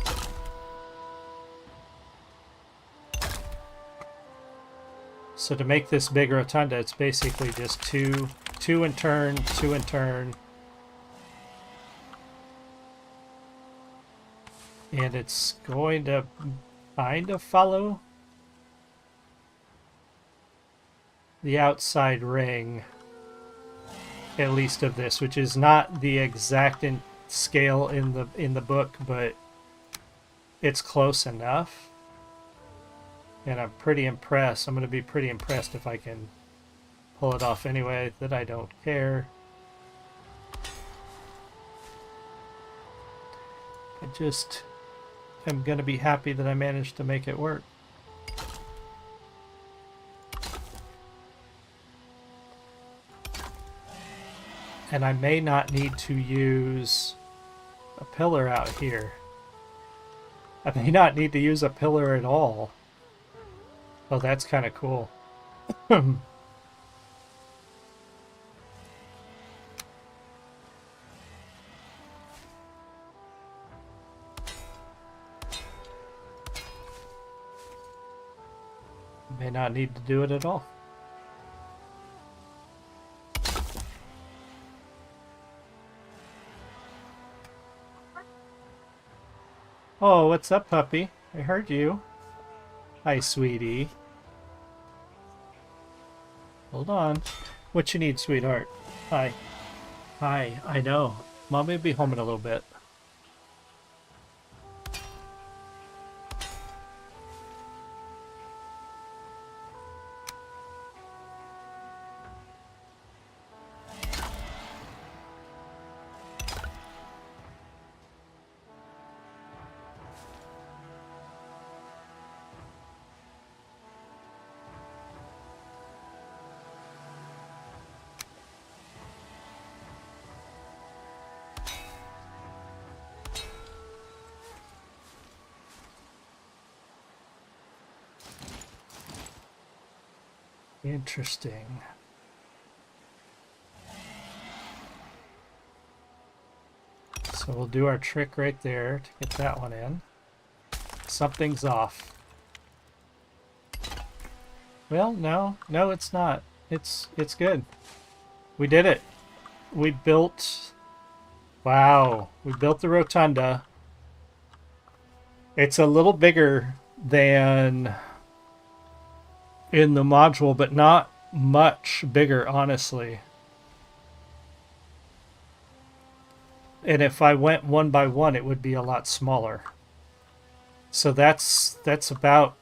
S1: So to make this big rotunda, it's basically just two in turn, two in turn. And it's going to kind of follow the outside ring, at least of this, which is not the exact scale in the book, but it's close enough. And I'm pretty impressed. I'm going to be pretty impressed if I can pull it off anyway, that I don't care. I just am going to be happy that I managed to make it work. And I may not need to use a pillar out here. I may not need to use a pillar at all. Oh, that's kind of cool. May not need to do it at all. Oh, what's up, puppy? I heard you. Hi, sweetie. Hold on. What you need, sweetheart? Hi. Hi, I know. Mommy will be home in a little bit. Interesting. So we'll do our trick right there to get that one in. Something's off. Well, no, it's not. It's good. We did it. We built... Wow. We built the rotunda. It's a little bigger than in the module, but not much bigger, honestly. And if I went one by one, it would be a lot smaller. So that's about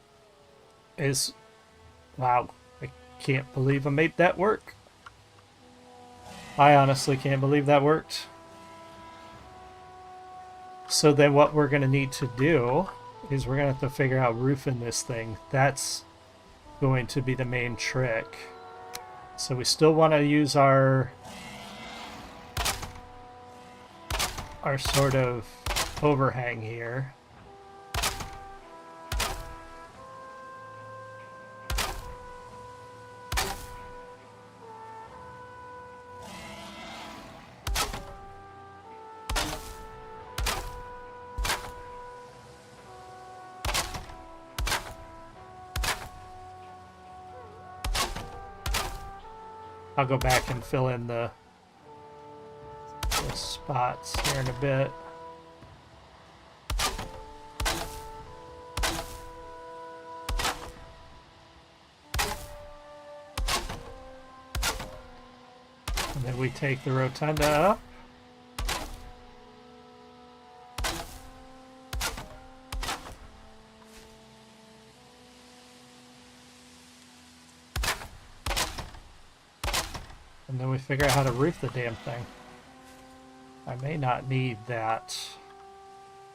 S1: as wow. I can't believe I made that work. I honestly can't believe that worked. So then what we're going to need to do is we're going to have to figure out roofing this thing. That's going to be the main trick. So we still want to use our sort of overhang here. I'll go back and fill in the spots here in a bit. And then we take the rotunda up. And then we figure out how to roof the damn thing. I may not need that.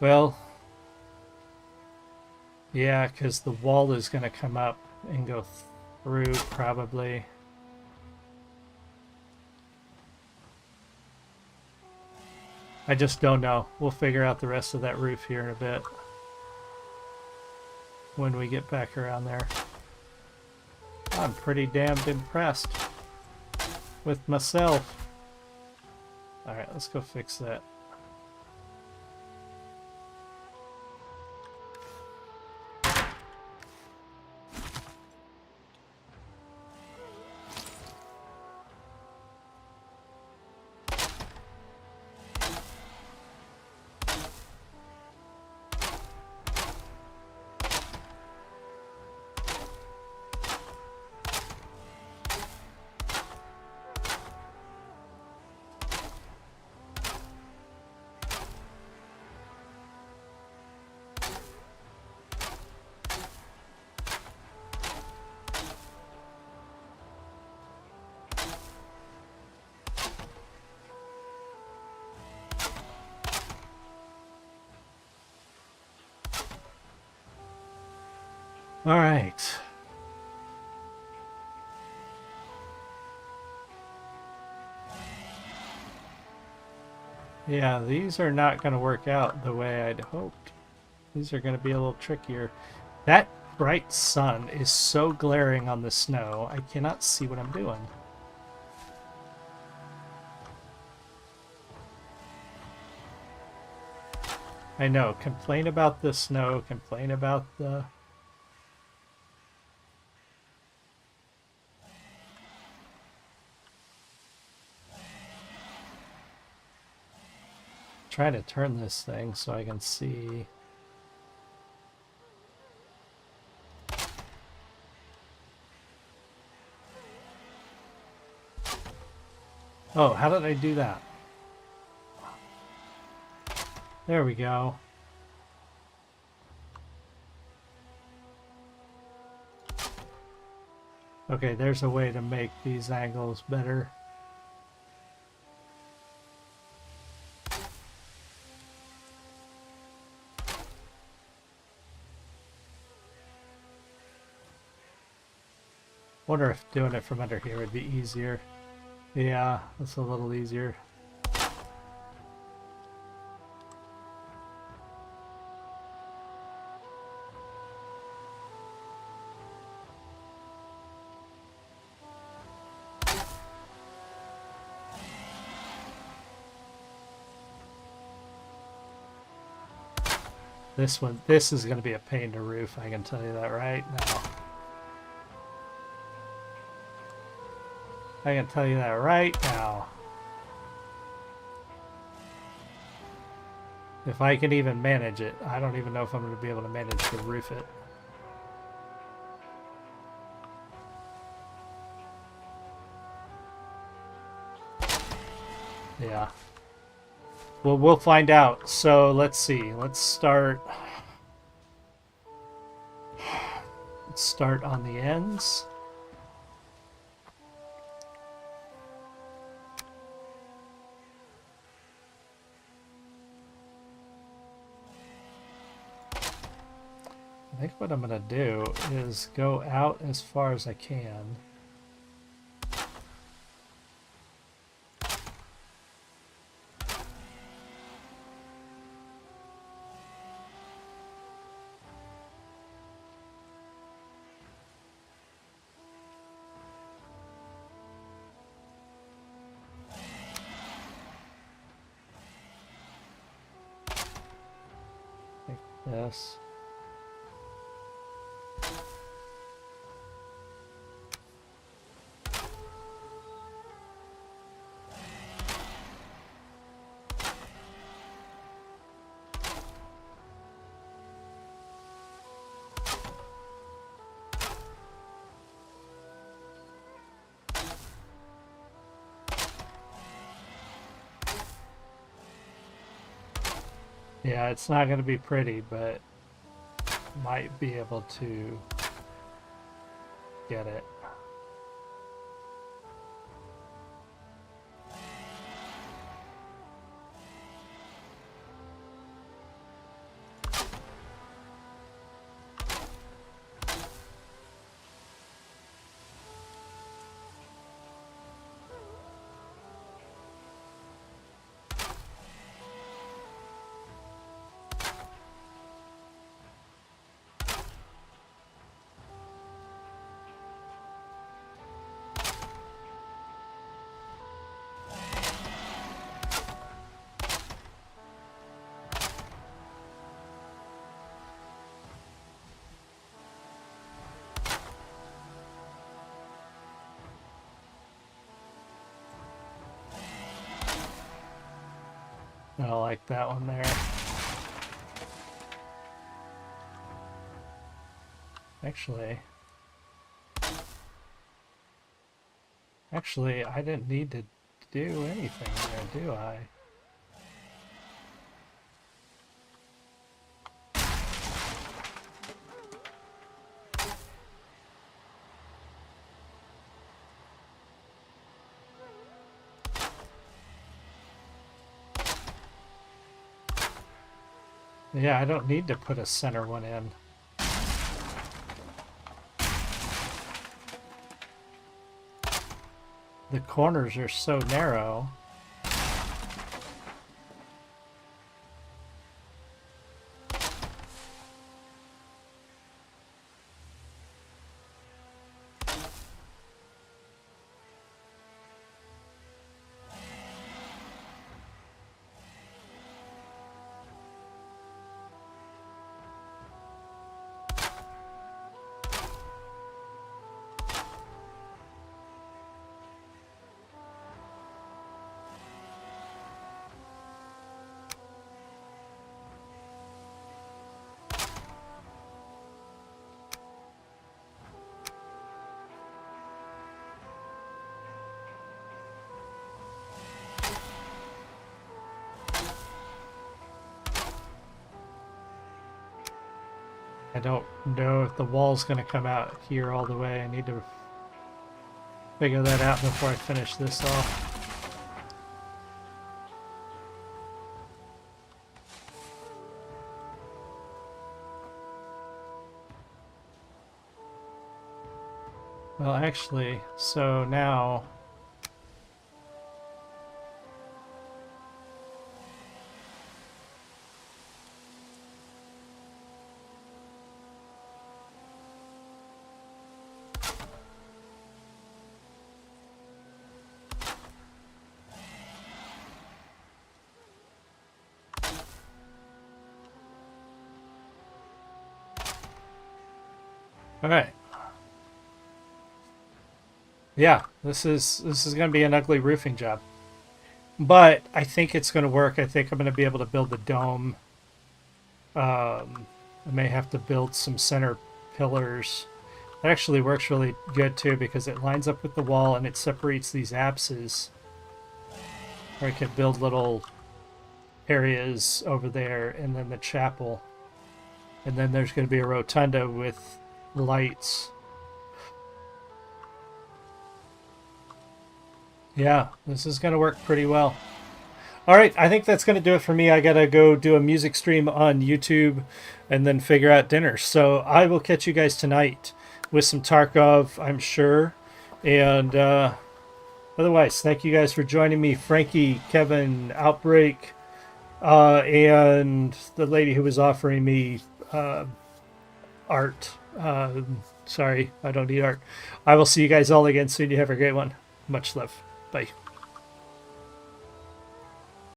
S1: Well, yeah, because the wall is going to come up and go through probably. I just don't know. We'll figure out the rest of that roof here in a bit when we get back around there. I'm pretty damned impressed with myself. Alright, let's go fix that. All right. Yeah, these are not going to work out the way I'd hoped. These are going to be a little trickier. That bright sun is so glaring on the snow, I cannot see what I'm doing. I know, complain about the snow, complain about the... Try to turn this thing so I can see. Oh, how did I do that? There we go. Okay, there's a way to make these angles better. Wonder if doing it from under here would be easier. Yeah, that's a little easier. This is going to be a pain to roof, I can tell you that right now. I can tell you that right now. If I can even manage it. I don't even know if I'm going to be able to manage to roof it. Yeah. Well, we'll find out. So let's see. Let's start on the ends. I think what I'm going to do is go out as far as I can. Like this. Yeah, it's not going to be pretty, but might be able to get it. I like that one there. Actually, I didn't need to do anything there, do I? Yeah, I don't need to put a center one in. The corners are so narrow. I don't know if the wall's going to come out here all the way. I need to figure that out before I finish this off. Well, actually, so now... Alright. Yeah, this is going to be an ugly roofing job. But I think it's going to work. I think I'm going to be able to build the dome. I may have to build some center pillars. That actually works really good too because it lines up with the wall and it separates these apses. Or I could build little areas over there and then the chapel. And then there's going to be a rotunda with lights. Yeah, this is going to work pretty well. All right, I think that's going to do it for me. I got to go do a music stream on YouTube and then figure out dinner. So I will catch you guys tonight with some Tarkov, I'm sure. And otherwise, thank you guys for joining me. Frankie, Kevin, Outbreak, and the lady who was offering me art. Sorry, I don't need art. I will see you guys all again soon. You have a great one. Much love. Bye.